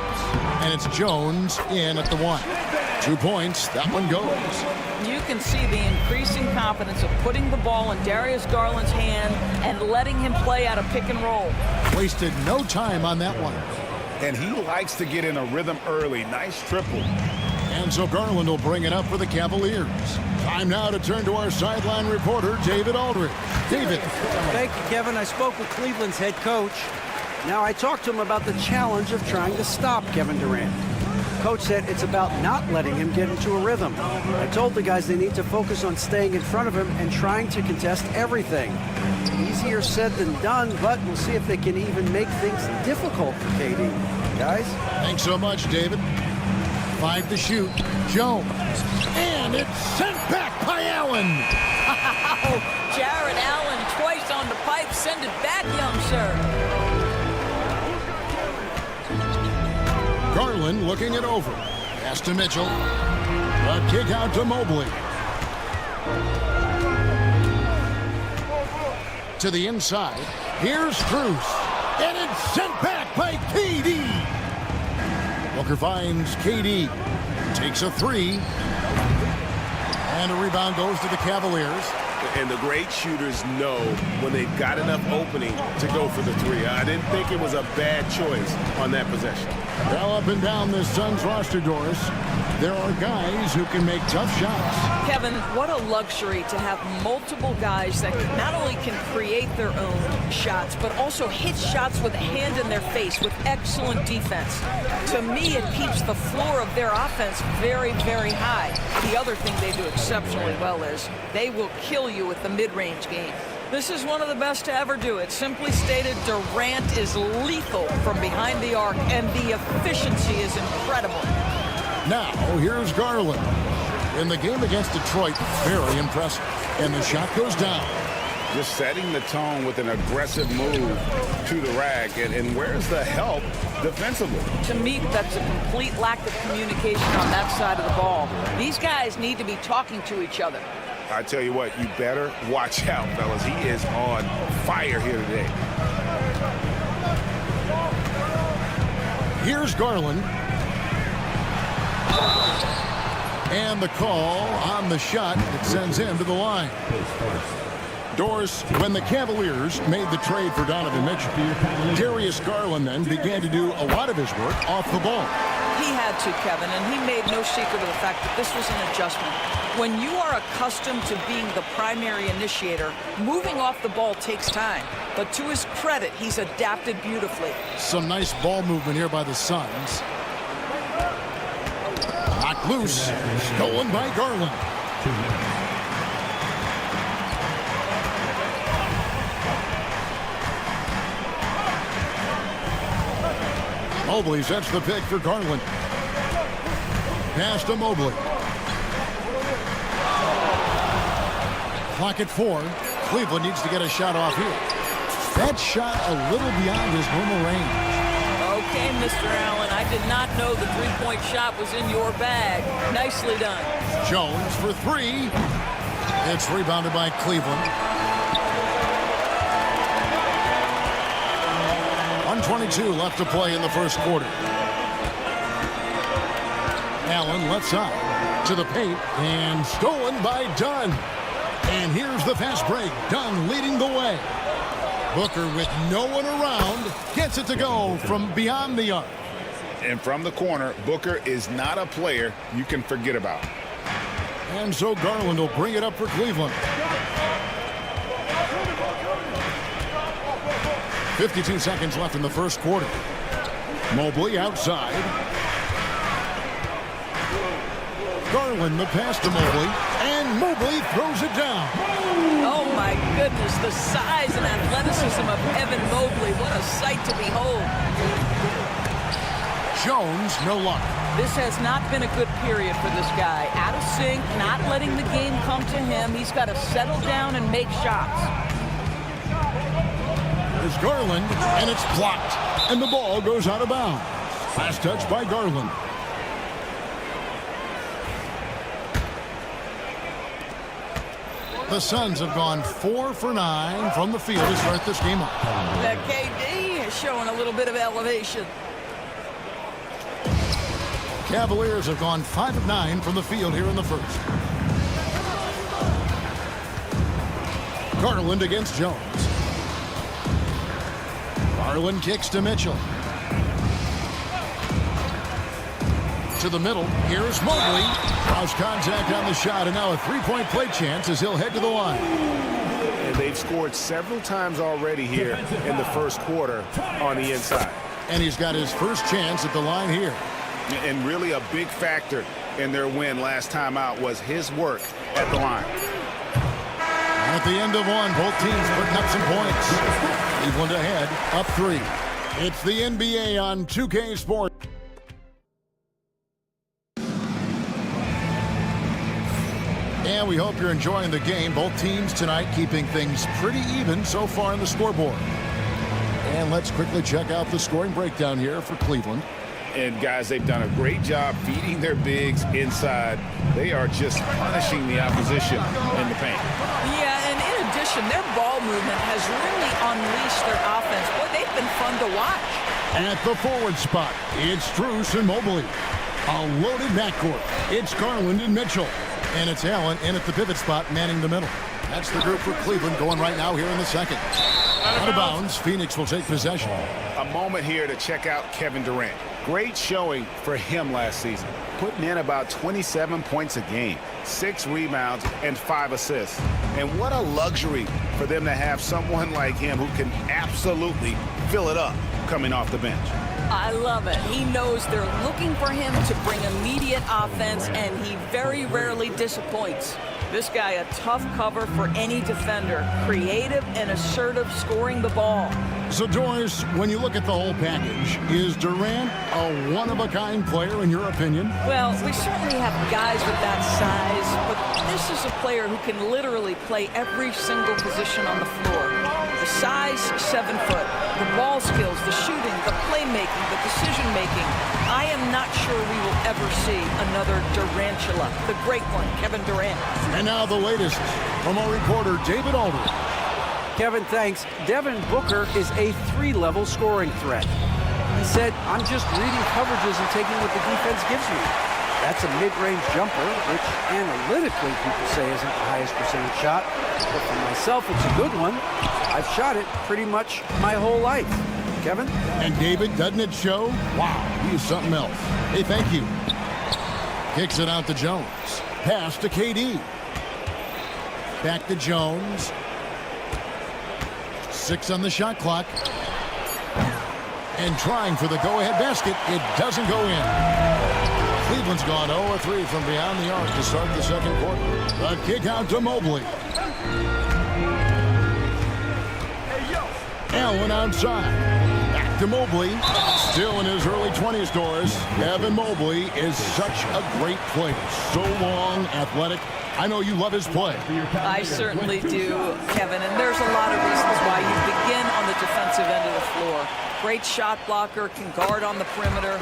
And it's Jones in at the 1. 2 points. That one goes. You can see the increasing confidence of putting the ball in Darius Garland's hand and letting him play out of pick and roll. Wasted no time on that one. And he likes to get in a rhythm early. Nice triple. And so Garland will bring it up for the Cavaliers. Time now to turn to our sideline reporter, David Aldridge. David. Thank you, Kevin. I spoke with Cleveland's head coach. Now, I talked to him about the challenge of trying to stop Kevin Durant. Coach said it's about not letting him get into a rhythm. I told the guys they need to focus on staying in front of him and trying to contest everything. Easier said than done, but we'll see if they can even make things difficult for KD. Guys? Thanks so much, David. 5 to shoot. Jones. And it's sent back by Allen. Wow! Jared Allen twice on the pipe. Send it back, young sir. Garland looking it over. Pass to Mitchell. A kick out to Mobley. To the inside. Here's Cruz. And it's sent back by KD. Booker finds KD. Takes a 3. And a rebound goes to the Cavaliers. And the great shooters know when they've got enough opening to go for the 3. I didn't think it was a bad choice on that possession. Well, up and down the Suns roster, Doris, there are guys who can make tough shots. Kevin, what a luxury to have multiple guys that not only can create their own shots, but also hit shots with a hand in their face with excellent defense. To me, it keeps the floor of their offense very, very high. The other thing they do exceptionally well is they will kill you with the mid-range game. This is one of the best to ever do it. Simply stated, Durant is lethal from behind the arc, and the efficiency is incredible. Now, here's Garland. In the game against Detroit, very impressive. And the shot goes down. Just setting the tone with an aggressive move to the rack. And where's the help defensively? To me, that's a complete lack of communication on that side of the ball. These guys need to be talking to each other. I tell you what, you better watch out, fellas. He is on fire here today. Here's Garland. And the call on the shot that sends him to the line. Doris, when the Cavaliers made the trade for Donovan Mitchell, Darius Garland then began to do a lot of his work off the ball. He had to, Kevin, and he made no secret of the fact that this was an adjustment. When you are accustomed to being the primary initiator, moving off the ball takes time. But to his credit, he's adapted beautifully. Some nice ball movement here by the Suns. Knocked loose. Stolen by Garland. Mobley sets the pick for Garland. Pass to Mobley. Clock at 4. Cleveland needs to get a shot off here. That shot a little beyond his normal range. Okay, Mr. Allen, I did not know the three-point shot was in your bag. Nicely done. Jones for 3. It's rebounded by Cleveland. 1:22 left to play in the first quarter. Allen left side to the paint and stolen by Dunn. And here's the fast break. Dunn leading the way. Booker with no one around gets it to go from beyond the arc. And from the corner, Booker is not a player you can forget about. And so Garland will bring it up for Cleveland. 52 seconds left in the first quarter. Mobley outside. Garland the pass to Mobley, and Mobley throws it down. Oh my goodness, the size and athleticism of Evan Mobley. What a sight to behold. Jones, no luck. This has not been a good period for this guy. Out of sync, not letting the game come to him. He's got to settle down and make shots. There's Garland, and it's blocked. And the ball goes out of bounds. Last touch by Garland. The Suns have gone 4 for 9 from the field to start this game up. That KD is showing a little bit of elevation. Cavaliers have gone 5 of 9 from the field here in the first. Garland against Jones. Garland kicks to Mitchell. To the middle. Here's Mobley. Cross contact on the shot, and now a three-point play chance as he'll head to the line. And they've scored several times already here in the first quarter on the inside. And he's got his first chance at the line here. And really a big factor in their win last time out was his work at the line. And at the end of one, both teams putting up some points. Cleveland ahead, up 3. It's the NBA on 2K Sports. And we hope you're enjoying the game. Both teams tonight keeping things pretty even so far on the scoreboard. And let's quickly check out the scoring breakdown here for Cleveland. And guys, they've done a great job feeding their bigs inside. They are just punishing the opposition in the paint. Yeah, and in addition, their ball movement has really unleashed their offense. Boy, they've been fun to watch. At the forward spot, it's Strus and Mobley. A loaded backcourt. It's Garland and Mitchell. And it's Allen in at the pivot spot, manning the middle. That's the group for Cleveland going right now here in the second. Out of bounds, Phoenix will take possession. A moment here to check out Kevin Durant. Great showing for him last season. Putting in about 27 points a game, 6 rebounds, and 5 assists. And what a luxury for them to have someone like him who can absolutely fill it up coming off the bench. I love it. He knows they're looking for him to bring immediate offense, and he very rarely disappoints. This guy, a tough cover for any defender. Creative and assertive scoring the ball. So, Doris, when you look at the whole package, is Durant a one-of-a-kind player in your opinion? Well, we certainly have guys with that size, but this is a player who can literally play every single position on the floor. The size, 7 foot. The ball skills, the shooting, the playmaking, the decision-making. I am not sure we will ever see another Durantula. The great one, Kevin Durant. And now the latest from our reporter, David Aldridge. Kevin, thanks. Devin Booker is a 3-level scoring threat. He said, I'm just reading coverages and taking what the defense gives me. That's a mid-range jumper, which analytically people say isn't the highest percentage shot. But for myself, it's a good one. I've shot it pretty much my whole life. Kevin? And David, doesn't it show? Wow, he is something else. Hey, thank you. Kicks it out to Jones. Pass to KD. Back to Jones. 6 on the shot clock. And trying for the go-ahead basket. It doesn't go in. Cleveland's gone 0-3 from beyond the arc to start the second quarter. The kick out to Mobley. Allen outside. Back to Mobley. Still in his early 20s, Doris. Evan Mobley is such a great player. So long, athletic. I know you love his play. I certainly do, Kevin, and there's a lot of reasons why you begin on the defensive end of the floor. Great shot blocker, can guard on the perimeter,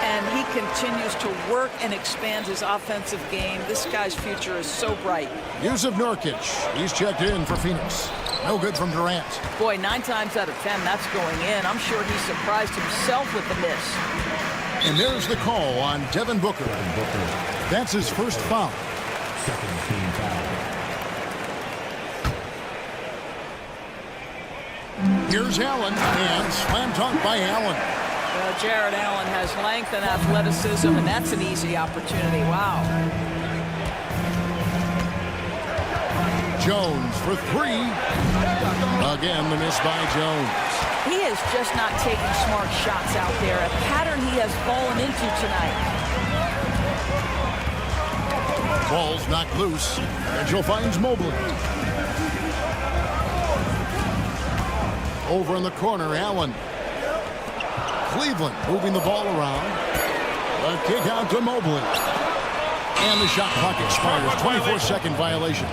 and he continues to work and expand his offensive game. This guy's future is so bright. Yusuf Nurkic, he's checked in for Phoenix. No good from Durant. Boy, 9 times out of 10, that's going in. I'm sure he surprised himself with the miss. And there's the call on Devin Booker. That's his first foul. Second team foul. Here's Allen, and slam dunk by Allen. Jared Allen has length and athleticism, and that's an easy opportunity. Wow. Jones for three. Again, the miss by Jones. He is just not taking smart shots out there, a pattern he has fallen into tonight. Ball's knocked loose. Mitchell finds Mobley. Over in the corner, Allen. Cleveland moving the ball around. A kick out to Mobley. And the shot clock expires. 24-second violation.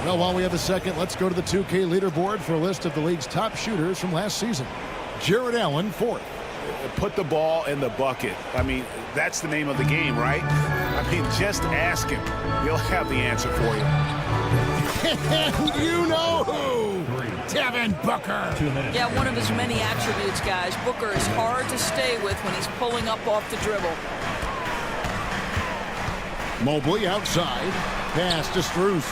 Well, while we have a second, let's go to the 2K leaderboard for a list of the league's top shooters from last season. Jared Allen, 4th. Put the ball in the bucket. I mean, that's the name of the game, right? I mean, just ask him. He'll have the answer for you. And you know who? Devin Booker. Yeah, one of his many attributes, guys. Booker is hard to stay with when he's pulling up off the dribble. Mobley outside. Pass to Strus.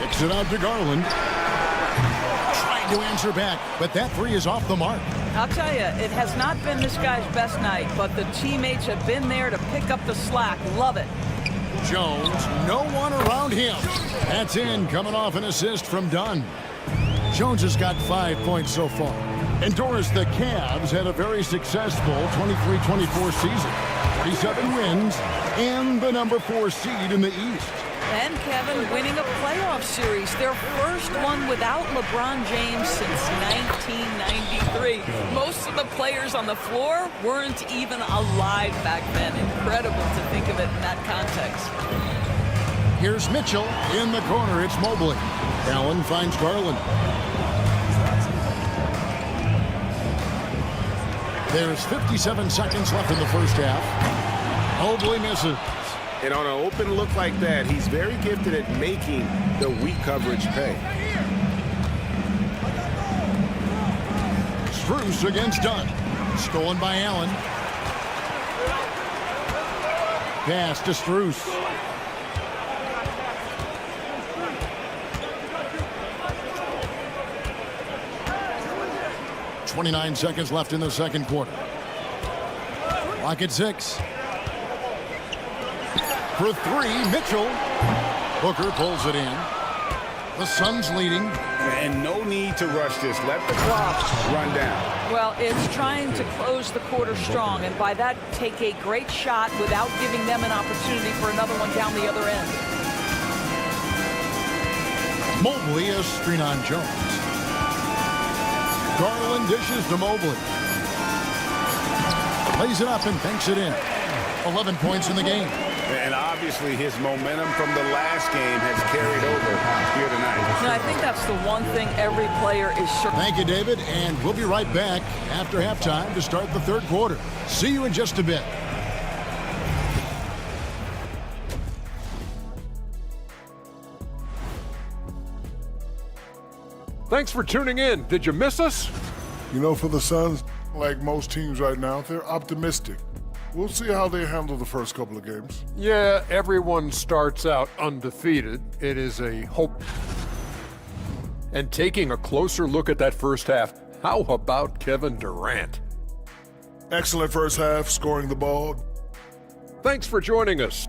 Kicks it out to Garland. Trying to answer back, but that three is off the mark. I'll tell you, it has not been this guy's best night, but the teammates have been there to pick up the slack. Love it. Jones, no one around him. That's in, coming off an assist from Dunn. Jones has got 5 points so far. And Doris, the Cavs had a very successful 23-24 season. 37 wins and the number 4 seed in the East. And Kevin winning a playoff series, their first one without LeBron James since 1993. Most of the players on the floor weren't even alive back then. Incredible to think of it in that context. Here's Mitchell in the corner. It's Mobley. Allen finds Garland. There's 57 seconds left in the first half. Mobley misses. And on an open look like that, he's very gifted at making the weak coverage pay. Strus against Dunn. Stolen by Allen. Pass to Strus. .29 seconds left in the second quarter. Clock at 6. For three, Mitchell. Booker pulls it in. The Suns leading. And no need to rush this. Let the clock run down. Well, it's trying to close the quarter strong, and by that, take a great shot without giving them an opportunity for another one down the other end. Mobley, a screen on Jones. Garland dishes to Mobley. Lays it up and banks it in. 11 points in the game. And obviously his momentum from the last game has carried over here tonight. You know, I think that's the one thing every player is sure. Thank you, David, and we'll be right back after halftime to start the third quarter. See you in just a bit. Thanks for tuning in. Did you miss us? You know, for the Suns, like most teams right now, they're optimistic. We'll see how they handle the first couple of games. Yeah, everyone starts out undefeated. It is a hope. And taking a closer look at that first half, how about Kevin Durant? Excellent first half, scoring the ball. Thanks for joining us.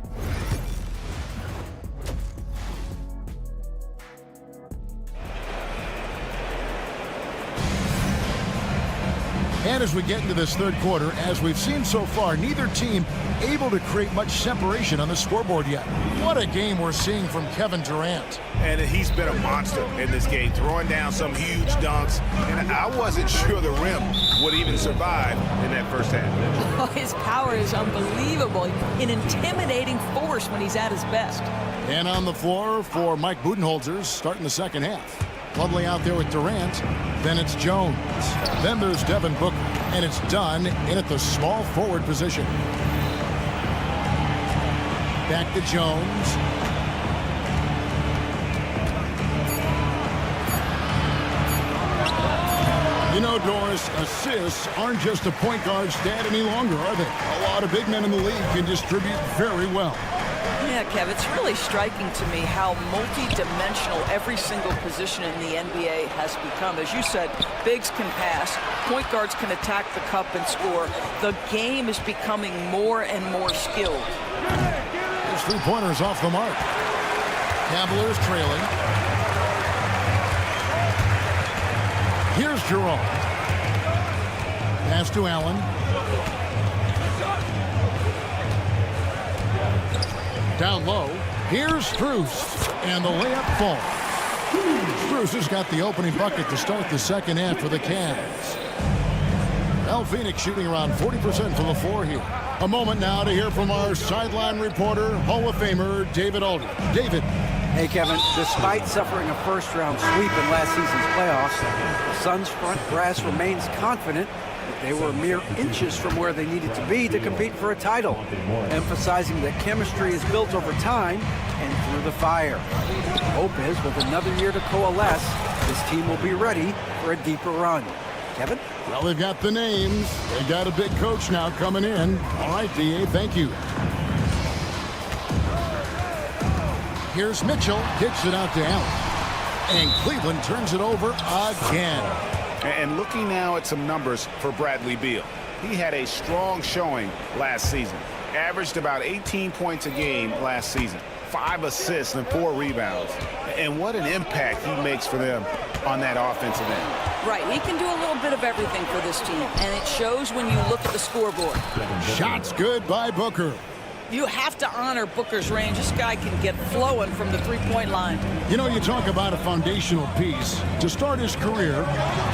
And as we get into this third quarter, as we've seen so far, neither team able to create much separation on the scoreboard yet. What a game we're seeing from Kevin Durant. And he's been a monster in this game, throwing down some huge dunks. And I wasn't sure the rim would even survive in that first half. Oh, his power is unbelievable. An intimidating force when he's at his best. And on the floor for Mike Budenholzer starting the second half. Lovely out there with Durant. Then it's Jones. Then there's Devin Booker. And it's Dunn in at the small forward position. Back to Jones. You know, Doris, assists aren't just a point guard stat any longer, are they? A lot of big men in the league can distribute very well. Yeah, Kev, it's really striking to me how multi-dimensional every single position in the NBA has become. As you said, bigs can pass, point guards can attack the cup and score. The game is becoming more and more skilled. There's 3-pointers off the mark. Cavaliers trailing. Here's Jerome. Pass to Allen. Down low. Here's Strus. And the layup falls. Strus has got the opening bucket to start the second half for the Cavs. Well, Phoenix shooting around 40% from the floor here. A moment now to hear from our sideline reporter, Hall of Famer David Aldridge. David. Hey, Kevin, despite suffering a first-round sweep in last season's playoffs, the Suns' front brass remains confident that they were mere inches from where they needed to be to compete for a title, emphasizing that chemistry is built over time and through the fire. Hope is, with another year to coalesce, this team will be ready for a deeper run. Kevin? Well, they've got the names. They've got a big coach now coming in. All right, D.A., thank you. Here's Mitchell, kicks it out to Allen. And Cleveland turns it over again. And looking now at some numbers for Bradley Beal. He had a strong showing last season. Averaged about 18 points a game last season. 5 assists and 4 rebounds. And what an impact he makes for them on that offensive end. Right, he can do a little bit of everything for this team, and it shows when you look at the scoreboard. Shots good by Booker. You have to honor Booker's range. This guy can get flowing from the three-point line. You know, you talk about a foundational piece. To start his career,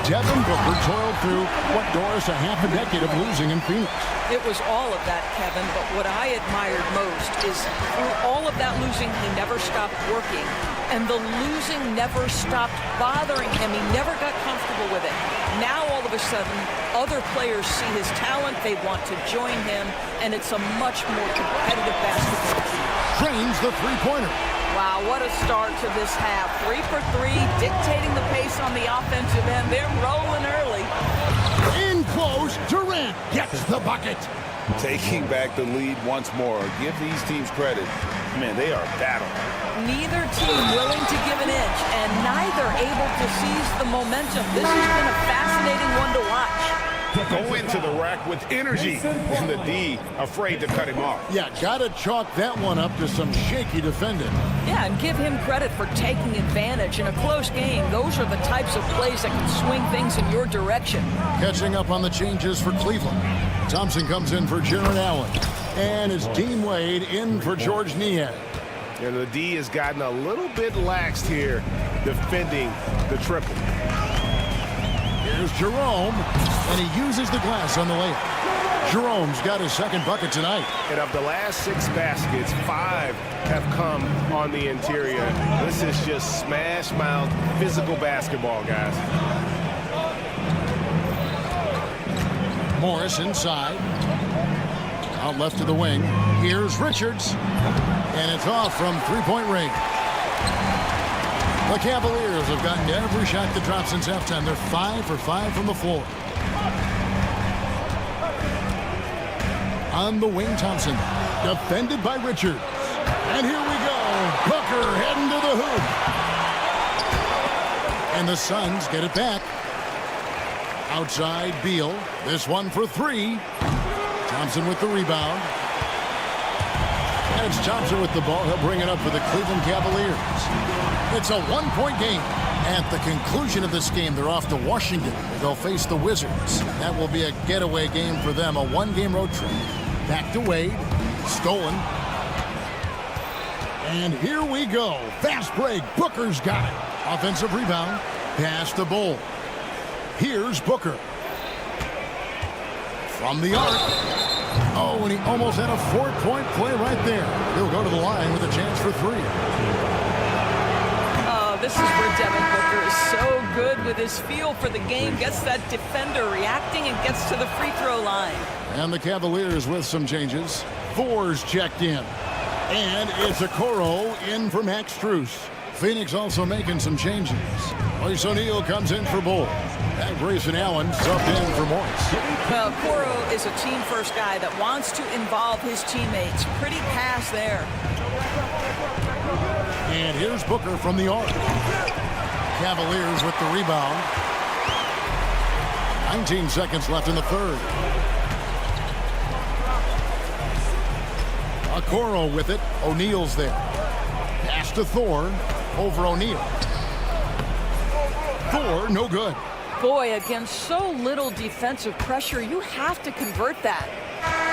Devin Booker toiled through, Doris, a half a decade of losing in Phoenix. It was all of that, Kevin, but what I admired most is through all of that losing, he never stopped working. And the losing never stopped bothering him. He never got comfortable with it. Now, all of a sudden, other players see his talent. They want to join him, and it's a much more competitive basketball team. Trains the three-pointer. Wow, what a start to this half. 3 for 3, dictating the pace on the offensive end. They're rolling early. In close, Durant gets the bucket. Taking back the lead once more. Give these teams credit. Man, they are battling. Neither team willing to give an inch, and neither able to seize the momentum. This has been a fascinating one to watch. Go into the rack with energy, and the D afraid to cut him off. Yeah, gotta chalk that one up to some shaky defending. Yeah, and give him credit for taking advantage in a close game. Those are the types of plays that can swing things in your direction. Catching up on the changes for Cleveland. Thompson comes in for Jared Allen, and it's Dean Wade in for George Niang. And the D has gotten a little bit laxed here defending the triple. Here's Jerome, and he uses the glass on the layup. Jerome's got his second bucket tonight. And of the last 6 baskets, 5 have come on the interior. This is just smash mouth physical basketball, guys. Morris inside. Out left to the wing. Here's Richards. And it's off from three-point range. The Cavaliers have gotten every shot that dropped since halftime. They're 5 for 5 from the floor. On the wing, Thompson. Defended by Richards. And here we go. Booker heading to the hoop. And the Suns get it back. Outside, Beal. This one for 3. Thompson with the rebound. And it's Thompson with the ball. He'll bring it up for the Cleveland Cavaliers. It's a one-point game. At the conclusion of this game, they're off to Washington. They'll face the Wizards. That will be a getaway game for them, a one-game road trip. Back to Wade. Stolen. And here we go. Fast break. Booker's got it. Offensive rebound. Pass to Bull. Here's Booker. From the arc. Oh, and he almost had a 4-point play right there. He'll go to the line with a chance for 3. Oh, this is where Devin Booker is so good with his feel for the game. Gets that defender reacting and gets to the free throw line. And the Cavaliers with some changes. Fours checked in. And it's a Coro in for Max Strus. Phoenix also making some changes. Royce O'Neal comes in for Bull. And Grayson Allen subbed in for Morris. Well, CLA-RO is a team-first guy that wants to involve his teammates. Pretty pass there. And here's Booker from the arc. Cavaliers with the rebound. 19 seconds left in the third. Okoro with it. O'Neal's there. Pass to Thor. Over O'Neal. Thor, no good. Boy, against so little defensive pressure, you have to convert that.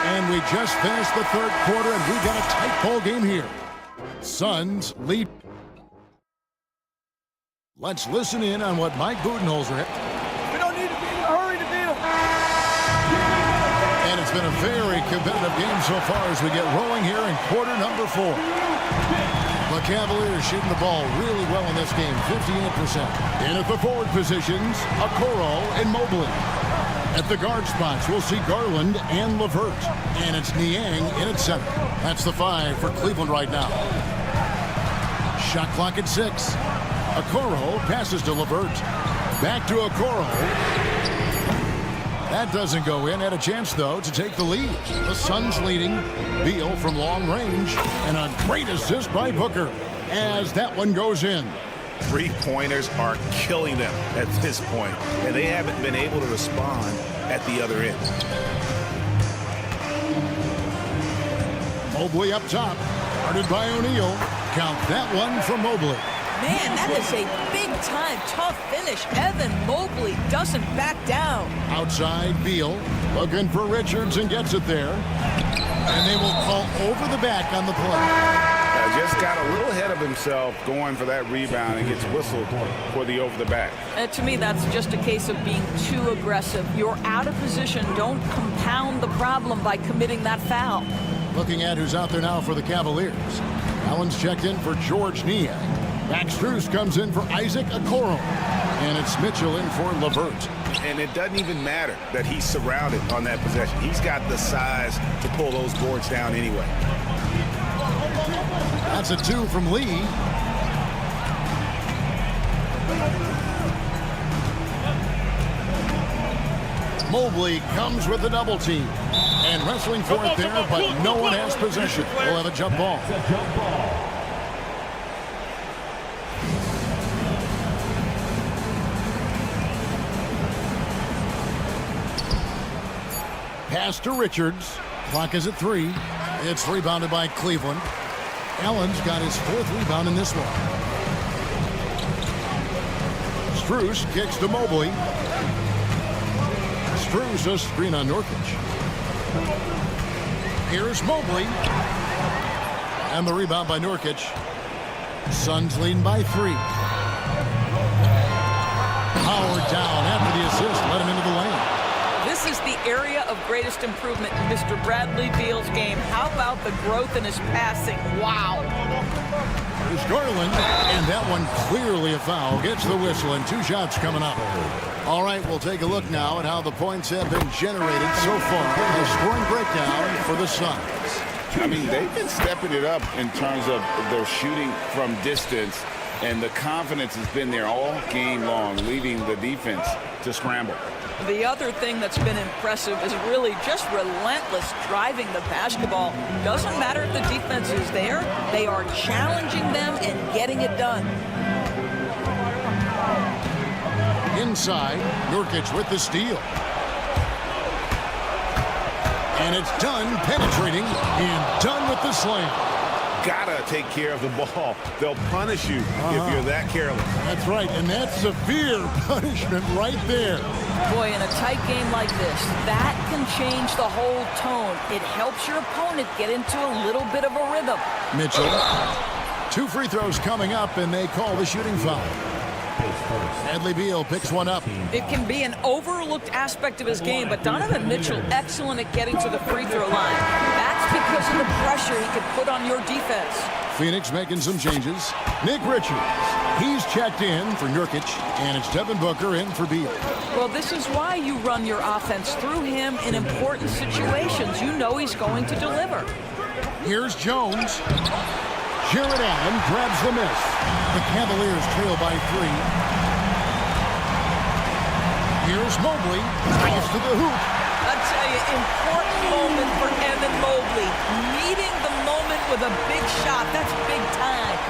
And we just finished the third quarter, and we got a tight ball game here. Suns lead. Let's listen in on what Mike Budenholzer had. We don't need to be in a hurry to beat them. And it's been a very competitive game so far as we get rolling here in quarter number 4. The Cavaliers shooting the ball really well in this game, 58%. And at the forward positions, Okoro and Mobley. At the guard spots, we'll see Garland and LeVert. And it's Niang in at center. That's the 5 for Cleveland right now. Shot clock at 6. Okoro passes to LeVert. Back to Okoro. That doesn't go in. Had a chance, though, to take the lead. The Suns leading. Beal from long range. And a great assist by Booker as that one goes in. Three-pointers are killing them at this point, and they haven't been able to respond at the other end. Mobley up top. Guarded by O'Neal. Count that one from Mobley. Man, that is a big-time tough finish. Evan Mobley doesn't back down. Outside, Beal looking for Richards and gets it there. And they will call over the back on the play. Just got a little ahead of himself going for that rebound and gets whistled for the over the back. And to me, that's just a case of being too aggressive. You're out of position. Don't compound the problem by committing that foul. Looking at who's out there now for the Cavaliers. Allen's checked in for George Niang. Max Strus comes in for Isaac Okoro. And it's Mitchell in for LeVert. And it doesn't even matter that he's surrounded on that possession. He's got the size to pull those boards down anyway. That's a 2 from Lee. Mobley comes with the double team. And wrestling for it there, but no one has possession. We'll have a jump ball. Pass to Richards. Clock is at 3. It's rebounded by Cleveland. Allen's got his 4th rebound in this one. Strus kicks to Mobley. Strus a screen on Nurkic. Here's Mobley. And the rebound by Nurkic. Suns leading by 3. Howard down after the assist. Let him into the lane. This is the area of greatest improvement in Mr. Bradley Beal's game. How about the growth in his passing? Wow. There's Garland, and that one clearly a foul. Gets the whistle, and 2 shots coming up. All right, we'll take a look now at how the points have been generated so far. A scoring breakdown for the Suns. I mean, they've been stepping it up in terms of their shooting from distance, and the confidence has been there all game long, leaving the defense to scramble. The other thing that's been impressive is really just relentless driving the basketball. Doesn't matter if the defense is there. They are challenging them and getting it done. Inside, Nurkic with the steal. And it's done penetrating and done with the slam. Gotta take care of the ball. They'll punish you if you're that careless. That's right, and that's severe punishment right there. Boy, in a tight game like this, that can change the whole tone. It helps your opponent get into a little bit of a rhythm. Mitchell, 2 free throws coming up, and they call the shooting foul. Bradley Beal picks one up. It can be an overlooked aspect of his game, but Donovan Mitchell excellent at getting to the free throw line. That's because of the pressure he can put on your defense. Phoenix making some changes. Nick Richards, he's checked in for Nurkic, and it's Devin Booker in for Beal. Well, this is why you run your offense through him in important situations. You know he's going to deliver. Here's Jones. Jared Allen grabs the miss. The Cavaliers trail by 3. Here's Mobley. Drives to the hoop. I tell you, important moment for Evan Mobley. Meeting the moment with a big shot. That's big time.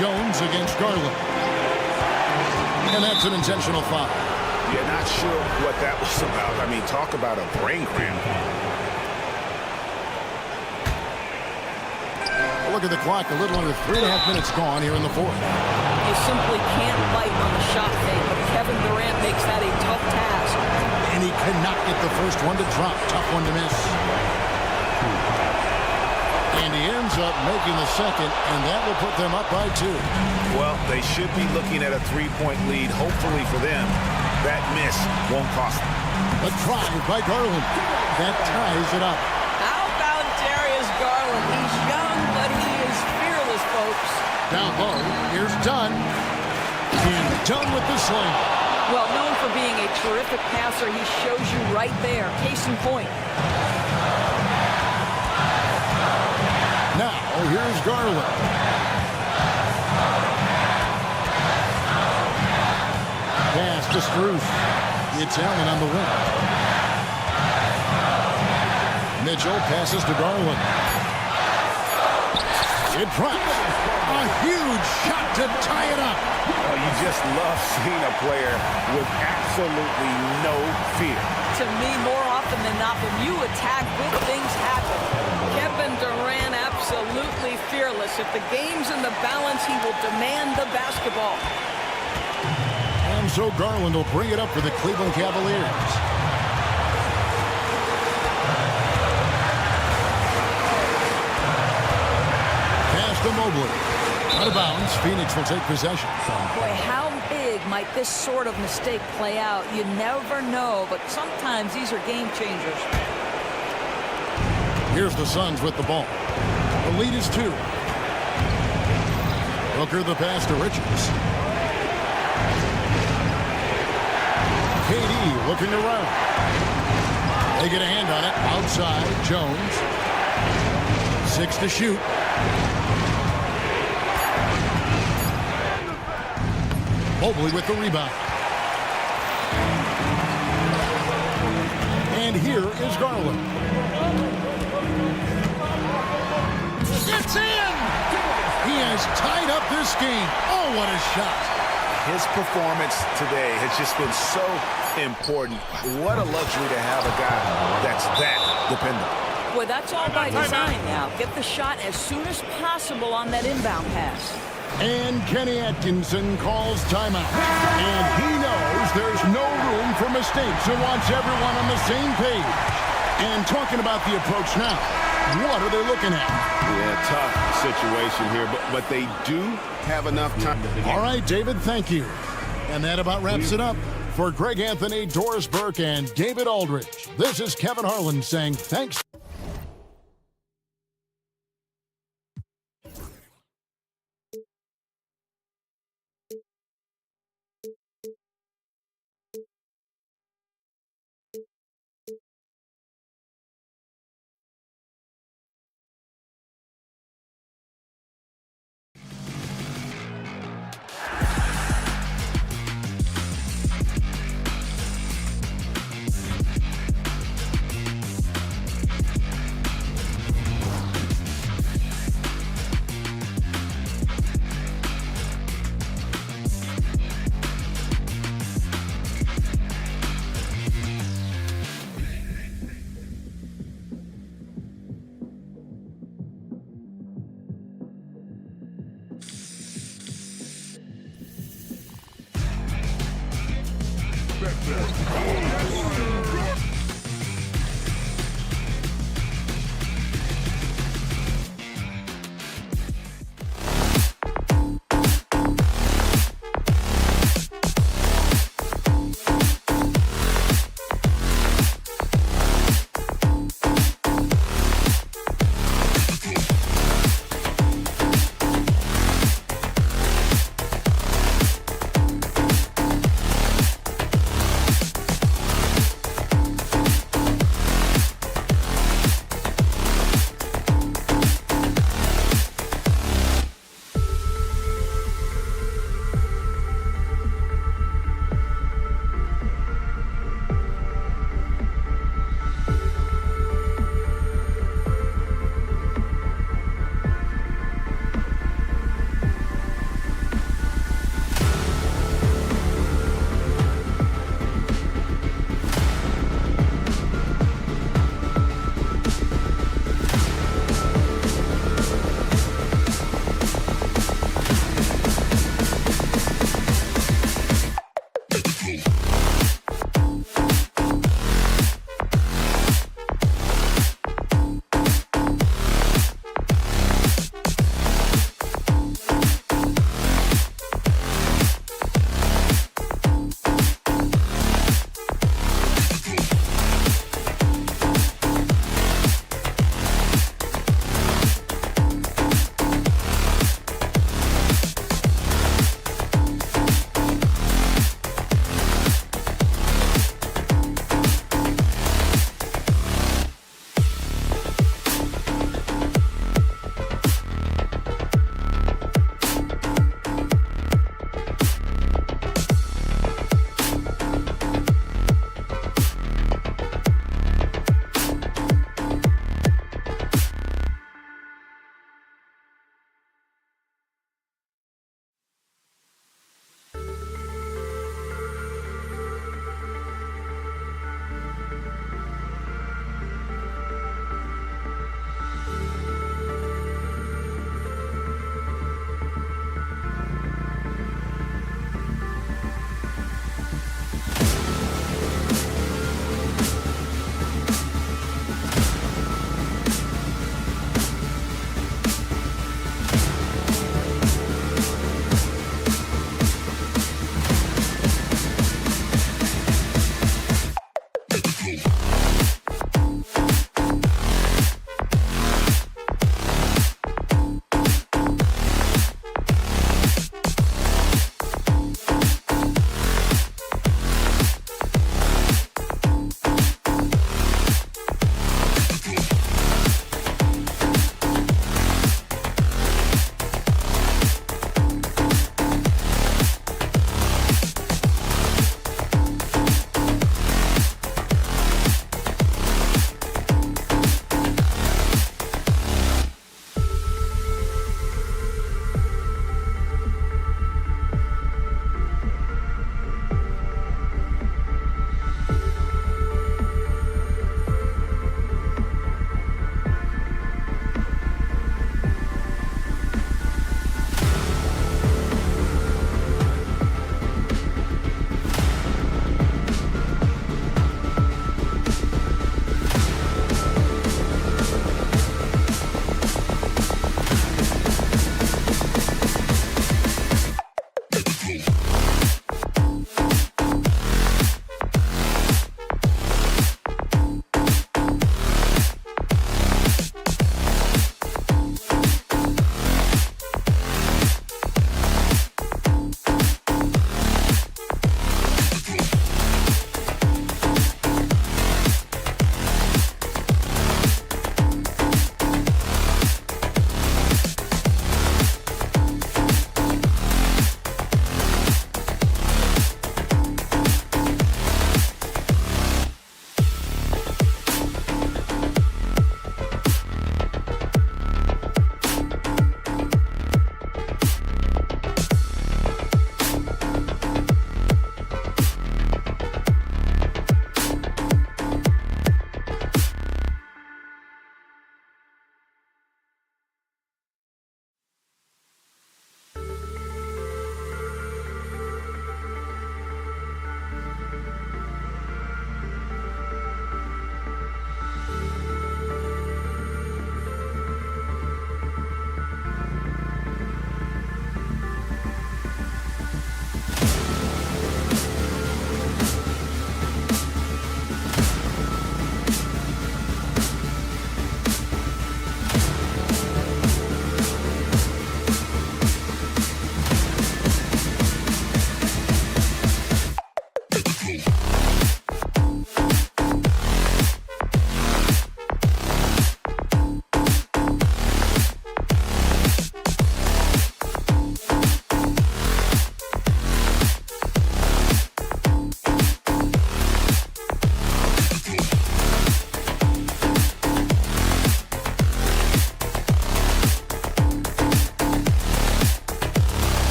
Jones against Garland. And that's an intentional foul. Yeah, not sure what that was about. I mean, talk about a brain cramp. Look at the clock. A little under 3.5 minutes gone here in the fourth. You simply can't bite on the shot fake, but Kevin Durant makes that a tough task. And he cannot get the first one to drop. Tough one to miss. And he ends up making the second, and that will put them up by 2. Well, they should be looking at a 3-point lead, hopefully for them. That miss won't cost them. A drive by Garland. That ties it up. How about Darius Garland? He's young, but he is fearless, folks. Down low, here's Dunn. And Dunn with the slam. Well, known for being a terrific passer, he shows you right there. Case in point. Now, here's Garland. Pass to Strus. It's Allen on the wing. Mitchell passes to Garland. It drops. A huge shot to tie it up. Oh, you just love seeing a player with absolutely no fear. To me, more often than not, when you attack, good things happen. Kevin Durant, absolutely fearless. If the game's in the balance, he will demand the basketball. And so Garland will bring it up for the Cleveland Cavaliers. Pass to Mobley. Out of bounds. Phoenix will take possession. Boy, how big might this sort of mistake play out? You never know, but sometimes these are game changers. Here's the Suns with the ball. The lead is 2. Booker the pass to Richards. KD looking around. They get a hand on it. Outside, Jones. 6 to shoot. Mobley with the rebound. And here is Garland. It's in! He has tied up this game. Oh, what a shot. His performance today has just been so important. What a luxury to have a guy that's that dependable. Boy, that's all by design now. Get the shot as soon as possible on that inbound pass. And Kenny Atkinson calls timeout. And he knows there's no room for mistakes and wants everyone on the same page. And talking about the approach now, what are they looking at? Yeah, tough situation here, but they do have enough time. All right, David, thank you. And that about wraps it up. For Greg Anthony, Doris Burke, and David Aldridge, this is Kevin Harlan saying thanks.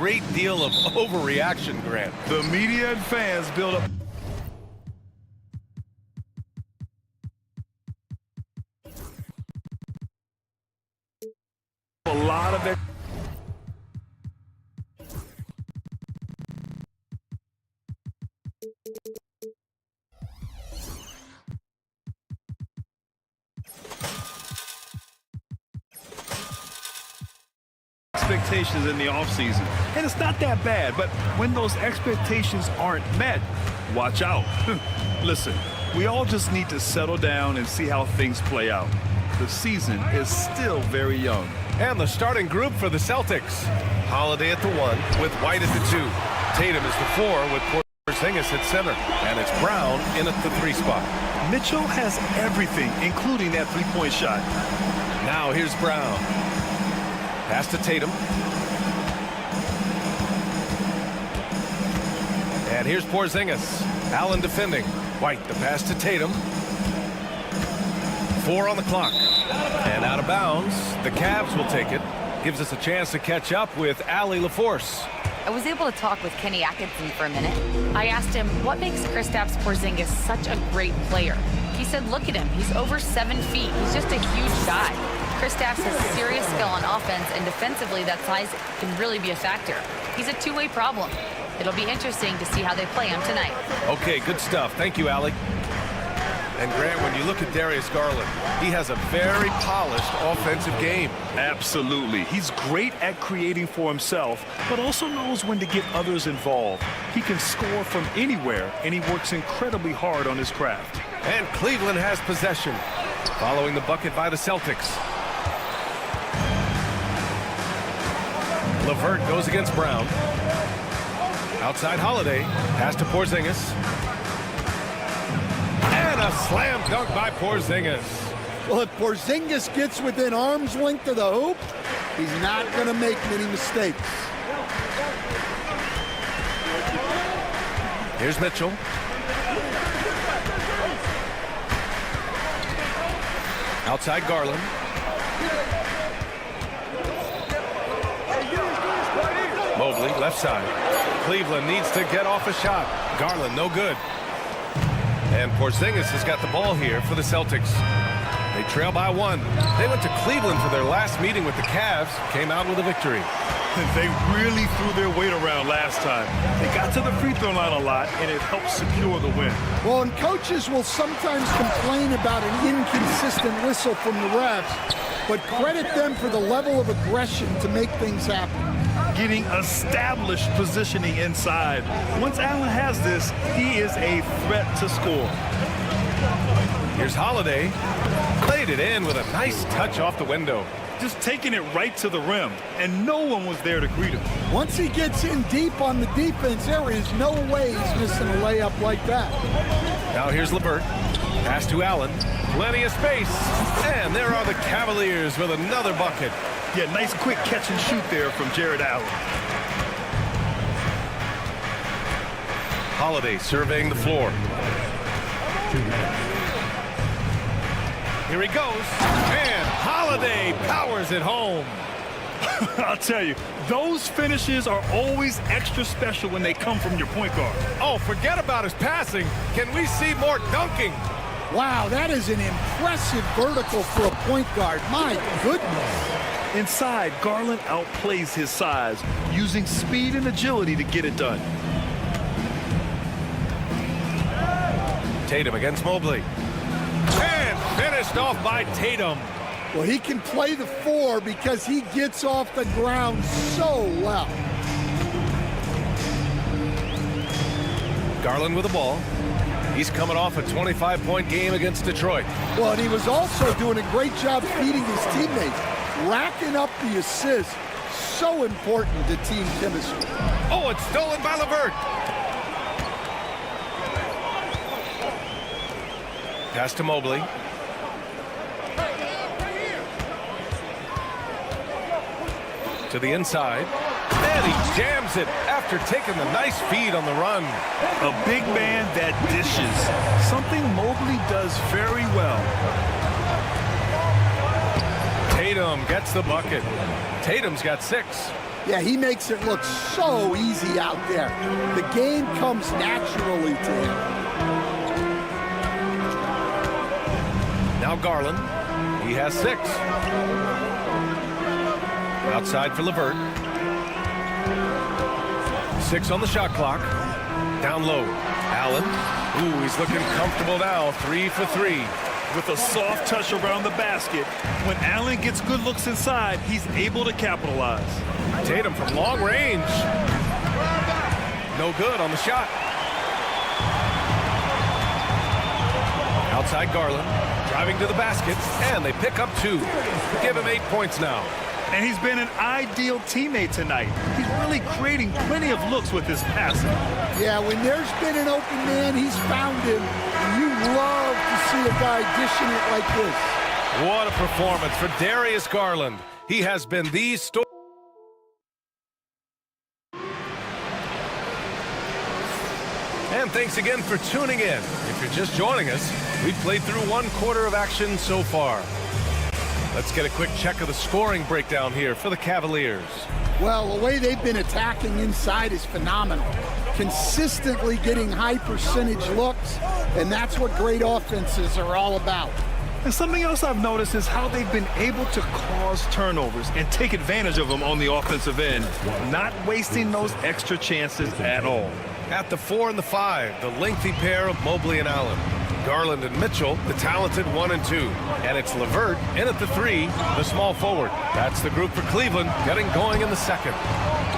great deal of overreaction, Grant. The media and fans build up a lot of expectations in the offseason. And it's not that bad, but when those expectations aren't met, watch out. Listen, we all just need to settle down and see how things play out. The season is still very young. And the starting group for the Celtics. Holiday at the 1 with White at the 2. Tatum is the 4 with Porzingis at center. And it's Brown in at the 3 spot. Mitchell has everything, including that three-point shot. Now here's Brown. Pass to Tatum. And here's Porzingis. Allen defending. White, the pass to Tatum. 4 on the clock. And out of bounds. The Cavs will take it. Gives us a chance to catch up with Allie LaForce. I was able to talk with Kenny Atkinson for a minute. I asked him, what makes Kristaps Porzingis such a great player? He said, look at him. He's over 7 feet. He's just a huge guy. Kristaps has serious skill on offense, and defensively, that size can really be a factor. He's a two-way problem. It'll be interesting to see how they play him tonight. Okay, good stuff. Thank you, Allie. And Grant, when you look at Darius Garland, he has a very polished offensive game. Absolutely. He's great at creating for himself, but also knows when to get others involved. He can score from anywhere, and he works incredibly hard on his craft. And Cleveland has possession, following the bucket by the Celtics. LeVert goes against Brown. Outside Holiday, pass to Porzingis. And a slam dunk by Porzingis. Well, if Porzingis gets within arm's length of the hoop, he's not going to make many mistakes. Here's Mitchell. Outside Garland. Mobley, left side. Cleveland needs to get off a shot. Garland, no good. And Porzingis has got the ball here for the Celtics. They trail by 1. They went to Cleveland for their last meeting with the Cavs, came out with a victory. They really threw their weight around last time. They got to the free throw line a lot, and it helped secure the win. Well, and coaches will sometimes complain about an inconsistent whistle from the refs, but credit them for the level of aggression to make things happen. Getting established positioning inside. Once Allen has this, he is a threat to score. Here's Holiday. Played it in with a nice touch off the window. Just taking it right to the rim, and no one was there to greet him. Once he gets in deep on the defense, there is no way he's missing a layup like that. Now here's LeVert. Pass to Allen. Plenty of space. And there are the Cavaliers with another bucket. Yeah, nice quick catch and shoot there from Jared Allen. Holiday surveying the floor. Here he goes. And Holiday powers it home. I'll tell you, those finishes are always extra special when they come from your point guard. Oh, forget about his passing. Can we see more dunking? Wow, that is an impressive vertical for a point guard. My goodness. Inside, Garland outplays his size, using speed and agility to get it done. Tatum against Mobley. And finished off by Tatum. Well, he can play the 4 because he gets off the ground so well. Garland with the ball. He's coming off a 25-point game against Detroit. Well, and he was also doing a great job feeding his teammates, racking up the assists. So important to team chemistry. Oh, it's stolen by LeVert. Pass to Mobley. To the inside. And he jams it after taking the nice feed on the run. A big man that dishes. Something Mobley does very well. Tatum gets the bucket. Tatum's got 6. Yeah, he makes it look so easy out there. The game comes naturally to him. Now Garland. He has 6. Outside for LeVert. 6 on the shot clock. Down low. Allen. Ooh, he's looking comfortable now. 3 for 3. With a soft touch around the basket, when Allen gets good looks inside, he's able to capitalize. Tatum from long range. No good on the shot. Outside Garland. Driving to the basket, and they pick up 2. Give him 8 points now. And he's been an ideal teammate tonight. He's really creating plenty of looks with his passing. Yeah, when there's been an open man, he's found him. And you love to see a guy dishing it like this. What a performance for Darius Garland. He has been the story. And thanks again for tuning in. If you're just joining us, we've played through 1 quarter of action so far. Let's get a quick check of the scoring breakdown here for the Cavaliers. Well, the way they've been attacking inside is phenomenal. Consistently getting high percentage looks, and that's what great offenses are all about. And something else I've noticed is how they've been able to cause turnovers and take advantage of them on the offensive end, not wasting those extra chances at all. At the 4 and the 5, the lengthy pair of Mobley and Allen. Garland and Mitchell, the talented 1 and 2. And it's LeVert in at the 3, the small forward. That's the group for Cleveland, getting going in the 2nd.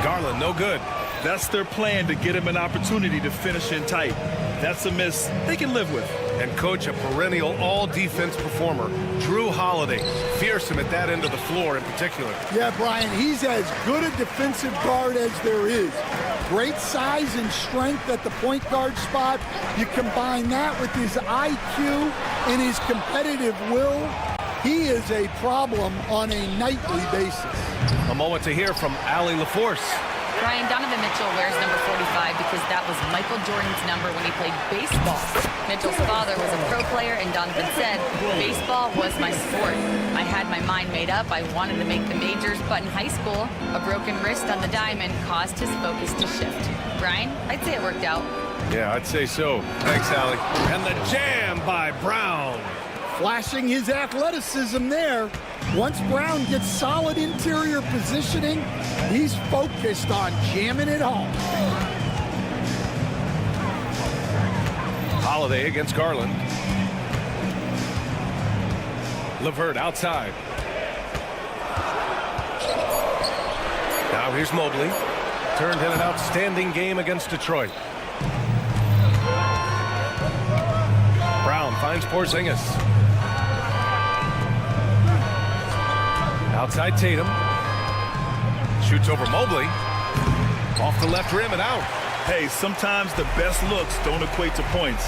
Garland, no good. That's their plan, to get him an opportunity to finish in tight. That's a miss they can live with. And coach, a perennial all-defense performer, Drew Holiday. Fearsome at that end of the floor in particular. Yeah, Brian, he's as good a defensive guard as there is. Great size and strength at the point guard spot. You combine that with his IQ and his competitive will, he is a problem on a nightly basis. A moment to hear from Allie LaForce. Brian, Donovan Mitchell wears number 45 because that was Michael Jordan's number when he played baseball. Mitchell's father was a pro player, and Donovan said, baseball was my sport. I had my mind made up. I wanted to make the majors, but in high school, a broken wrist on the diamond caused his focus to shift. Brian, I'd say it worked out. Yeah, I'd say so. Thanks, Allie. And the jam by Brown. Flashing his athleticism there. Once Brown gets solid interior positioning, he's focused on jamming it home. Holiday against Garland. LeVert outside. Now here's Mobley. Turned in an outstanding game against Detroit. Brown finds Porzingis. Outside Tatum. Shoots over Mobley. Off the left rim and out. Hey, sometimes the best looks don't equate to points.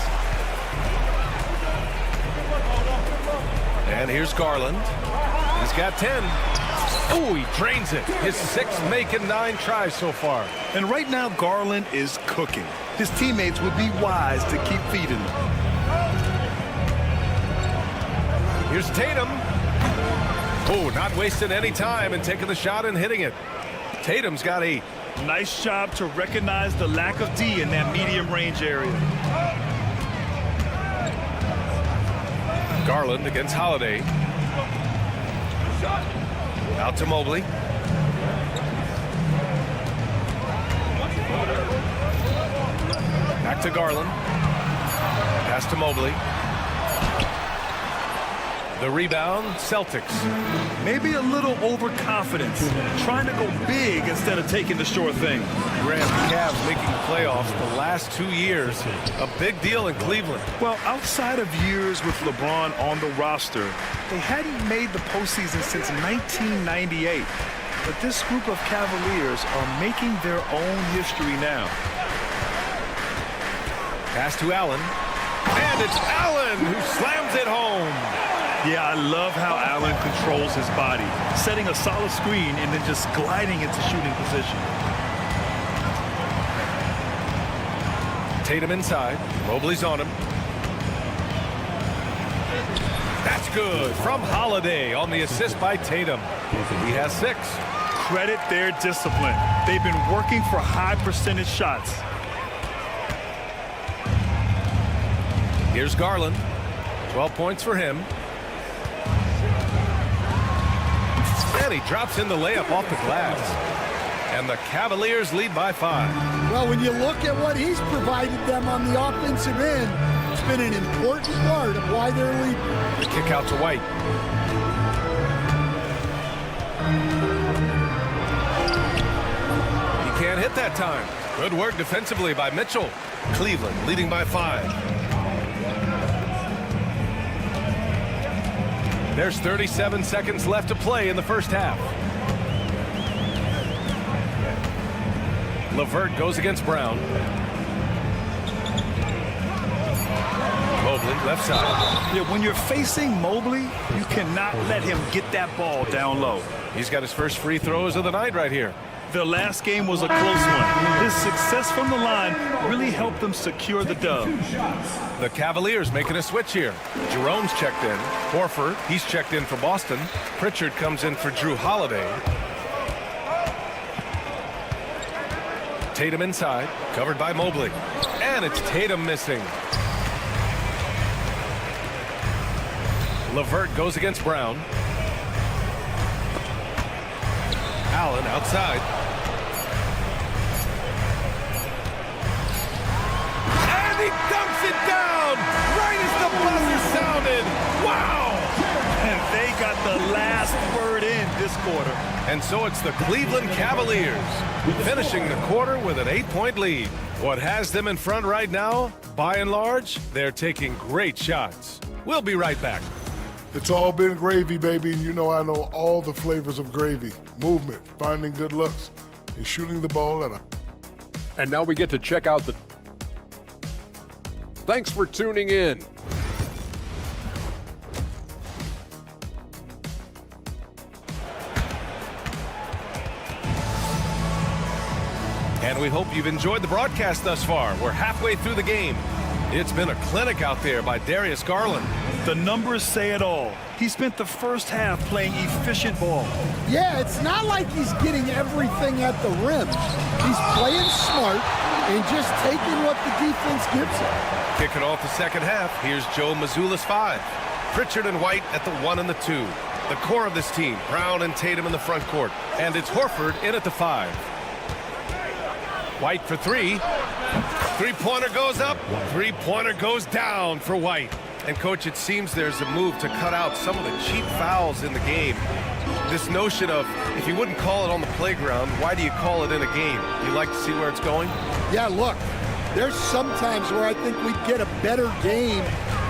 And here's Garland. He's got 10. Oh, he drains it. His 6th make and 9 tries so far. And right now, Garland is cooking. His teammates would be wise to keep feeding him. Here's Tatum. Oh, not wasting any time and taking the shot and hitting it. Tatum's got 8. Nice job to recognize the lack of D in that medium range area. Garland against Holiday. Out to Mobley. Back to Garland. Pass to Mobley. The rebound, Celtics. Maybe a little overconfidence, trying to go big instead of taking the sure thing. Grant, the Cavs making the playoffs the last 2 years. A big deal in Cleveland. Well, outside of years with LeBron on the roster, they hadn't made the postseason since 1998. But this group of Cavaliers are making their own history now. Pass to Allen. And it's Allen who slams it home. Yeah, I love how Allen controls his body, setting a solid screen and then just gliding into shooting position. Tatum inside. Mobley's on him. That's good from Holiday on the assist by Tatum. He has 6. Credit their discipline. They've been working for high percentage shots. Here's Garland. 12 points for him. And he drops in the layup off the glass. And the Cavaliers lead by 5. Well, when you look at what he's provided them on the offensive end, it's been an important part of why they're leading. The kick out to White. He can't hit that time. Good work defensively by Mitchell. Cleveland leading by 5. There's 37 seconds left to play in the first half. LeVert goes against Brown. Mobley, left side. Yeah, when you're facing Mobley, you cannot let him get that ball down low. He's got his first free throws of the night right here. Their last game was a close one. His success from the line really helped them secure the dub. The Cavaliers making a switch here. Jerome's checked in. Horford, he's checked in for Boston. Pritchard comes in for Drew Holiday. Tatum inside, covered by Mobley. And it's Tatum missing. LeVert goes against Brown. Allen outside. And he dumps it down right as the buzzer sounded. Wow! And they got the last word in this quarter. And so it's the Cleveland Cavaliers finishing the quarter with an 8-point lead. What has them in front right now, by and large, they're taking great shots. We'll be right back. It's all been gravy, baby, and you know I know all the flavors of gravy. Movement, finding good looks, and shooting the ball at a... And now we get to check out the... Thanks for tuning in. And we hope you've enjoyed the broadcast thus far. We're halfway through the game. It's been a clinic out there by Darius Garland. The numbers say it all. He spent the first half playing efficient ball. Yeah, it's not like he's getting everything at the rim. He's playing smart and just taking what the defense gives him. Kicking off the second half, here's Joe Mazzulla's 5. Pritchard and White at the 1 and the 2. The core of this team, Brown and Tatum in the front court. And it's Horford in at the 5. White for 3. Three-pointer goes up. Three-pointer goes down for White. And, Coach, it seems there's a move to cut out some of the cheap fouls in the game. This notion of, if you wouldn't call it on the playground, why do you call it in a game? You like to see where it's going? Yeah, look, there's some times where I think we'd get a better game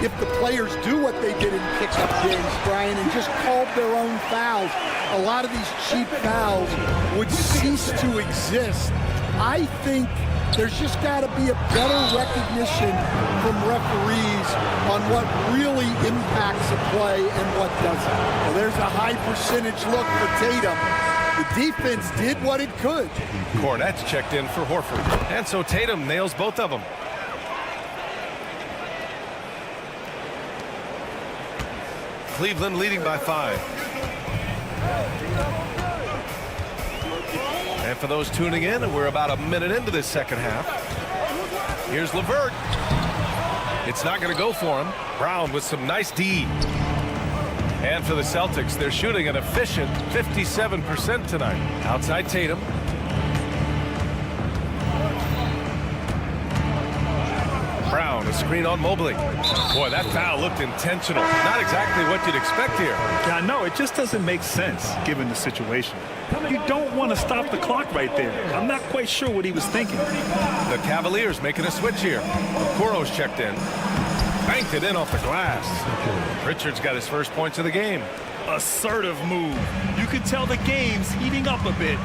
if the players do what they did in pickup games, Brian, and just called their own fouls. A lot of these cheap fouls would cease to exist. I think there's just got to be a better recognition from referees on what really impacts a play and what doesn't. Well, there's a high percentage look for Tatum. The defense did what it could. Cornette's checked in for Horford. And so Tatum nails both of them. Cleveland leading by 5. And for those tuning in, we're about a minute into this second half. Here's LeVert. It's not going to go for him. Brown with some nice D. And for the Celtics, they're shooting an efficient 57% tonight. Outside Tatum. Brown, a screen on Mobley. Boy, that foul looked intentional. Not exactly what you'd expect here. Yeah, I know. It just doesn't make sense, given the situation. You don't want to stop the clock right there. I'm not quite sure what he was thinking. The Cavaliers making a switch here. Okoro's checked in. Banked it in off the glass. Pritchard's got his first points of the game. Assertive move. You can tell the game's heating up a bit.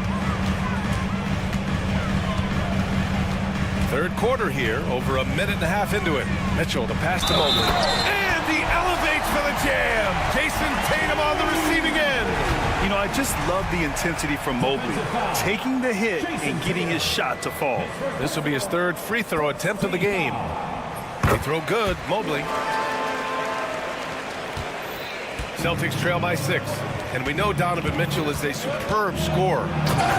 Third quarter here, over a minute and a half into it. Mitchell, the pass to Mobley. And he elevates for the jam. Jason Tatum on the receiving end. You know, I just love the intensity from Mobley. Taking the hit and getting his shot to fall. This will be his third free throw attempt of the game. They throw good, Mobley. Celtics trail by 6. And we know Donovan Mitchell is a superb scorer.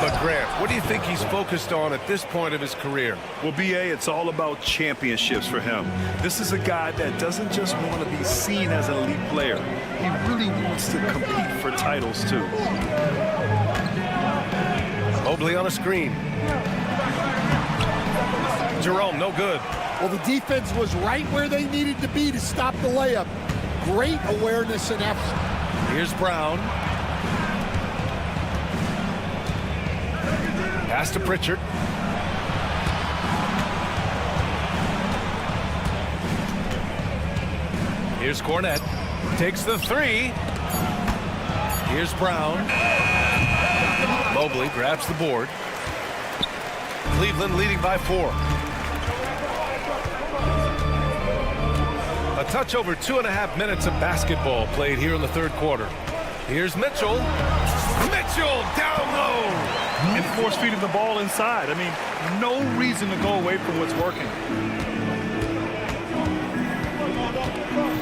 But Grant, what do you think he's focused on at this point of his career? Well, B.A., it's all about championships for him. This is a guy that doesn't just want to be seen as an elite player. He really wants to compete for titles, too. Mobley on a screen. Jerome, no good. Well, the defense was right where they needed to be to stop the layup. Great awareness and effort. Here's Brown. Pass to Pritchard. Here's Cornette. Takes the three. Here's Brown. Mobley grabs the board. Cleveland leading by 4. A touch over 2.5 minutes of basketball played here in the third quarter. Here's Mitchell. Mitchell down low. And force feeding the ball inside. I mean, no reason to go away from what's working.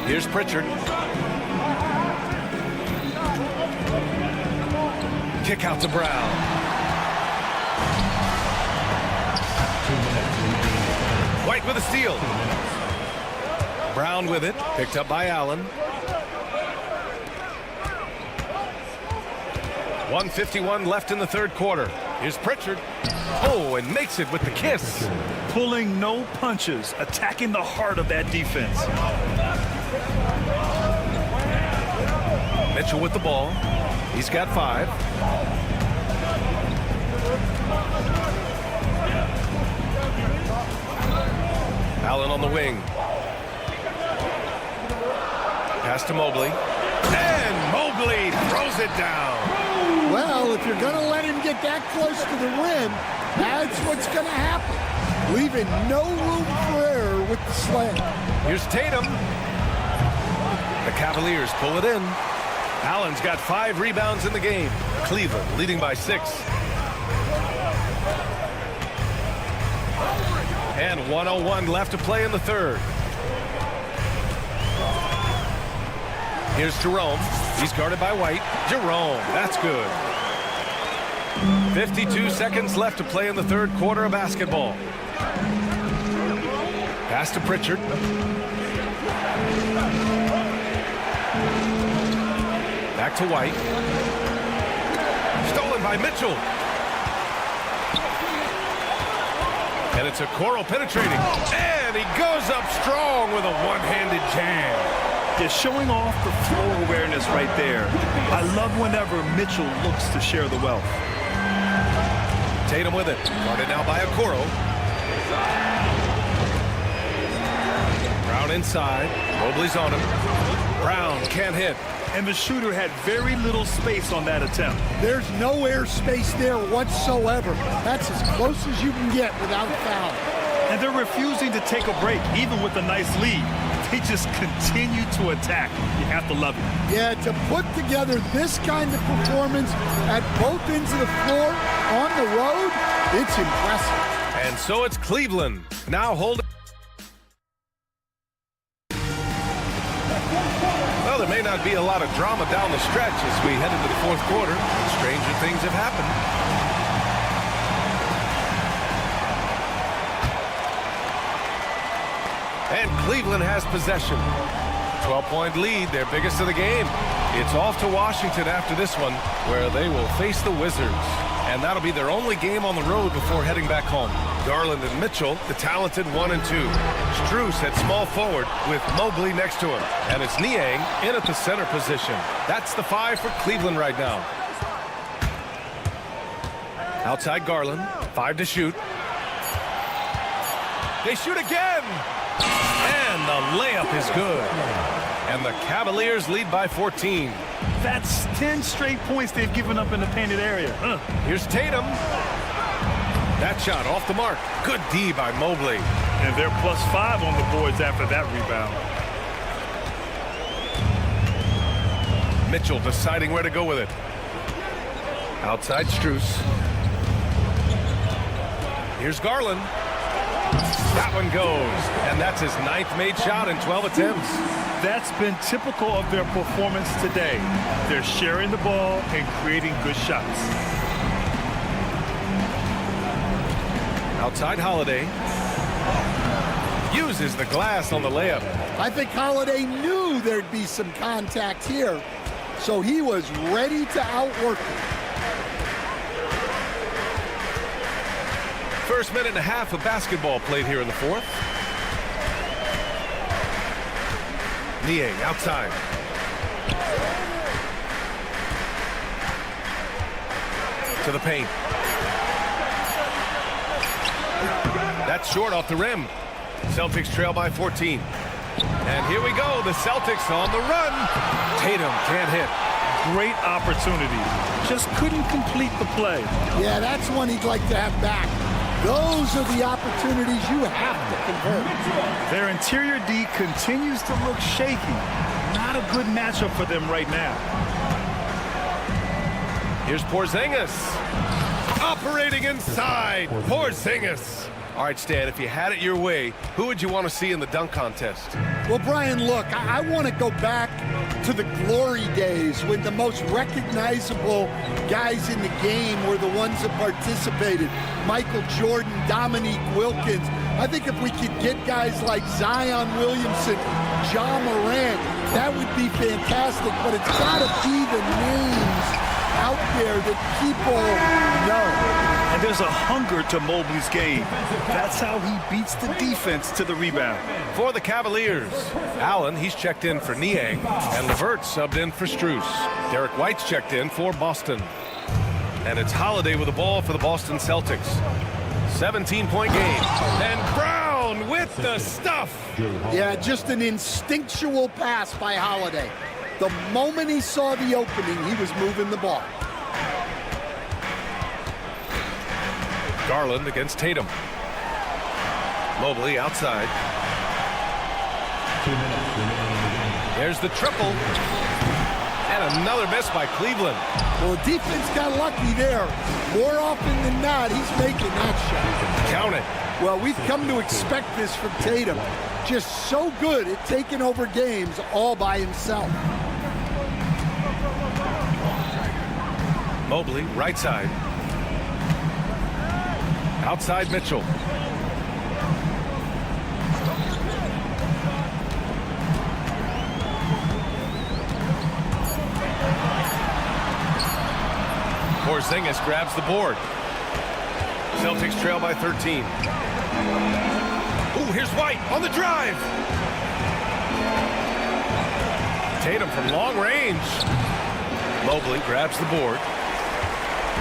Here's Pritchard. Kick out to Brown. White with a steal. Brown with it, picked up by Allen. 1:51 left in the third quarter. Here's Pritchard. Oh, and makes it with the kiss. Pulling no punches, attacking the heart of that defense. Mitchell with the ball. He's got 5. Allen on the wing. Pass to Mobley. And Mobley throws it down. Well, if you're going to let him get that close to the rim, that's what's going to happen. Leaving no room for error with the slam. Here's Tatum. The Cavaliers pull it in. Allen's got 5 rebounds in the game. Cleveland leading by 6. And 1:01 left to play in the third. Here's Jerome. He's guarded by White. Jerome, that's good. 52 seconds left to play in the third quarter of basketball. Pass to Pritchard. Back to White. Stolen by Mitchell. And it's a Okoro penetrating. And he goes up strong with a one-handed jam. They're showing off the floor awareness right there. I love whenever Mitchell looks to share the wealth. Tatum with it. Guarded now by Okoro. Brown inside. Mobley's on him. Brown can't hit. And the shooter had very little space on that attempt. There's no air space there whatsoever. That's as close as you can get without a foul. And they're refusing to take a break, even with a nice lead. They just continue to attack. You have to love it. Yeah, to put together this kind of performance at both ends of the floor on the road, it's impressive. And so it's Cleveland now holding. Well, there may not be a lot of drama down the stretch as we head into the fourth quarter. Stranger things have happened. And Cleveland has possession. 12-point lead, their biggest of the game. It's off to Washington after this one, where they will face the Wizards. And that'll be their only game on the road before heading back home. Garland and Mitchell, the talented 1 and 2. Strus at small forward with Mobley next to him. And it's Niang in at the center position. That's the 5 for Cleveland right now. Outside Garland, 5 to shoot. They shoot again! And the layup is good. And the Cavaliers lead by 14. That's 10 straight points they've given up in the painted area. Here's Tatum. That shot off the mark. Good D by Mobley. And they're +5 on the boards after that rebound. Mitchell deciding where to go with it. Outside Strus. Here's Garland. That one goes, and that's his 9th made shot in 12 attempts. That's been typical of their performance today. They're sharing the ball and creating good shots. Outside Holiday. Uses the glass on the layup. I think Holiday knew there'd be some contact here, so he was ready to outwork it. First minute and a half of basketball played here in the 4th. Niang outside. To the paint. That's short off the rim. Celtics trail by 14. And here we go. The Celtics on the run. Tatum can't hit. Great opportunity. Just couldn't complete the play. Yeah, that's one he'd like to have back. Those are the opportunities you have to convert. Their interior D continues to look shaky. Not a good matchup for them right now. Here's Porzingis. Operating inside. Porzingis. All right, Stan, if you had it your way, who would you want to see in the dunk contest? Well, Brian, look, I want to go back to the glory days when the most recognizable guys in the game were the ones that participated. Michael Jordan, Dominique Wilkins. I think if we could get guys like Zion Williamson, Ja Morant, that would be fantastic, but it's got to be the names out there that people know. And there's a hunger to Mobley's game. That's how he beats the defense to the rebound. For the Cavaliers, Allen, he's checked in for Niang, and LeVert subbed in for Strus. Derek White's checked in for Boston. And it's Holiday with the ball for the Boston Celtics. 17-point game. And Brown with the stuff. Yeah, just an instinctual pass by Holiday. The moment he saw the opening, he was moving the ball. Garland against Tatum. Mobley outside. 2 minutes remaining in the game. There's the triple. And another miss by Cleveland. Well, the defense got lucky there. More often than not, he's making that shot. Count it. Well, we've come to expect this from Tatum. Just so good at taking over games all by himself. Mobley, right side. Outside Mitchell. Porzingis grabs the board. Celtics trail by 13. Ooh, here's White on the drive. Tatum from long range. Mobley grabs the board.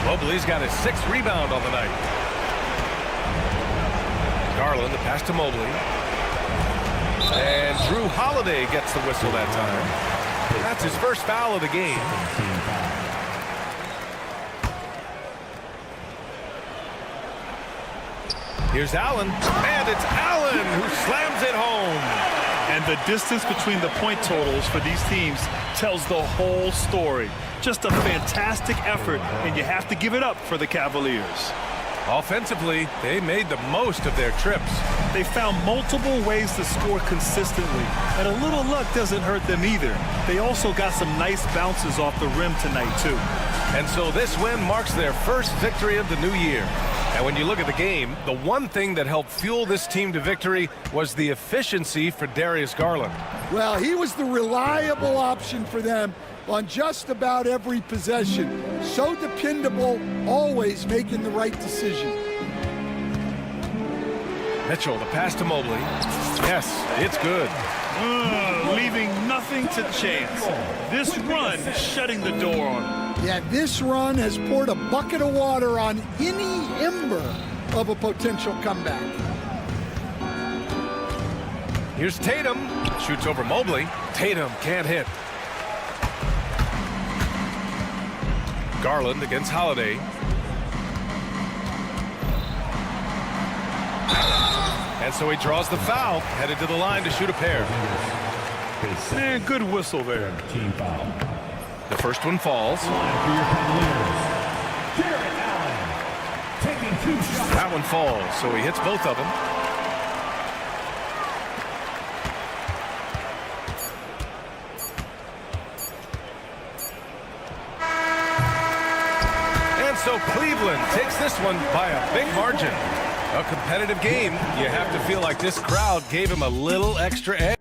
Mobley's got his 6th rebound on the night. Garland, the pass to Mobley. And Drew Holiday gets the whistle that time. That's his first foul of the game. Here's Allen, and it's Allen who slams it home. And the distance between the point totals for these teams tells the whole story. Just a fantastic effort, and you have to give it up for the Cavaliers. Offensively, they made the most of their trips. They found multiple ways to score consistently, and a little luck doesn't hurt them either. They also got some nice bounces off the rim tonight, too. And so this win marks their first victory of the new year. And when you look at the game, the one thing that helped fuel this team to victory was the efficiency for Darius Garland. Well, he was the reliable option for them on just about every possession. So dependable, always making the right decision. Mitchell, the pass to Mobley. Yes, it's good. Leaving nothing to chance. This run shutting the door on him. Yeah, this run has poured a bucket of water on any ember of a potential comeback. Here's Tatum. Shoots over Mobley. Tatum can't hit. Garland against Holiday. And so he draws the foul, headed to the line to shoot a pair. And good whistle there. Team foul. The first one falls. That one falls, so he hits both of them. Garland takes this one by a big margin. A competitive game. You have to feel like this crowd gave him a little extra edge.